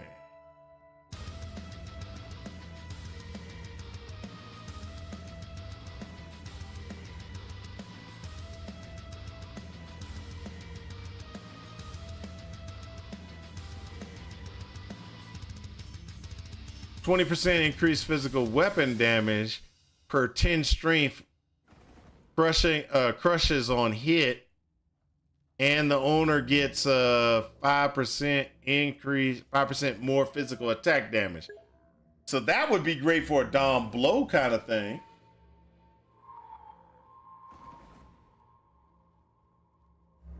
%, increased physical weapon damage per 10 strength, crushes on hit, and the owner gets a 5% increase, 5% more physical attack damage. So that would be great for a Dom blow kind of thing.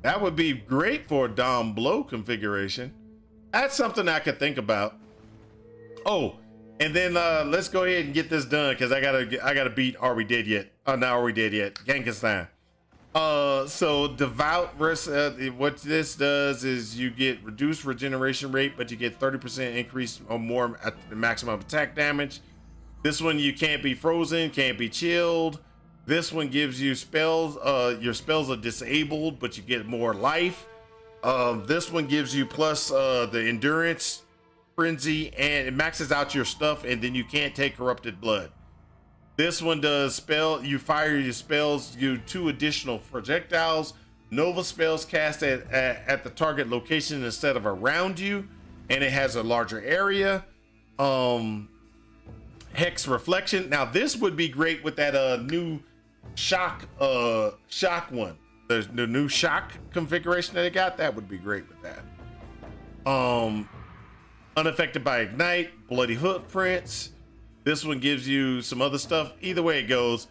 That would be great for a Dom blow configuration. That's something I could think about. Oh, and then let's go ahead and get this done because I gotta beat Are We Dead Yet? Oh, not Are We Dead Yet? Genghis-Khan. So Devout versus what this does is you get reduced regeneration rate, but you get 30% increase or more at the maximum attack damage. This one you can't be frozen, can't be chilled. This one gives you spells. Your spells are disabled, but you get more life. This one gives you plus the endurance, frenzy, and it maxes out your stuff, and then you can't take corrupted blood. This one does you fire your spells, you 2 additional projectiles, Nova spells cast at the target location instead of around you, and it has a larger area. Hex reflection. Now this would be great with that new shock one. The new shock configuration that it got, that would be great with that. Unaffected by ignite, bloody footprints. This one gives you some other stuff. Either way it goes,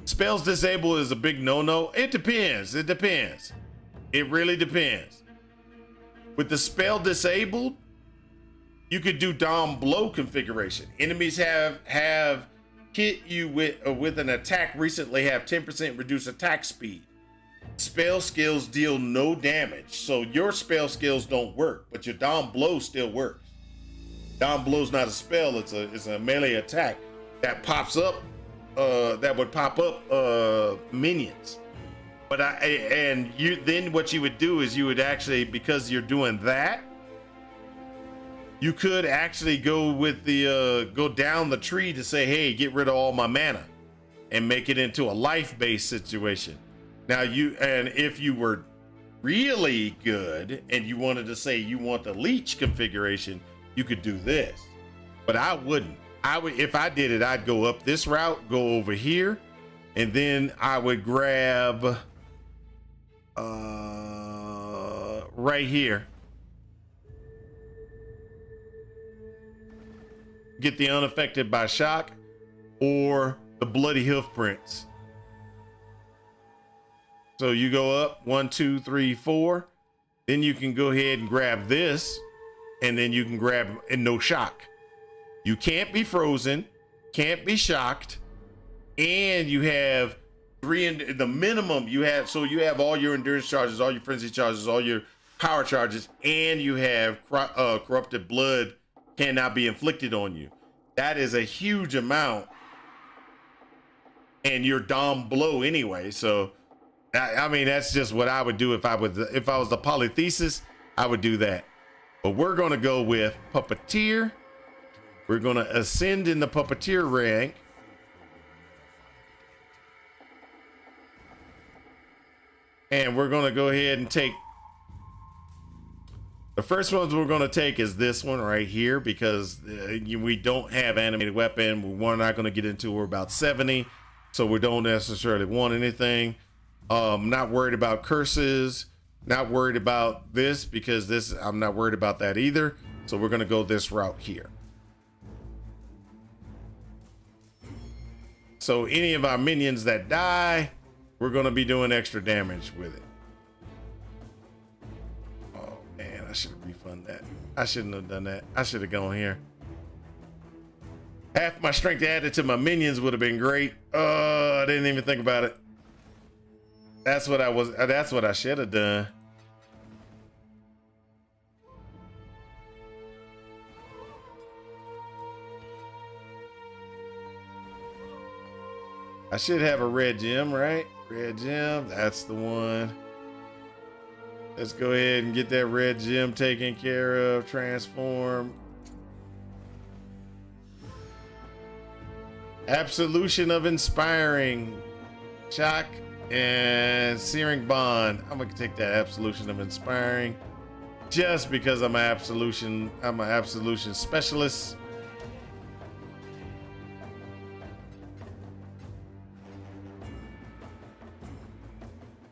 spells disable is a big no-no. It depends. It depends. It really depends. With the spell disabled, you could do Dom blow configuration. Enemies have hit you with an attack recently have 10% reduced attack speed. Spell skills deal no damage, so your spell skills don't work, but your Dom blow still works. Dom blow's not a spell; it's a melee attack that pops up. That would pop up minions. But then what you would do is you would actually, because you're doing that, you could actually go with the go down the tree to say, hey, get rid of all my mana and make it into a life-based situation. Now if you were really good and you wanted to say you want the leech configuration, you could do this. But I wouldn't. If I did it, I'd go up this route, go over here, and then I would grab right here. Get the unaffected by shock or the bloody hoof prints. So you go up 1, 2, 3, 4. Then you can go ahead and grab this, and then you can grab and no shock. You can't be frozen, can't be shocked, and you have 3 the minimum you have. So you have all your endurance charges, all your frenzy charges, all your power charges, and you have corrupted blood cannot be inflicted on you. That is a huge amount, and your Dom blow anyway. So I mean, that's just what I would do if I was the polythesis. I would do that. But we're gonna go with puppeteer. We're gonna ascend in the puppeteer rank. And we're gonna go ahead and take the first ones we're gonna take is this one right here because we don't have animated weapon. We're not gonna get into. We're about 70, so we don't necessarily want anything. Not worried about curses. Not worried about this because this I'm not worried about that either. So we're gonna go this route here. So any of our minions that die, we're gonna be doing extra damage with it. Oh man, I should have refunded that. I shouldn't have done that. I should have gone here. Half my strength added to my minions would have been great. I didn't even think about it. That's what I should have done. I should have a red gem, right? Red gem, that's the one. Let's go ahead and get that red gem taken care of. Transform. Absolution of Inspiring. Shock and Searing Bond. I'm gonna take that Absolution of Inspiring just because I'm an absolution specialist.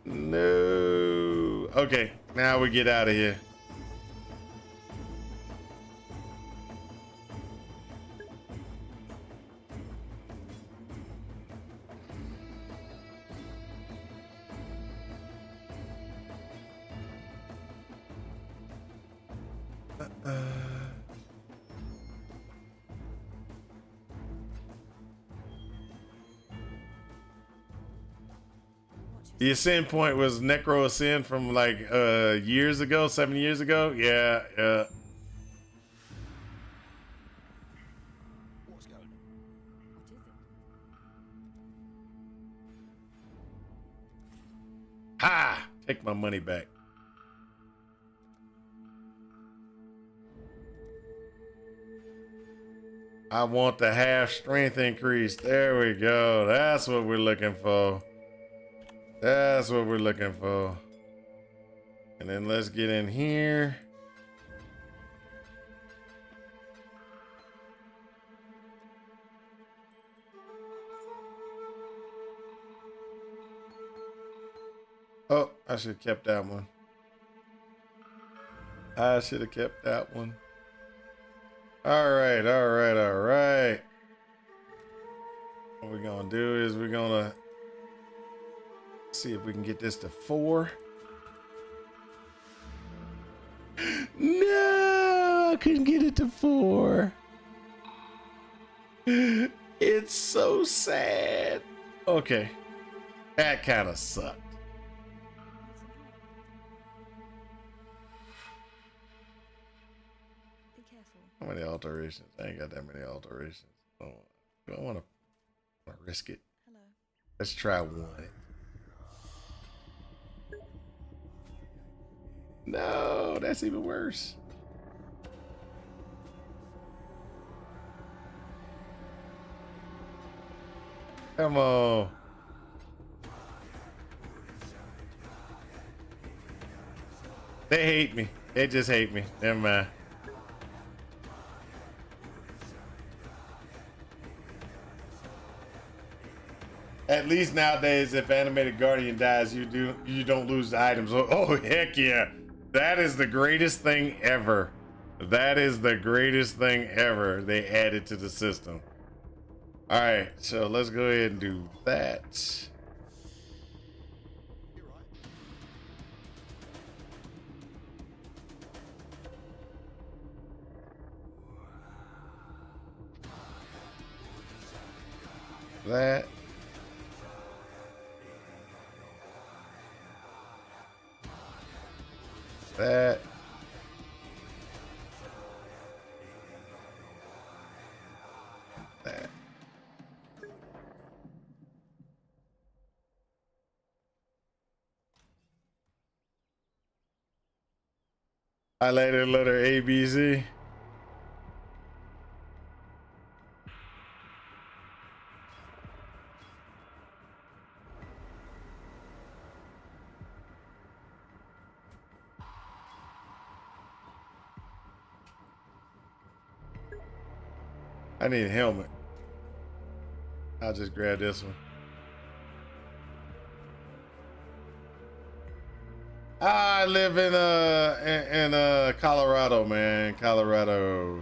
No. Okay, now we get out of here. The ascend point was Necro Ascend from like years ago, 7 years ago. Yeah, yeah. What's going on? What is it? Ha! Take my money back. I want the half strength increase. There we go. That's what we're looking for. That's what we're looking for. And then let's get in here. Oh, I should have kept that one. I should have kept that one. All right, all right, all right. What we're gonna do is we're gonna see if we can get this to 4. No, I couldn't get it to 4. It's so sad. Okay, that kind of sucked. Be careful. How many alterations? I ain't got that many alterations. Oh, do I want to risk it? Hello. Let's try one. No, that's even worse. Come on. They hate me. They just hate me. Never mind. At least nowadays, if animated guardian dies, you don't lose the items. Oh heck yeah. That is the greatest thing ever. That is the greatest thing ever they added to the system. All right, so let's go ahead and do that. You're right. That. That. That. Highlighted letter A, B, Z. I need a helmet. I'll just grab this one. I live in Colorado, man. Colorado.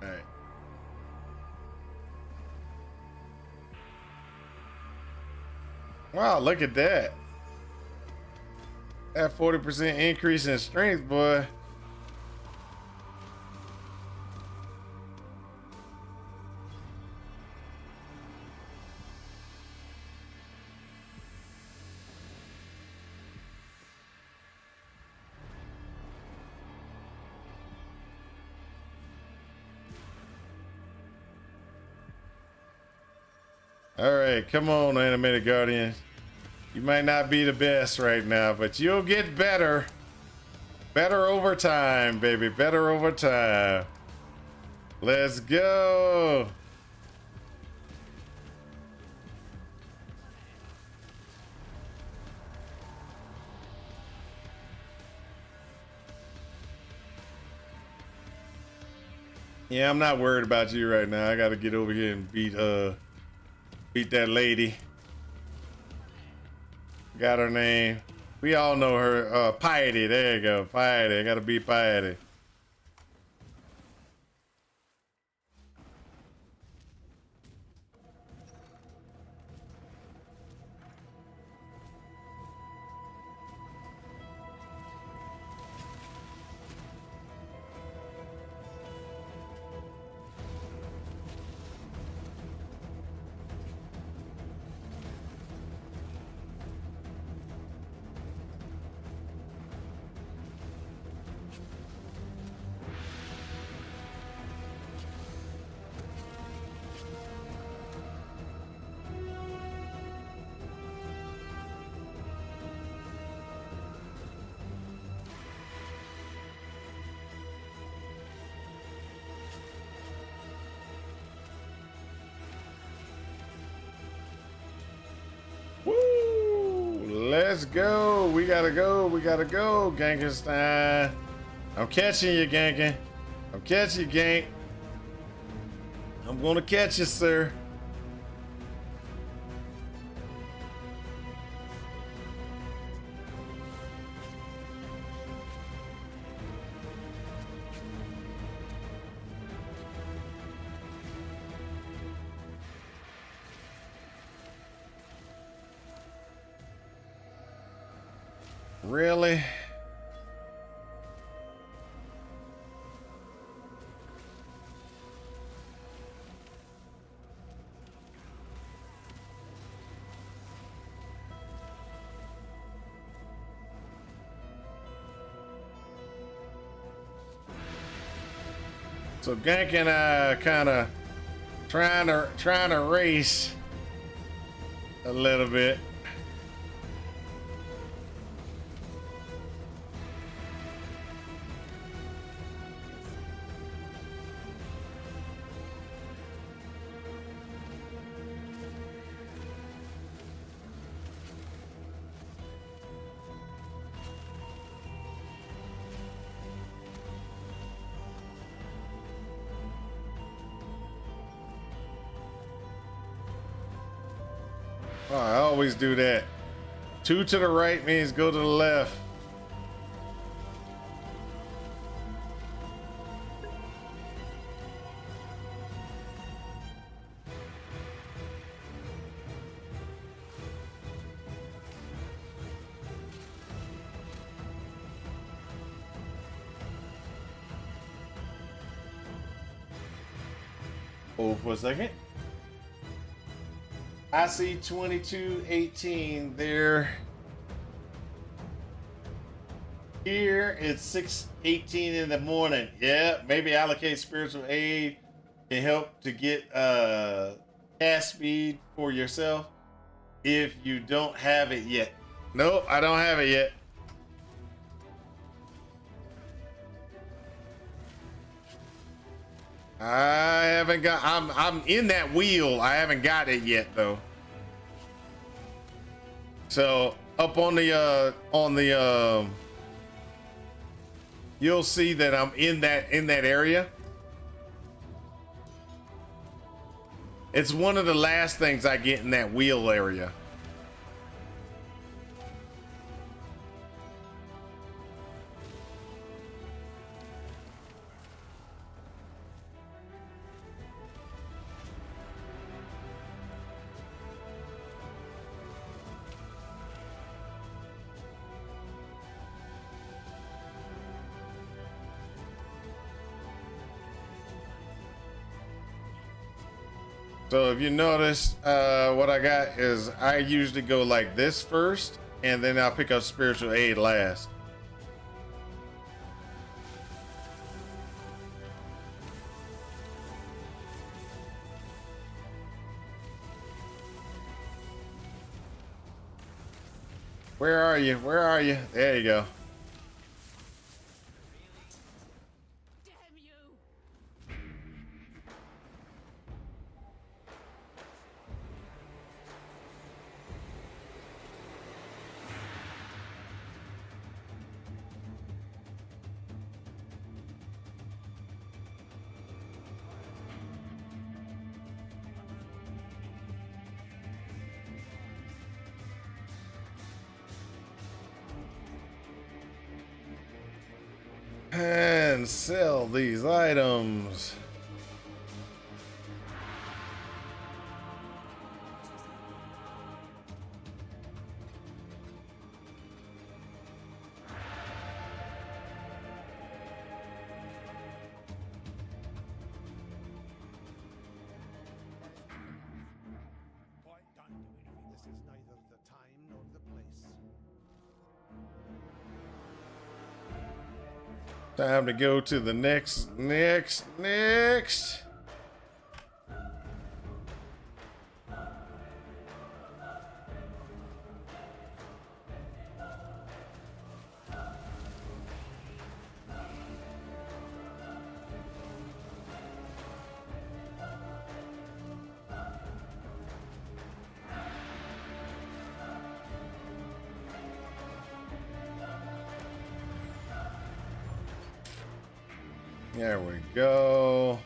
All right. Wow, look at that. That 40% increase in strength, boy. All right, come on, animated guardians. You might not be the best right now, but you'll get better. Better over time, baby. Better over time. Let's go. Yeah, I'm not worried about you right now. I gotta get over here and beat that lady. Got her name. We all know her. Piety. There you go. Piety. I gotta beat Piety. Woo! Let's go. We gotta go. We gotta go, Gankenstein. I'm catching you, Ganken. I'm catching you, Gank. I'm gonna catch you, sir. Really? So Gank and I kind of trying to race a little bit. Oh, I always do that. 2 to the right means go to the left. Hold for a second. I see 2218 there. Here it's 6:18 in the morning. Yeah, maybe allocate spiritual aid can help to get cast speed for yourself if you don't have it yet. Nope, I don't have it yet. I haven't got. I'm in that wheel. I haven't got it yet though. So up on the you'll see that I'm in that area. It's one of the last things I get in that wheel area. So if you notice, what I got is I usually go like this first, and then I'll pick up spiritual aid last. Where are you? Where are you? There you go. Damn you! And sell these items. Boy, don't do anything. This is neither the time nor the place. Time to go to the next. There we go.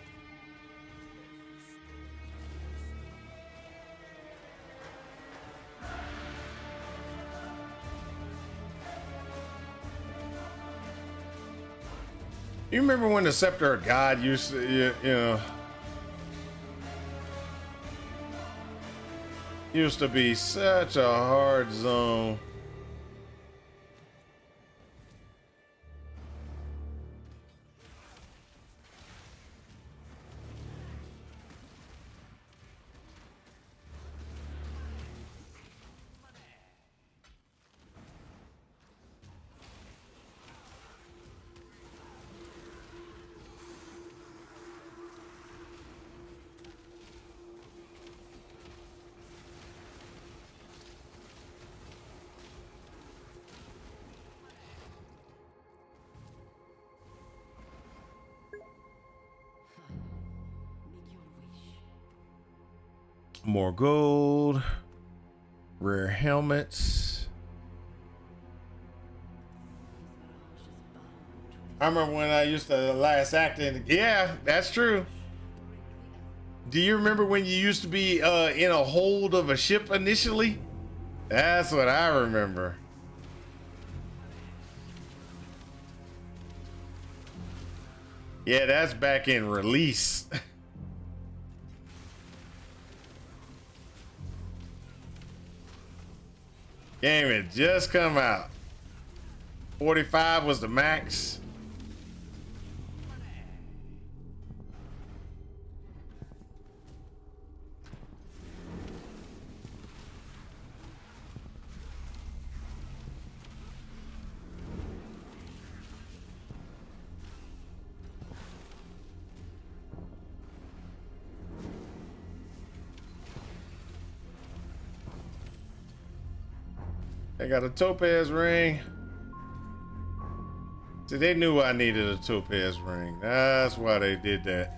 You remember when the Scepter of God used to, you know, used to be such a hard zone. Make your wish. More gold, rare helmets. I remember when I used to last act in. Yeah, that's true. Do you remember when you used to be in a hold of a ship initially? That's what I remember. Yeah, that's back in release. Game had just come out. 45 was the max. They got a topaz ring. See, they knew I needed a topaz ring. That's why they did that.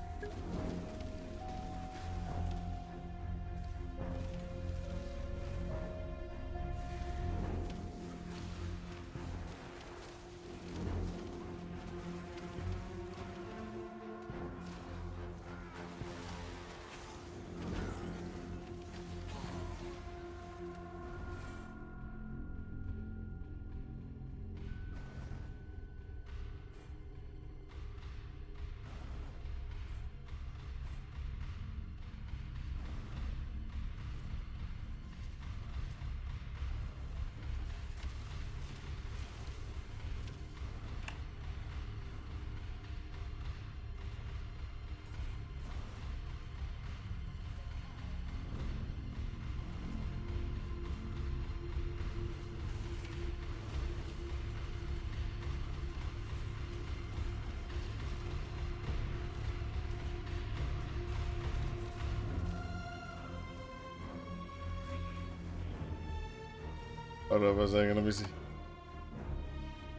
Hold up a second. Let me see.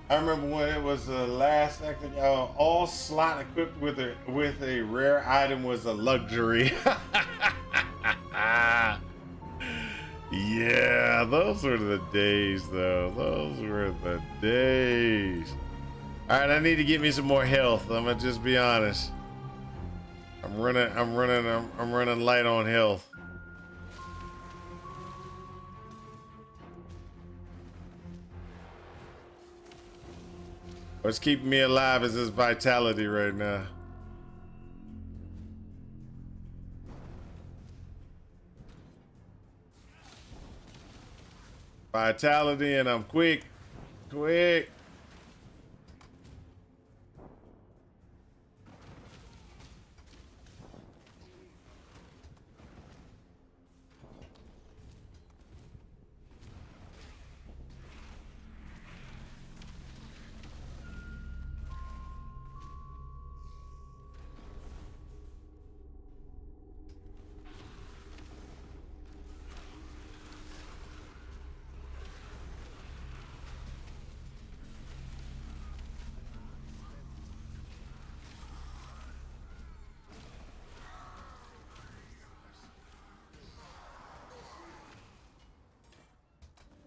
I remember when it was the last acting. All slot equipped with a rare item was a luxury. Yeah, those were the days, though. Those were the days. All right, I need to get me some more health. I'm gonna just be honest. I'm running light on health. What's keeping me alive is this vitality right now. Vitality, and I'm quick. Quick.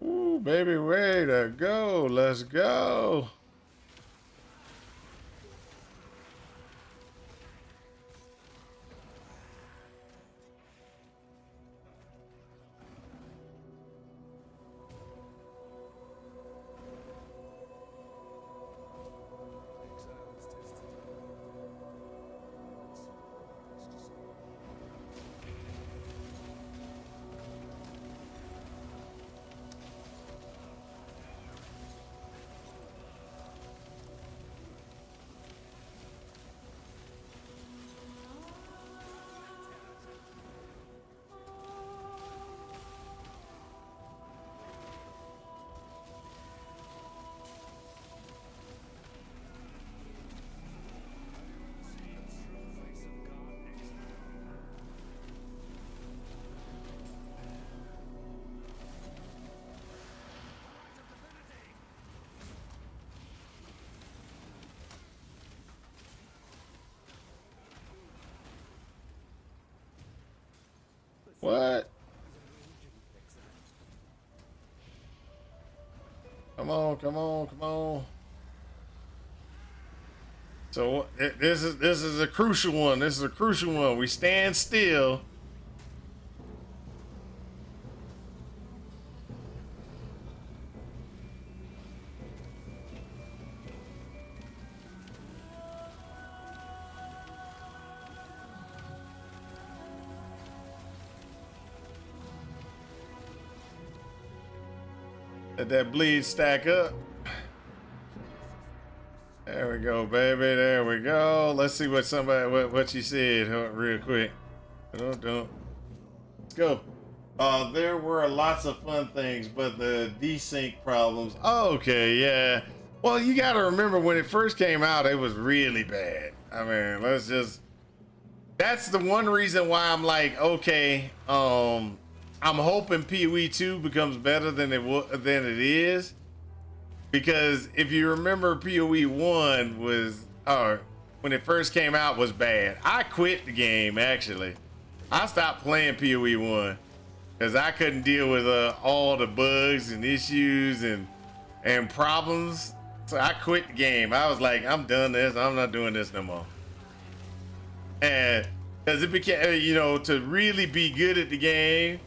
Ooh, baby, way to go. Let's go. What? Come on, come on, come on. So this is a crucial one. This is a crucial one. We stand still. Let that bleed stack up. There we go, baby. There we go. Let's see what what she said real quick. Let's go. There were lots of fun things, but the desync problems. Okay, yeah. Well, you got to remember when it first came out, it was really bad. I mean, that's the one reason why I'm like, okay, I'm hoping PoE 2 becomes better than it is. Because if you remember, PoE 1 was, when it first came out, was bad. I quit the game, actually. I stopped playing PoE 1 because I couldn't deal with all the bugs and issues and problems. So I quit the game. I was like, I'm done this. I'm not doing this no more. And because it became, to really be good at the game,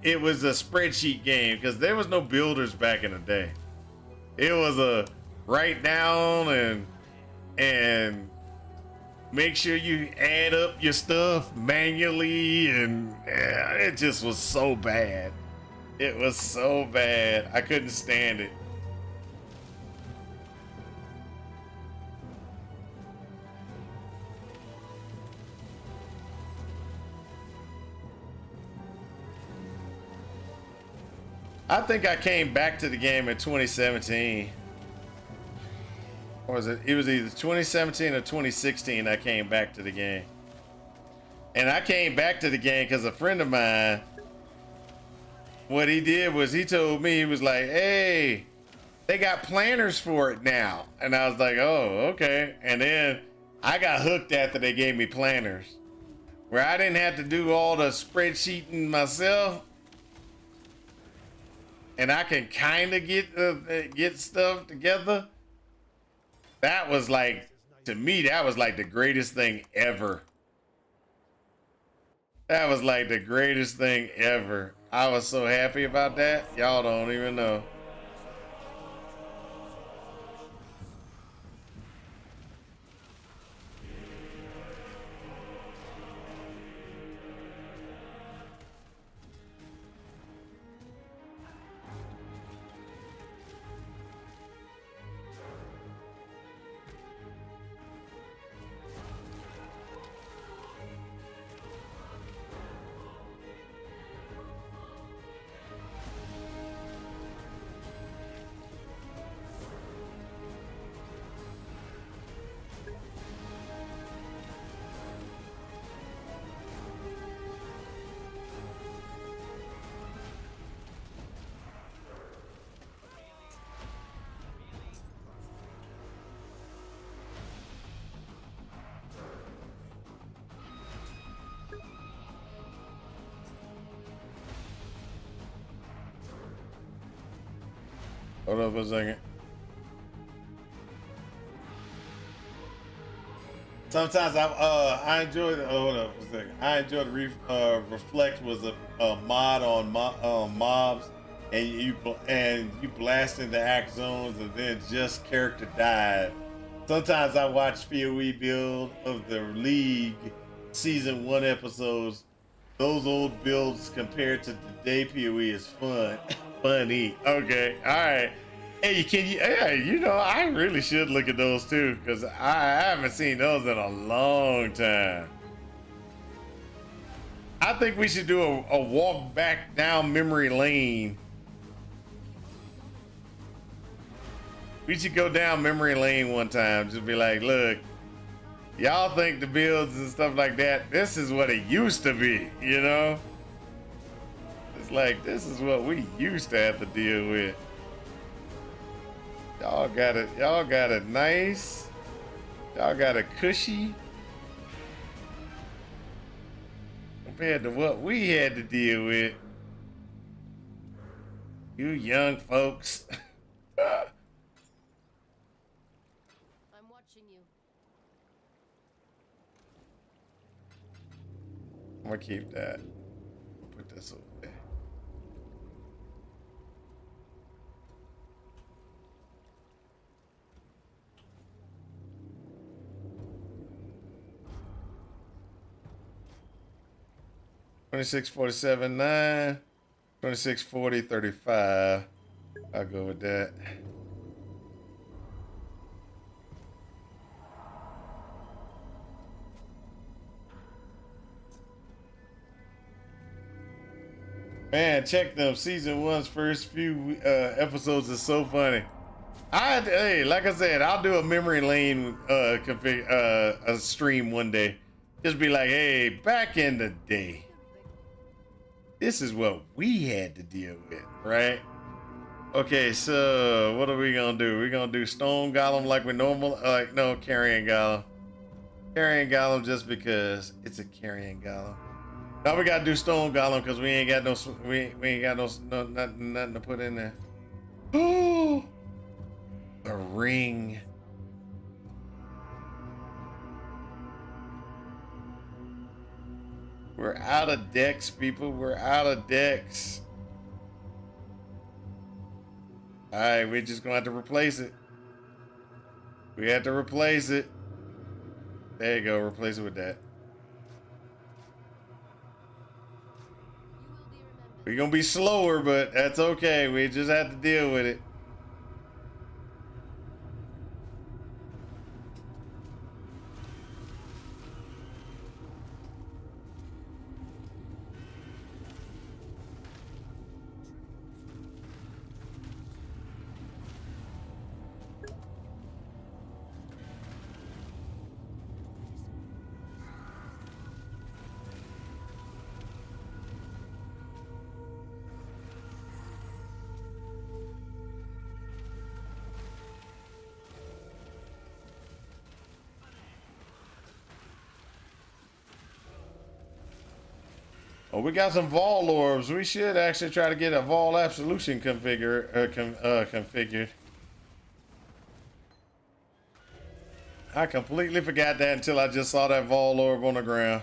it was a spreadsheet game because there was no builders back in the day. It was a write down and make sure you add up your stuff manually, and it just was so bad. It was so bad. I couldn't stand it. I think I came back to the game in 2017. Or was it? It was either 2017 or 2016 I came back to the game. And I came back to the game because a friend of mine, what he did was he told me, he was like, hey, they got planners for it now. And I was like, oh, okay. And then I got hooked after they gave me planners, where I didn't have to do all the spreadsheeting myself. And I can kind of get stuff together. That was like, to me, that was like the greatest thing ever. That was like the greatest thing ever. I was so happy about that. Y'all don't even know. Hold on for a second. Sometimes I enjoy the hold up for a second. I enjoy the reflect was a mod on mobs, and you blast into act zones, and then just character died. Sometimes I watch POE build of the League season 1 episodes. Those old builds compared to today POE is fun. Funny. Okay. All right. Hey, hey, I really should look at those too, because I haven't seen those in a long time. I think we should do a walk back down memory lane. We should go down memory lane one time. Just be like, look, y'all think the builds and stuff like that, this is what it used to be, you know? It's like, this is what we used to have to deal with. Y'all got it nice. Y'all got it cushy. Compared to what we had to deal with. You young folks. I'm watching you. I'm gonna keep that. Put this over there. $26, $47, $9, $26, $40, $35. I'll go with that. Man, check them. Season 1's first few episodes is so funny. Hey, like I said, I'll do a memory lane a stream one day. Just be like, hey, back in the day, this is what we had to deal with, right? Okay, so what are we gonna do? We're gonna do Stone Golem like we normal, no, Carrion Golem. Carrion Golem just because it's a Carrion Golem. Now we gotta do Stone Golem because we ain't got no, we ain't got no nothing to put in there. Oh, the ring. We're out of decks, people. We're out of decks. All right, we're just gonna have to replace it. We have to replace it. There you go. Replace it with that. We're gonna be slower, but that's okay. We just have to deal with it. Oh, we got some Vol orbs. We should actually try to get a Vol Absolution configured. I completely forgot that until I just saw that Vol orb on the ground.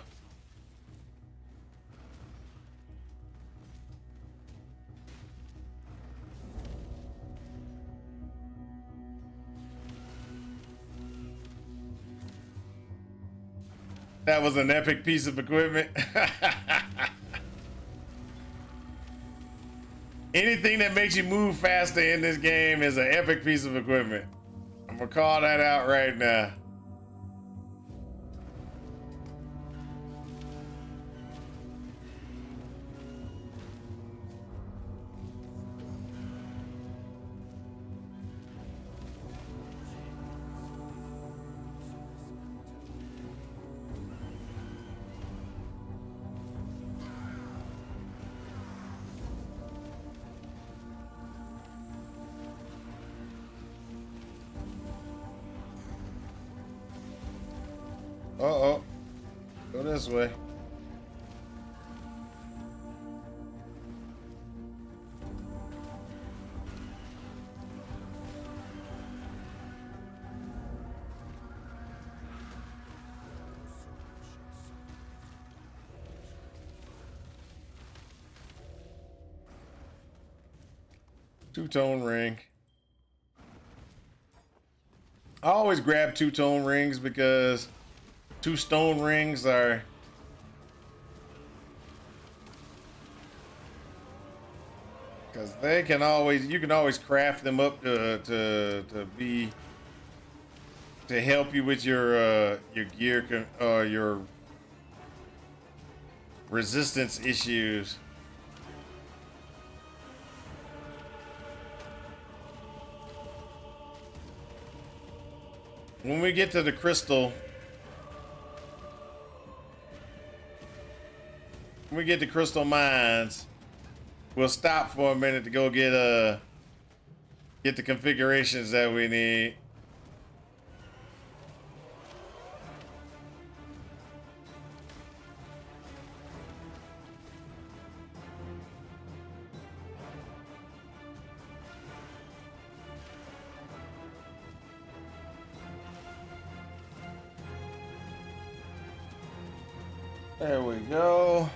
That was an epic piece of equipment. Anything that makes you move faster in this game is an epic piece of equipment. I'm gonna call that out right now. Uh-oh. Go this way. Two-tone ring. I always grab two-tone rings because two stone rings are because they can always you can always craft them up to help you with your gear your resistance issues. When we get to the crystal, when we get to crystal mines, we'll stop for a minute to go get the configurations that we need. There we go.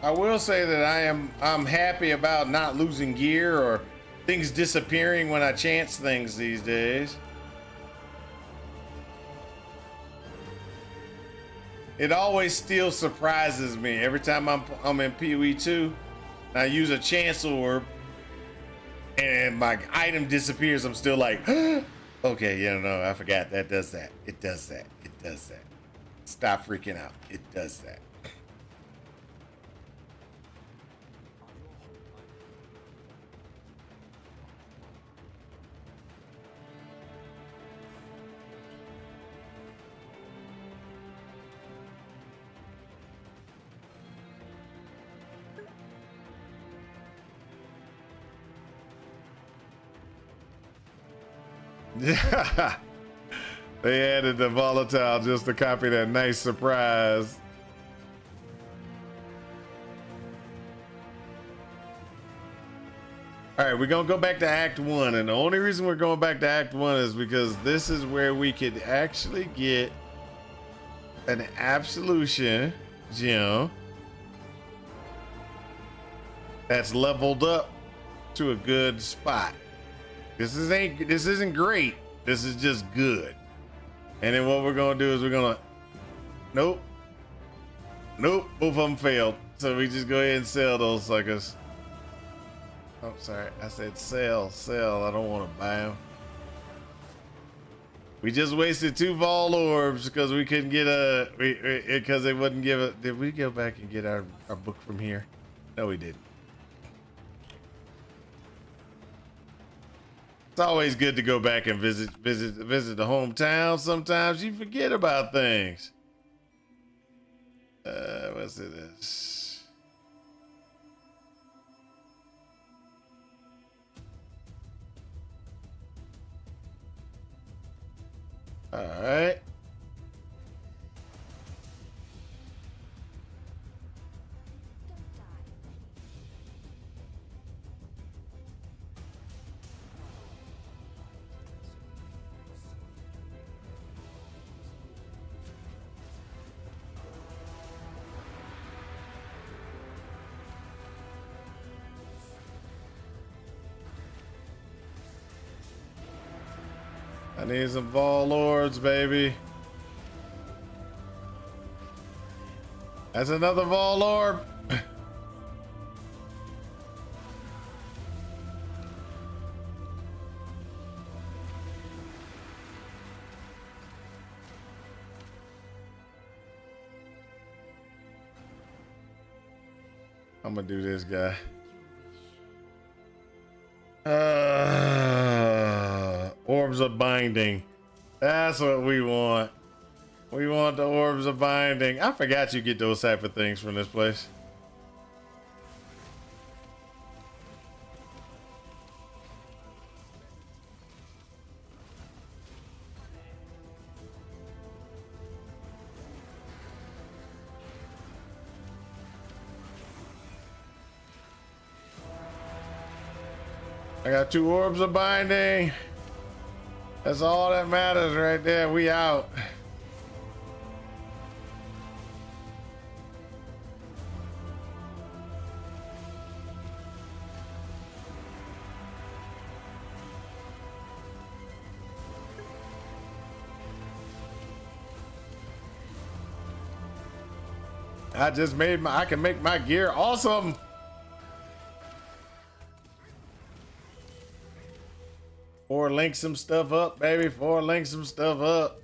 I will say that I'm happy about not losing gear or things disappearing when I chance things these days. It always still surprises me every time I'm in PoE 2 and I use a chance orb and my item disappears. I'm still like, okay, yeah, no, I forgot that does that. It does that. It does that. Stop freaking out. It does that. Yeah, they added the volatile just to copy that nice surprise. All right, we're gonna go back to Act 1, and the only reason we're going back to Act 1 is because this is where we could actually get an absolution gem that's leveled up to a good spot. This isn't great. This is just good. And then what we're gonna do is we're gonna, nope. Nope, both of them failed. So we just go ahead and sell those suckers. Oh, sorry. I said sell. I don't want to buy them. We just wasted 2 Vol orbs because we couldn't get because they wouldn't give it. Did we go back and get our book from here? No, we didn't. It's always good to go back and visit the hometown. Sometimes you forget about things. What's it is? All right. I need some Vol Lords, baby. That's another Vol Orb. I'm gonna do this guy. Orbs of binding. That's what we want. We want the orbs of binding. I forgot you get those type of things from this place. I got 2 orbs of binding. That's all that matters right there. We out. I just made I can make my gear awesome. Or link some stuff up, baby. Link some stuff up.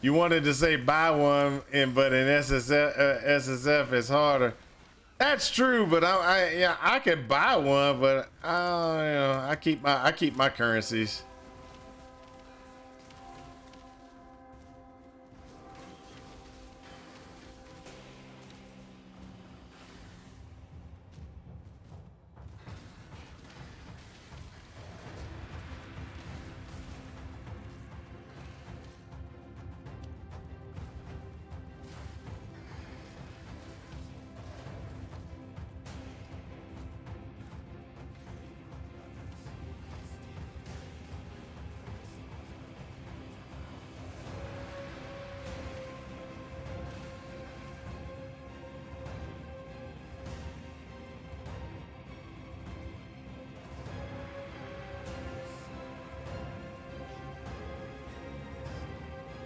You wanted to say buy one, but in SSF it's harder. That's true, but I could buy one, but I keep my currencies.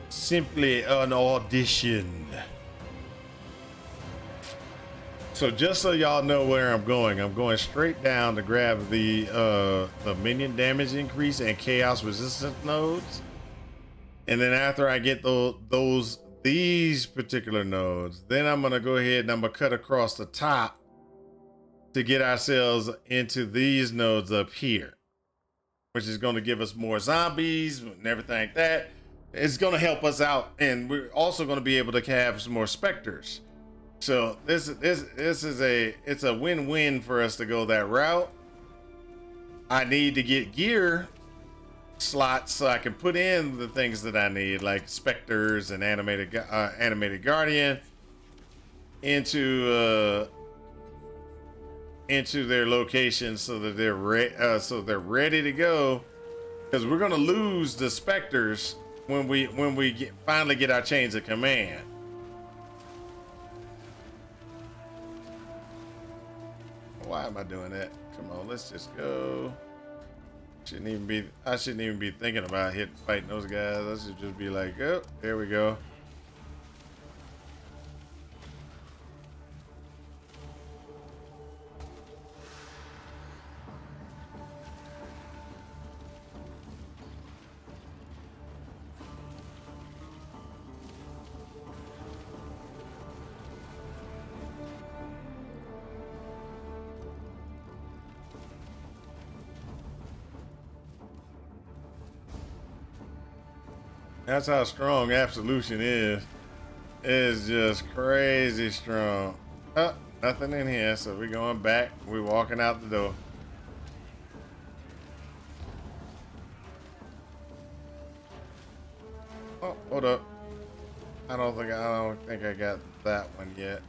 Simply an audition. So just so y'all know where I'm going straight down to grab the minion damage increase and chaos resistance nodes. And then after I get these particular nodes, then I'm gonna go ahead and I'm gonna cut across the top to get ourselves into these nodes up here, which is gonna give us more zombies and everything like that. It's going to help us out, and we're also going to be able to have some more specters. So this is it's a win-win for us to go that route. I need to get gear slots so I can put in the things that I need, like specters and animated guardian, into their locations so that they're ready to go. Because we're going to lose the specters when we finally get our chains of command. Why am I doing that? Come on, let's just go. I shouldn't even be thinking about fighting those guys. I should just be like, oh, there we go. That's how strong Absolution is. It's just crazy strong. Oh, nothing in here, so we're going back. We're walking out the door. Oh, hold up. I don't think I got that one yet.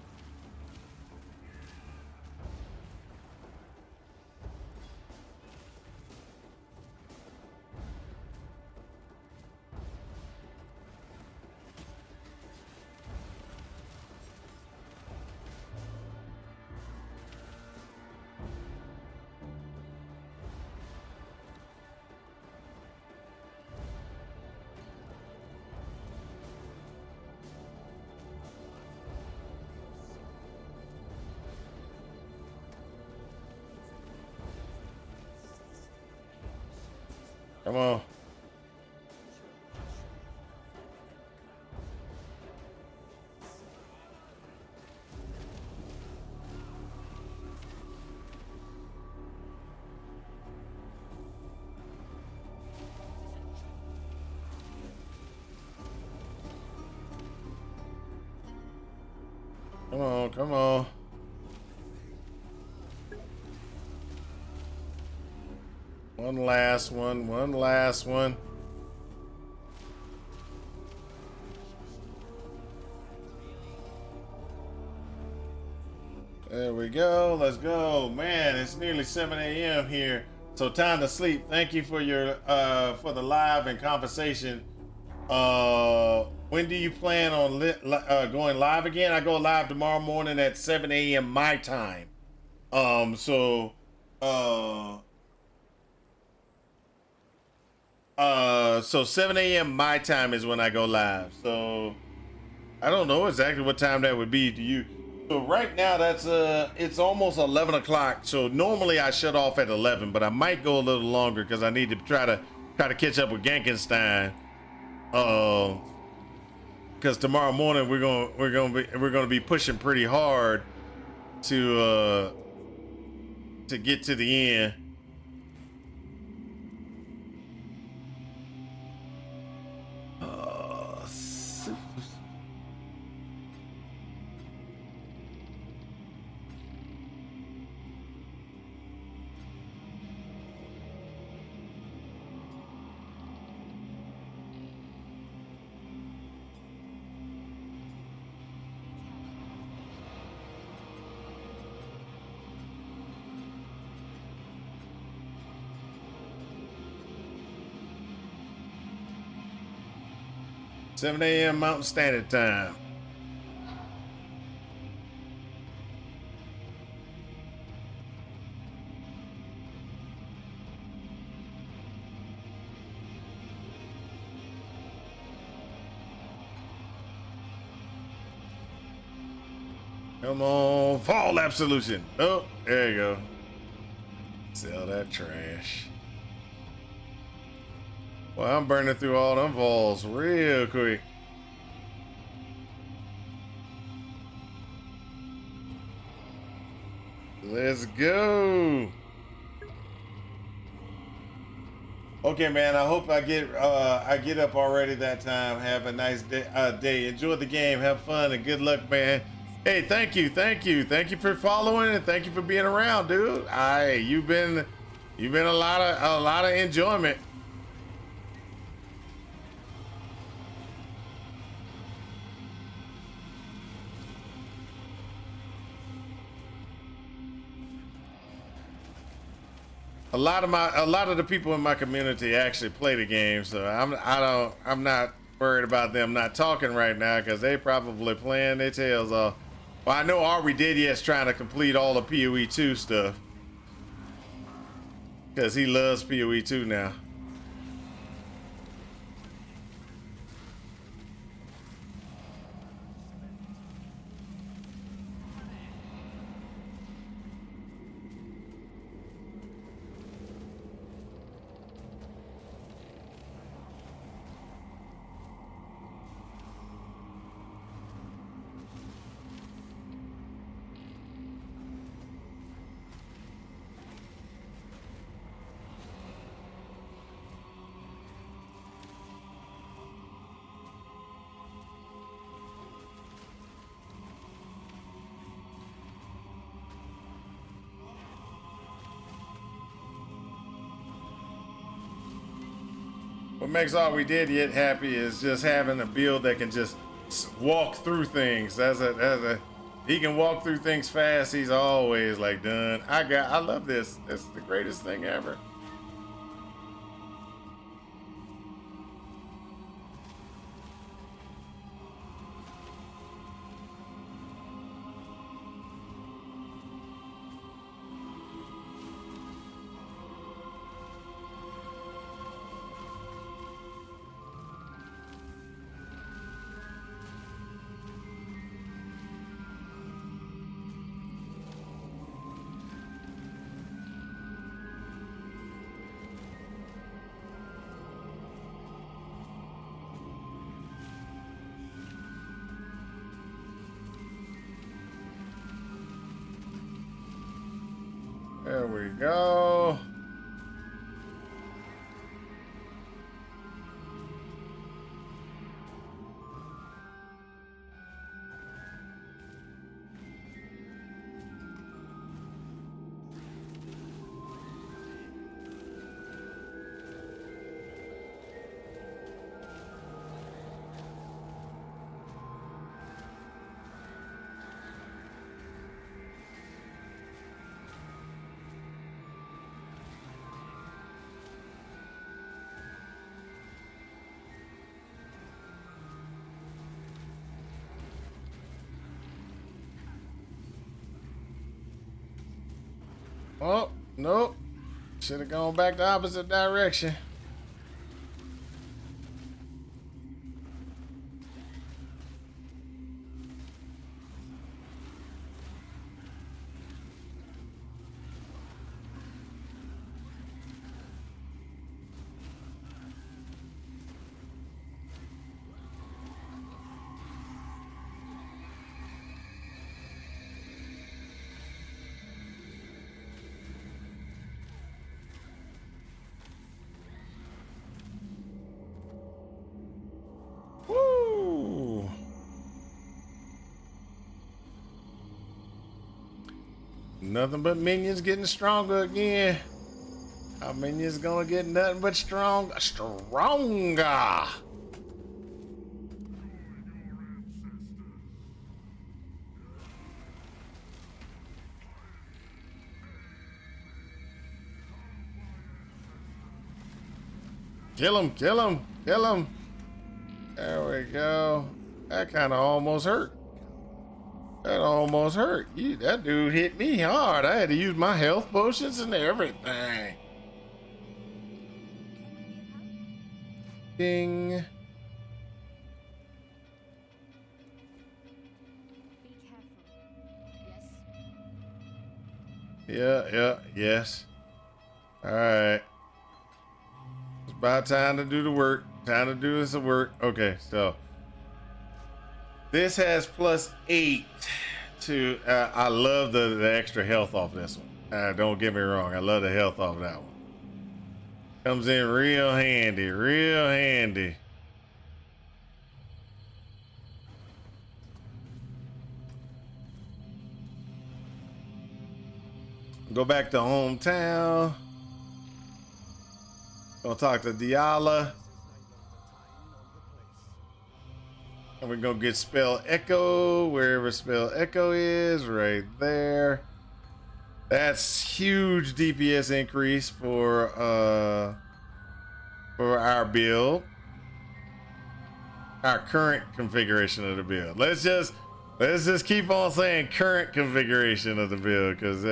Come on. Come on, come on. One last one, one last one. There we go. Let's go. Man, it's nearly 7 a.m. here. So time to sleep. Thank you for your for the live and conversation. When do you plan on going live again? I go live tomorrow morning at 7 a.m. my time. So so 7 a.m. my time is when I go live. So I don't know exactly what time that would be to you. So right now that's it's almost 11 o'clock. So normally I shut off at 11, but I might go a little longer because I need to try to catch up with Genkenstein. Because tomorrow morning we're gonna be pushing pretty hard to get to the end. 7 a.m. Mountain Standard Time. Come on, fall absolution. Oh, there you go. Sell that trash. Well, I'm burning through all them balls real quick. Let's go. Okay, man. I hope I get up already that time. Have a nice day. Enjoy the game. Have fun and good luck, man. Hey, thank you for following and thank you for being around, dude. You've been a lot of enjoyment. A lot of the people in my community actually play the game, so I'm not worried about them not talking right now because they probably playing their tails off. Well, I know Ari did trying to complete all the PoE 2 stuff. Because he loves PoE 2 now. What makes all we did yet happy is just having a build that can just walk through things. He can walk through things fast. He's always like done. I love this. It's the greatest thing ever. There we go. Oh, nope. Should have gone back the opposite direction. Woo! Nothing but minions getting stronger again. Our minions gonna get nothing but stronger. Kill him, kill him, kill him. There we go. That kind of almost hurt. That almost hurt. That dude hit me hard. I had to use my health potions and everything. Ding. Be careful. Yes. Yes. All right. It's about time to do the work. Time to do this work. Okay, so this has +8 to. I love the extra health off this one. Don't get me wrong. I love the health off that one. Comes in real handy. Real handy. Go back to hometown. Gonna talk to Diala. And we're gonna get Spell Echo, wherever Spell Echo is, right there. That's huge DPS increase for our build. Our current configuration of the build. Let's just keep on saying current configuration of the build, because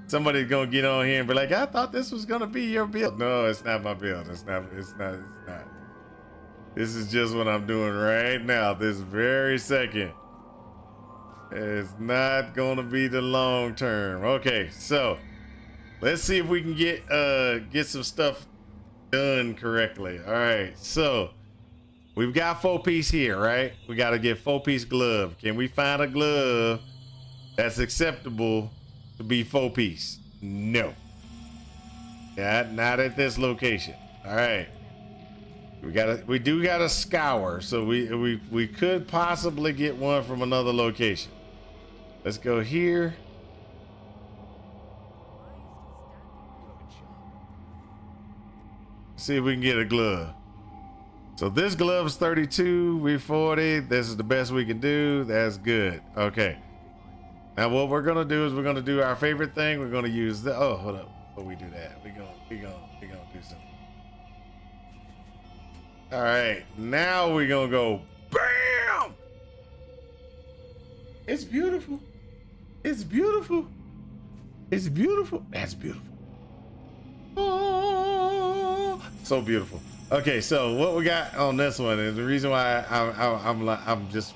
Somebody's gonna get on here and be like, I thought this was gonna be your build. No, it's not my build. It's not. This is just what I'm doing right now, this very second. It's not gonna be the long term. Okay, so let's see if we can get some stuff done correctly. All right, so we've got 4-piece here, right? We got to get 4-piece glove. Can we find a glove that's acceptable to be 4-piece? No. Not at this location. All right. We do gotta scour, so we could possibly get one from another location. Let's go here. See if we can get a glove. So this glove's 32, we 40. This is the best we can do. That's good. Okay. Now what we're gonna do is we're gonna do our favorite thing. We're gonna use the hold up. Before we do that, we're gonna do something. All right, now we're gonna go bam. It's beautiful. It's beautiful. It's beautiful. That's beautiful. Oh, so beautiful. Okay, so what we got on this one is the reason why I'm just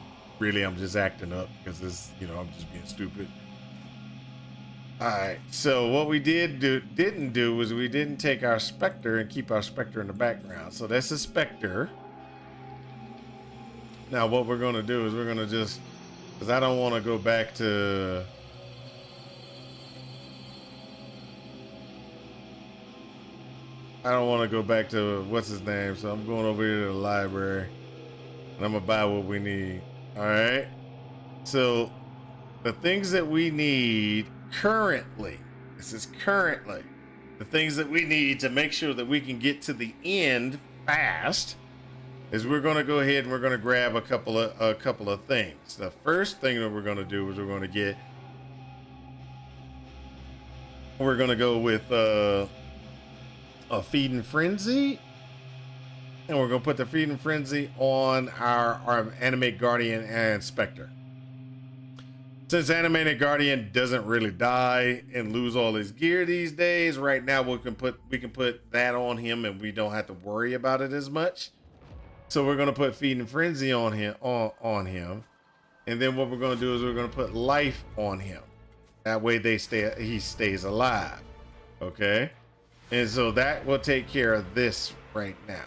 acting up because this, I'm just being stupid. All right, so what we didn't do was we didn't take our Spectre and keep our Spectre in the background. So that's a Spectre. Now what we're gonna do is we're gonna just, because I don't want to go back to, what's his name. So I'm going over here to the library and I'm gonna buy what we need. All right. So the things that we need currently, the things that we need to make sure that we can get to the end fast is we're going to go ahead and we're going to grab a couple of things. The first thing that we're going to do is we're going to go with a feeding frenzy, and we're going to put the feeding frenzy on our animate guardian and Spectre. Since Animated Guardian doesn't really die and lose all his gear these days, right now we can put that on him and we don't have to worry about it as much. So we're gonna put Feeding Frenzy on him, and then what we're gonna do is we're gonna put Life on him. That way he stays alive. Okay, and so that will take care of this right now.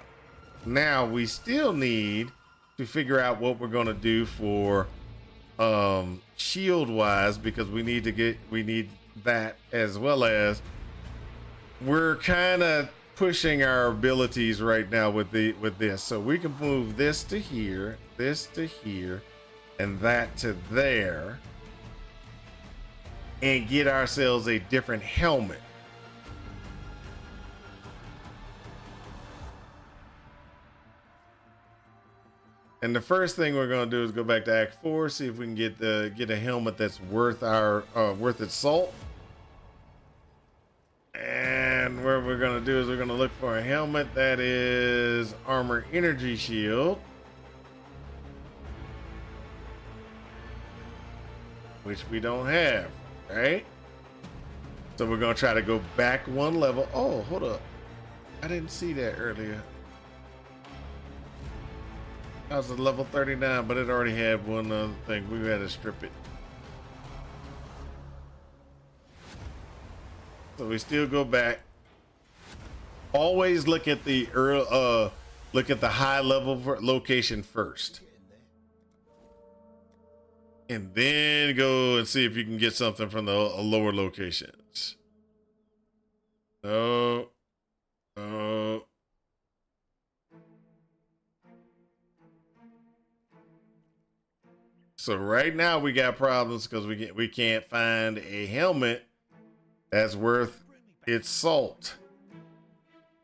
Now we still need to figure out what we're gonna do for shield wise, because we need that, as well as we're kind of pushing our abilities right now with this, so we can move this to here, and that to there, and get ourselves a different helmet. And the first thing we're going to do is go back to Act 4, see if we can get a helmet that's worth its salt. And what we're going to do is we're going to look for a helmet that is armor energy shield, which we don't have, right? So we're going to try to go back one level. Oh, hold up. I didn't see that earlier. That was a level 39, but it already had one other thing. We had to strip it. So we still go back. Always look at the high level location first, and then go and see if you can get something from the lower locations. No. So right now we got problems because we can't find a helmet that's worth its salt.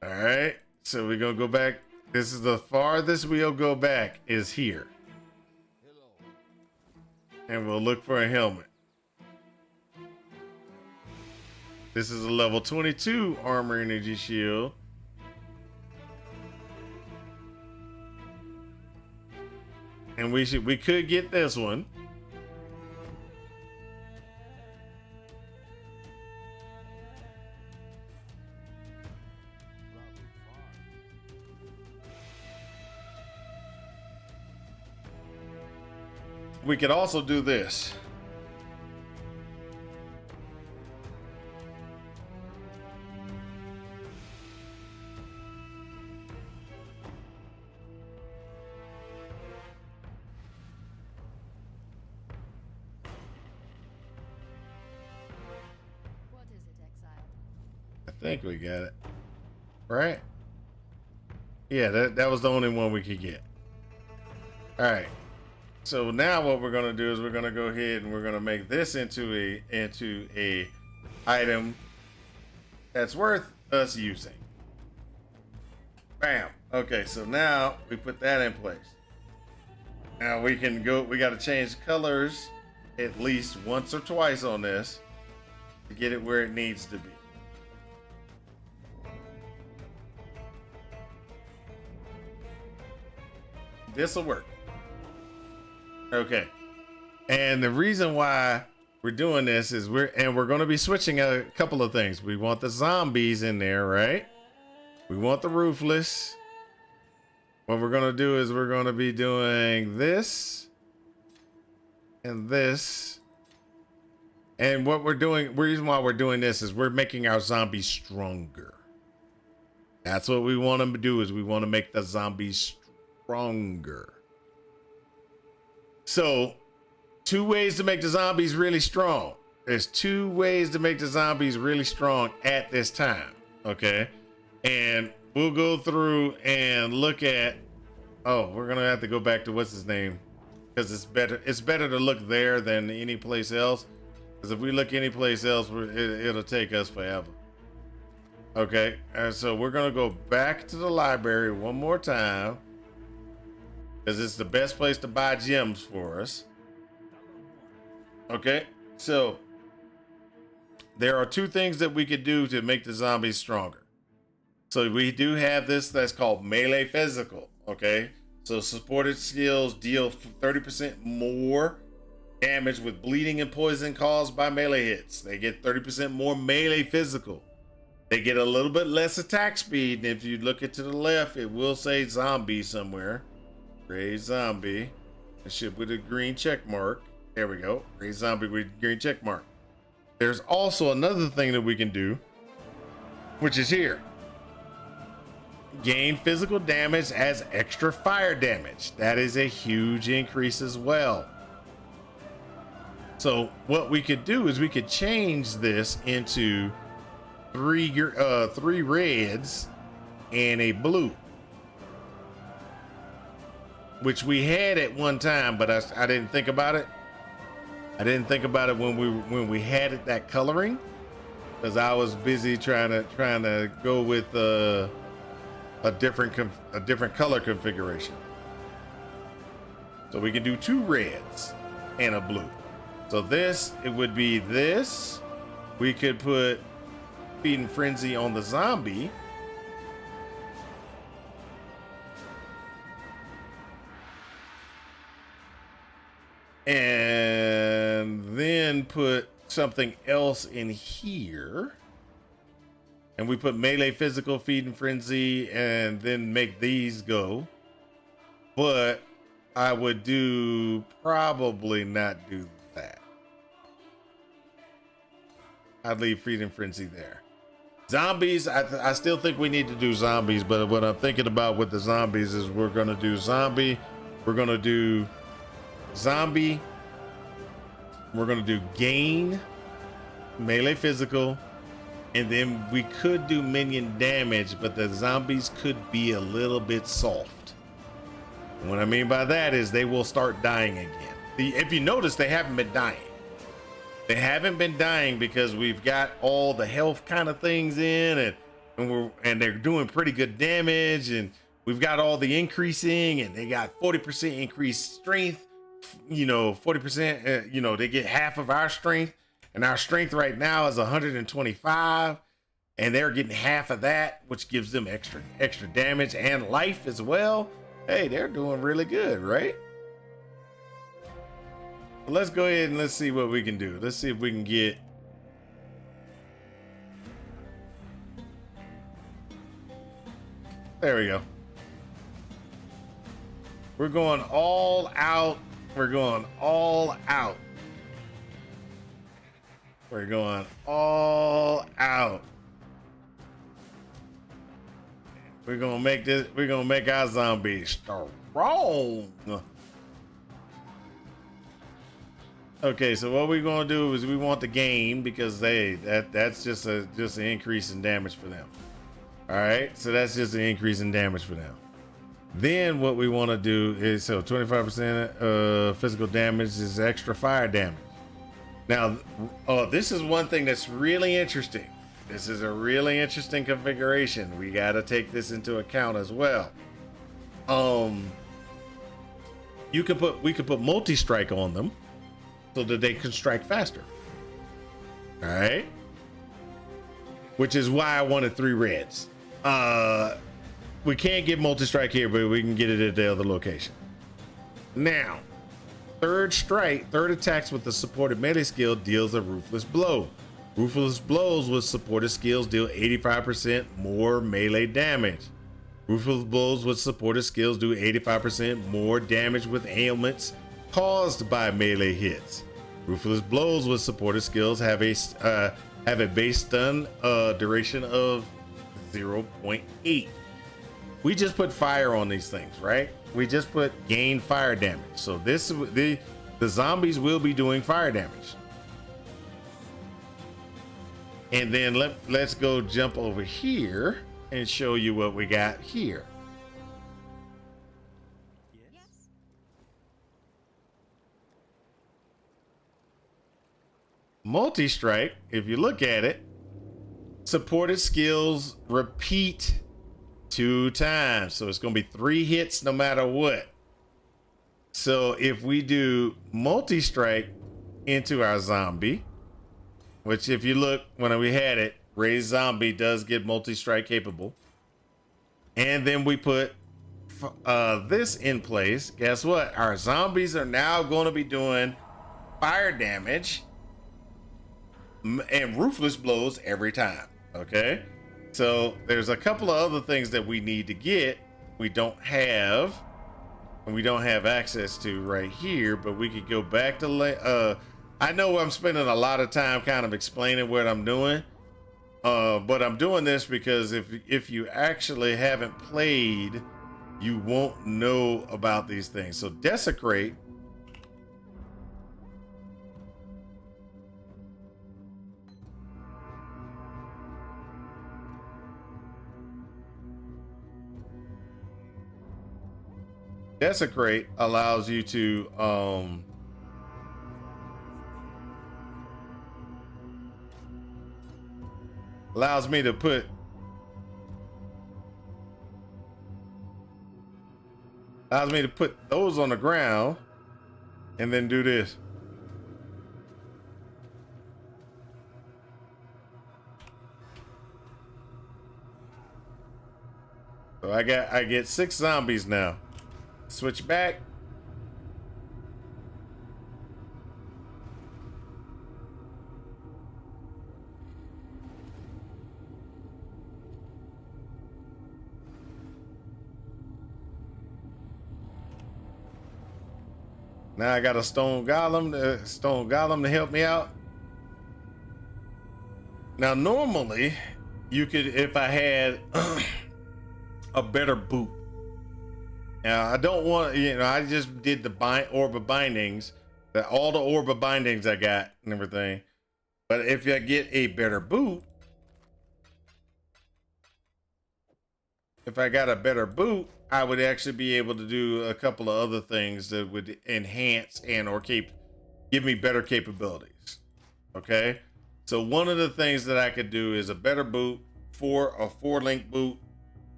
All right, so we're gonna go back. This is the farthest we'll go back, is here, and we'll look for a helmet. This is a level 22 armor energy shield. And we could get this one. we could also do this. What is it, Exile? I think we got it. Right? Yeah, that was the only one we could get. All right. So now what we're gonna do is we're gonna go ahead and we're gonna make this into a item that's worth us using. Bam. Okay, so now we put that in place. Now we can go. We got to change colors at least once or twice on this to get it where it needs to be. This will work. Okay. And the reason why we're doing this is we're going to be switching a couple of things. We want the zombies in there, right? We want the roofless. What we're going to do is we're going to be doing this and this. And what we're doing, the reason why we're doing this is we're making our zombies stronger. That's what we want to do, is we want to make the zombies stronger. So, two ways to make the zombies really strong. There's two ways to make the zombies really strong at this time, okay? And we'll go through and look at, oh, we're gonna have to go back to what's his name, because it's better to look there than any place else, because if we look any place else, it'll take us forever. Okay, and so we're gonna go back to the library one more time, because it's the best place to buy gems for us. Okay, so there are two things that we could do to make the zombies stronger. So we do have this that's called melee physical. Okay, so supported skills deal 30% more damage with bleeding and poison caused by melee hits. They get 30% more melee physical. They get a little bit less attack speed. And if you look it to the left, it will say zombie somewhere. Gray zombie. It should with a green check mark. There we go. Gray zombie with green check mark. There's also another thing that we can do, which is here. Gain physical damage as extra fire damage. That is a huge increase as well. So what we could do is we could change this into three reds and a blue, which we had at one time, but I didn't think about it. I didn't think about it when we had it that coloring, because I was busy trying to go with a different color configuration. So we can do two reds and a blue. So this, it would be this. We could put Feed and Frenzy on the zombie. And then put something else in here. And we put melee physical, Feed and Frenzy, and then make these go. But I would probably not do that. I'd leave Feed and Frenzy there. Zombies, I still think we need to do zombies, but what I'm thinking about with the zombies is we're going to do zombie. We're going to do zombie. We're going to do gain, melee physical, and then we could do minion damage, but the zombies could be a little bit soft. And what I mean by that is they will start dying again. If you notice, they haven't been dying. They haven't been dying because we've got all the health kind of things in, and they're doing pretty good damage, and we've got all the increasing, and they got 40% increased strength. 40%. They get half of our strength, and our strength right now is 125, and they're getting half of that, which gives them extra damage and life as well. Hey, they're doing really good, right? Let's go ahead and let's see what we can do. Let's see if we can get. There we go. We're going all out We're going all out. We're going all out. We're gonna make this. We're gonna make our zombies strong. Okay, so what we're gonna do is we want the gain because that's just an increase in damage for them. All right, so that's just an increase in damage for them. Then what we want to do is, so 25% physical damage is extra fire damage. Now, this is one thing that's really interesting. This is a really interesting configuration. We got to take this into account as well. We could put multi-strike on them so that they can strike faster. All right, which is why I wanted 3 reds. We can't get multi-strike here, but we can get it at the other location. Now, third attacks with the supported melee skill deals a ruthless blow. Ruthless blows with supported skills deal 85% more melee damage. Ruthless blows with supported skills do 85% more damage with ailments caused by melee hits. Ruthless blows with supported skills have a base stun duration of 0.8. We just put fire on these things, right? We just put gain fire damage. So the zombies will be doing fire damage. And then let's go jump over here and show you what we got here. Yes. Multi-strike, if you look at it, supported skills repeat 2 times. So it's going to be 3 hits no matter what. So if we do multi-strike into our zombie, which if you look when we had it, raised zombie does get multi-strike capable. And then we put this in place. Guess what? Our zombies are now going to be doing fire damage and ruthless blows every time. Okay. So there's a couple of other things that we need to get. We don't have access to right here, but we could go back to I know I'm spending a lot of time kind of explaining what I'm doing, but I'm doing this because if you actually haven't played, you won't know about these things. So desecrate. Desecrate allows you to allows me to put those on the ground and then do this. So I get 6 zombies now. Switch back. Now I got a stone golem to help me out. Now normally you could, if I had a better boot. Now I don't want, I just did the orb of bindings, all the orb of bindings I got and everything. But if I get a better boot, if I got a better boot, I would actually be able to do a couple of other things that would enhance and or give me better capabilities. Okay. So one of the things that I could do is a better boot for a 4-link boot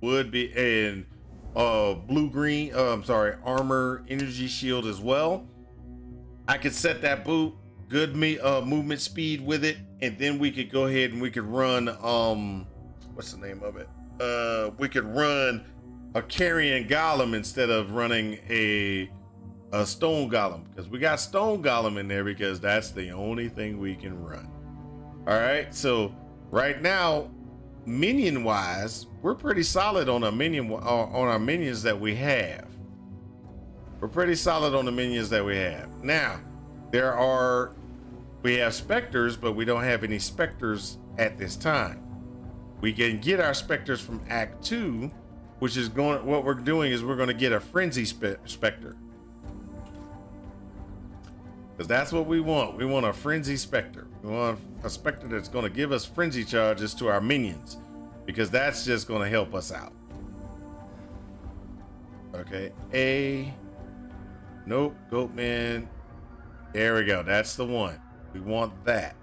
would be in armor energy shield as well. I could set that boot, good movement speed with it, and then we could go ahead and we could run what's the name of it? We could run a carrion golem instead of running a stone golem, because we got stone golem in there because that's the only thing we can run. All right, so right now, minion wise, we're pretty solid on our minions that we have. We're pretty solid on the minions that we have. Now, we have specters, but we don't have any specters at this time. We can get our specters from Act 2, which is what we're doing is we're going to get a frenzy specter. Because that's what we want. We want a frenzy specter. We want a specter that's going to give us frenzy charges to our minions, because that's just going to help us out. Okay, nope, Goatman. There we go. That's the one. We want that.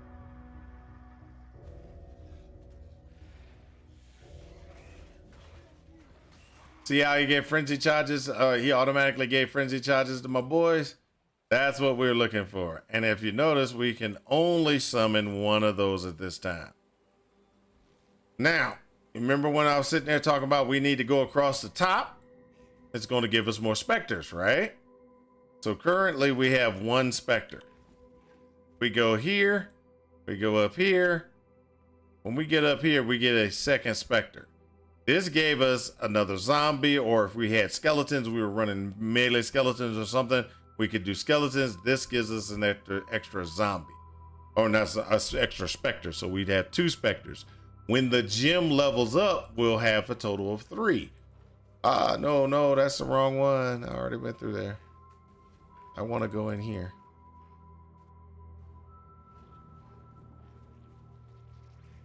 See how he gave frenzy charges? He automatically gave frenzy charges to my boys. That's what we're looking for. And if you notice, we can only summon one of those at this time. Now, remember when I was sitting there talking about we need to go across the top? It's going to give us more specters, right? So currently we have one specter. We go here, we go up here. When we get up here, we get a second specter. This gave us another zombie, or if we had skeletons, we were running melee skeletons or something, we could do skeletons. This gives us an extra zombie, or not an extra specter. So we'd have 2 specters. When the gym levels up, we'll have a total of 3. No, that's the wrong one. I already went through there. I want to go in here.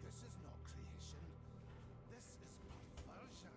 This is not creation. This is perversion.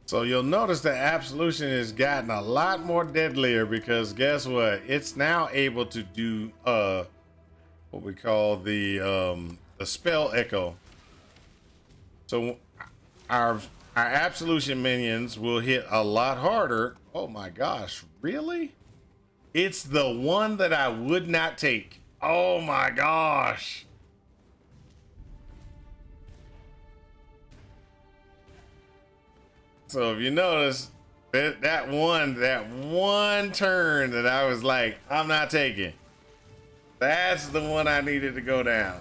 So you'll notice that Absolution has gotten a lot more deadlier, because guess what? It's now able to do what we call the spell echo. So our Absolution minions will hit a lot harder. Oh my gosh, really? It's the one that I would not take. Oh my gosh. So if you notice that one turn that I was like, I'm not taking, that's the one I needed to go down.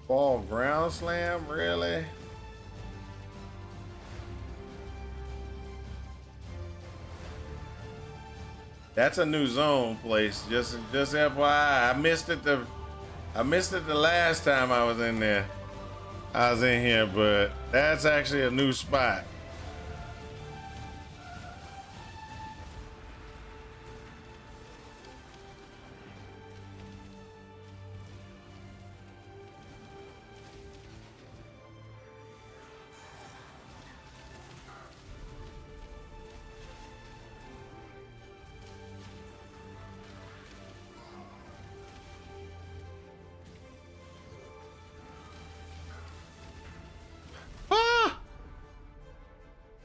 Ball ground slam, really? That's a new zone place. Just FYI, I missed it the last time I was in there. I was in here, but that's actually a new spot.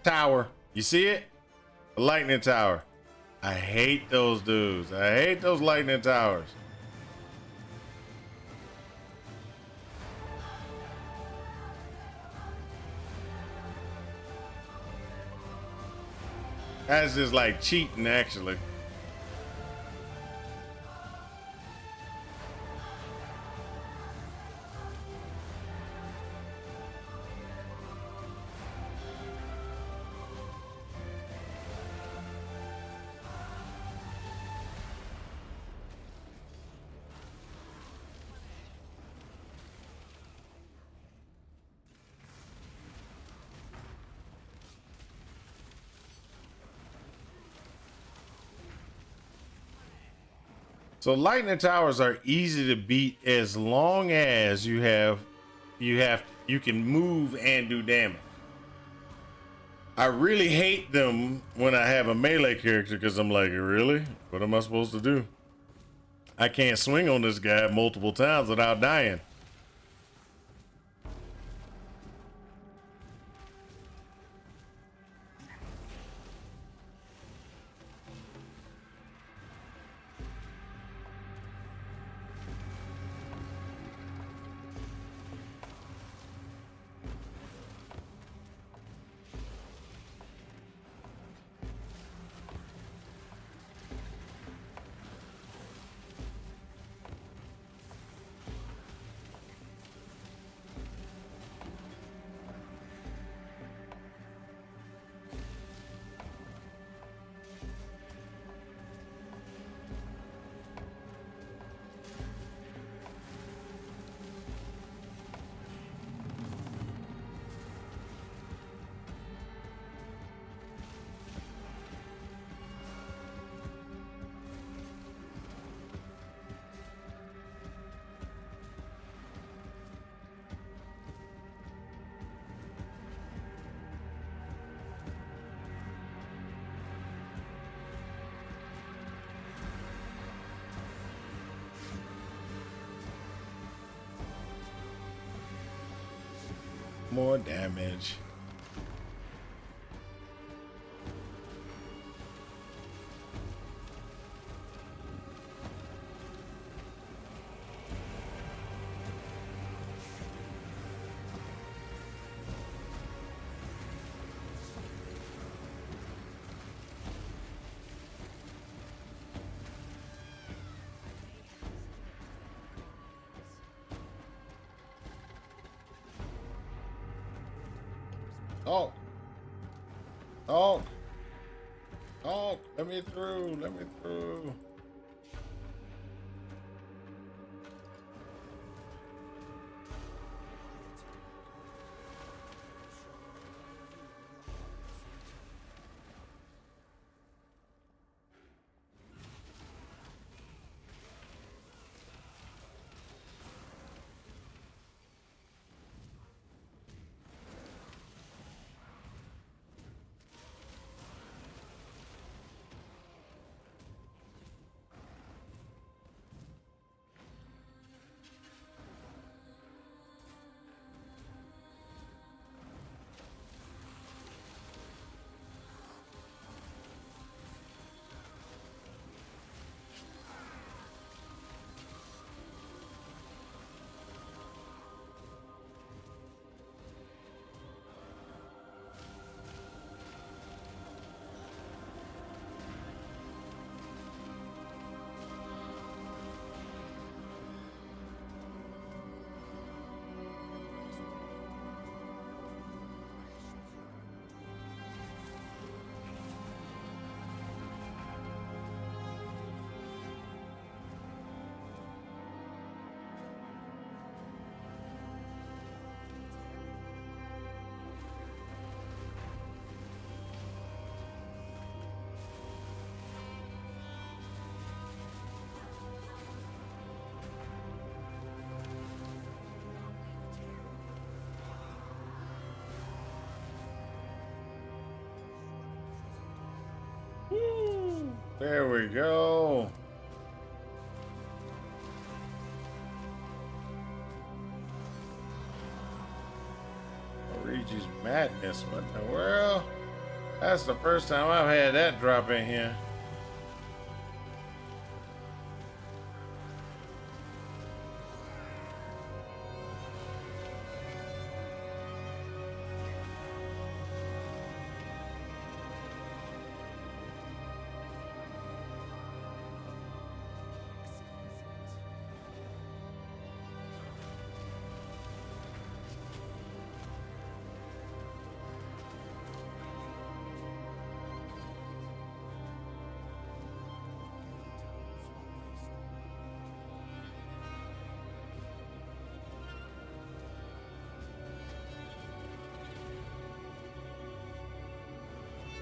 Tower. You see it? The lightning tower. I hate those dudes. I hate those lightning towers. That's just like cheating, actually. So lightning towers are easy to beat as long as you can move and do damage. I really hate them when I have a melee character because I'm like, really? What am I supposed to do? I can't swing on this guy multiple times without dying. More damage. Oh, oh, oh, let me through, let me through. Woo. There we go. Luigi's Madness. What in the world? That's the first time I've had that drop in here.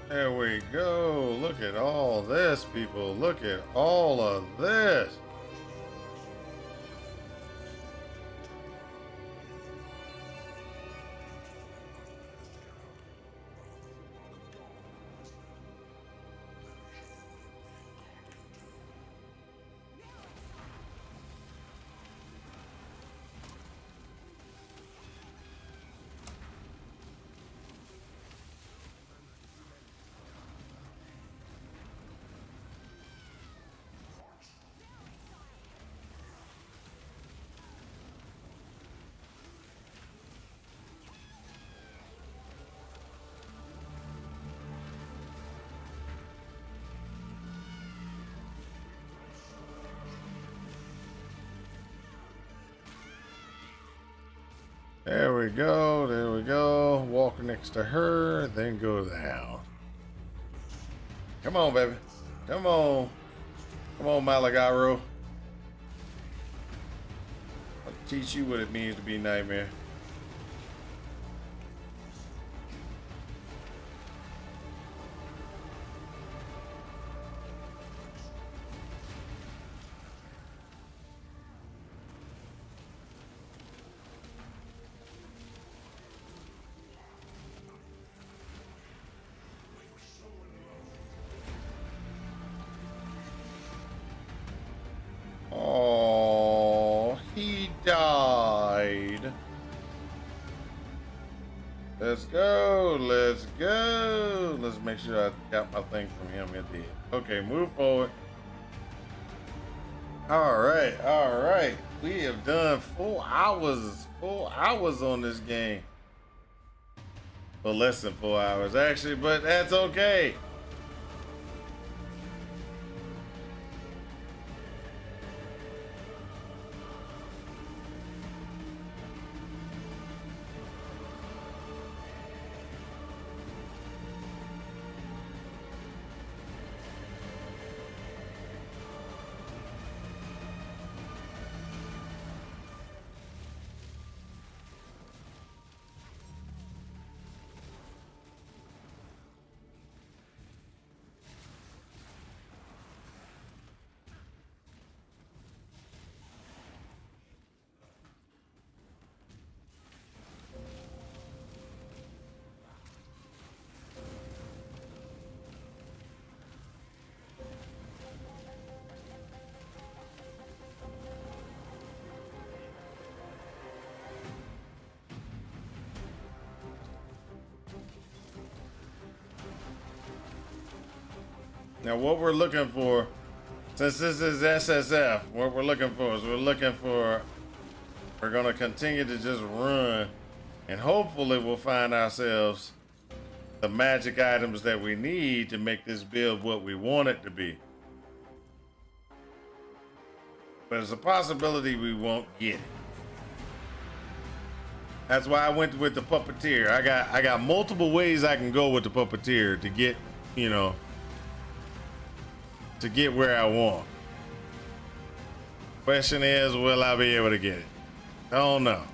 There we go. Look at all this, people. Look at all of this. There we go. There we go. Walk next to her, then go down. Come on, baby. Come on. Come on, Malagaro. I'll teach you what it means to be Nightmare. Oh, he died. Let's go. Let's go. Let's make sure I got my thing from him. It did. Okay, move forward. All right. All right. We have done 4 hours. 4 hours on this game. Well, less than 4 hours, actually, but that's okay. Now, what we're looking for, since this is SSF, what we're looking for is we're going to continue to just run, and hopefully we'll find ourselves the magic items that we need to make this build what we want it to be. But there's a possibility we won't get it. That's why I went with the puppeteer. I got multiple ways I can go with the puppeteer to get, you know, to get where I want. Question is, will I be able to get it? I don't know.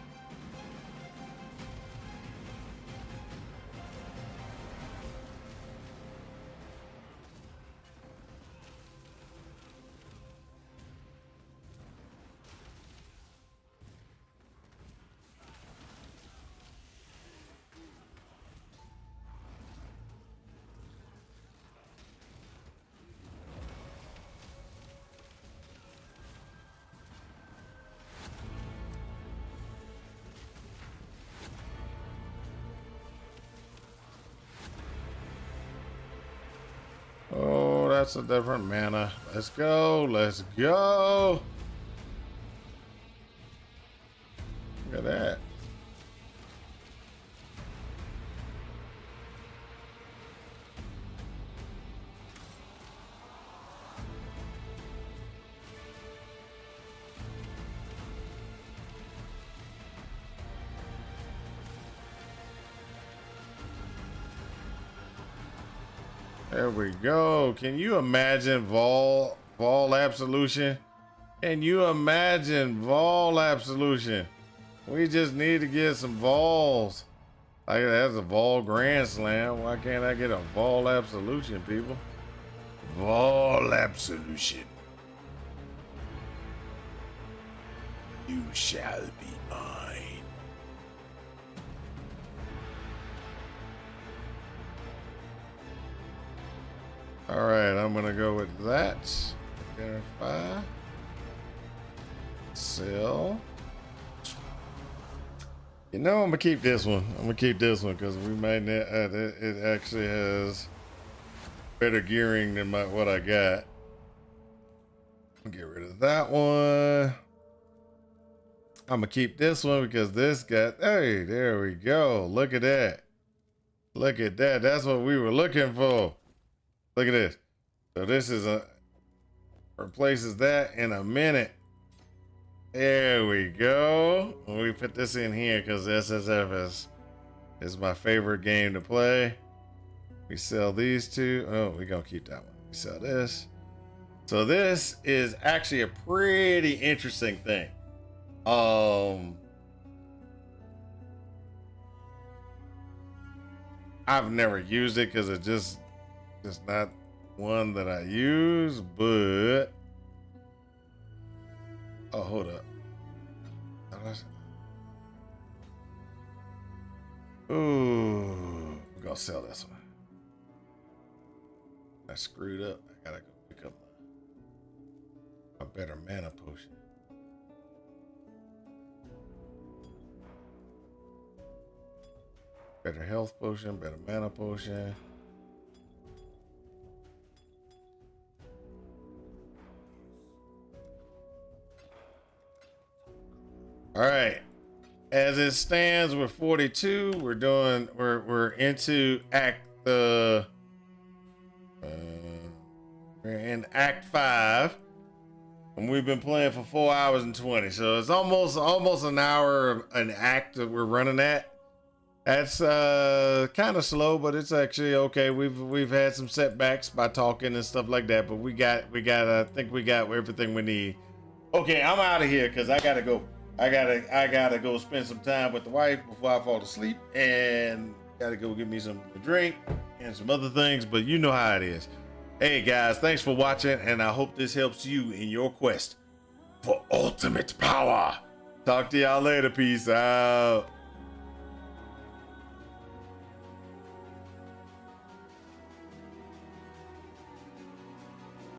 Oh, that's a different mana. Let's go. Let's go. Look at that. There we go. Can you imagine Vol Absolution? Can you imagine Vol Absolution? We just need to get some Vols. Like that's a Vol Grand Slam. Why can't I get a Vol Absolution, people? Vol Absolution. You shall be mine. All right, I'm gonna go with that. Verify. Sell. You know, I'm gonna keep this one. I'm gonna keep this one because we might. It actually has better gearing than what I got. I'll get rid of that one. I'm gonna keep this one because this got. Hey, there we go. Look at that. Look at that. That's what we were looking for. Look at this. So this is replaces that in a minute. There we go. We put this in here because SSF is my favorite game to play. We sell these two. Oh, we're going to keep that one. We sell this. So this is actually a pretty interesting thing. I've never used it because it's just not one that I use, but oh, hold up. Ooh, we're gonna sell this one. I screwed up. I gotta go pick up a better mana potion. Better health potion, better mana potion. All right. As it stands, we're 42. We're into we're in Act 5. And we've been playing for 4 hours and 20. So it's almost an hour of an act that we're running at. That's kind of slow, but it's actually okay. We've had some setbacks by talking and stuff like that, but I think we got everything we need. Okay, I'm out of here because I gotta go. I gotta go spend some time with the wife before I fall asleep, and gotta go get me something to drink and some other things. But you know how it is. Hey guys, thanks for watching, and I hope this helps you in your quest for ultimate power. Talk to y'all later. Peace out.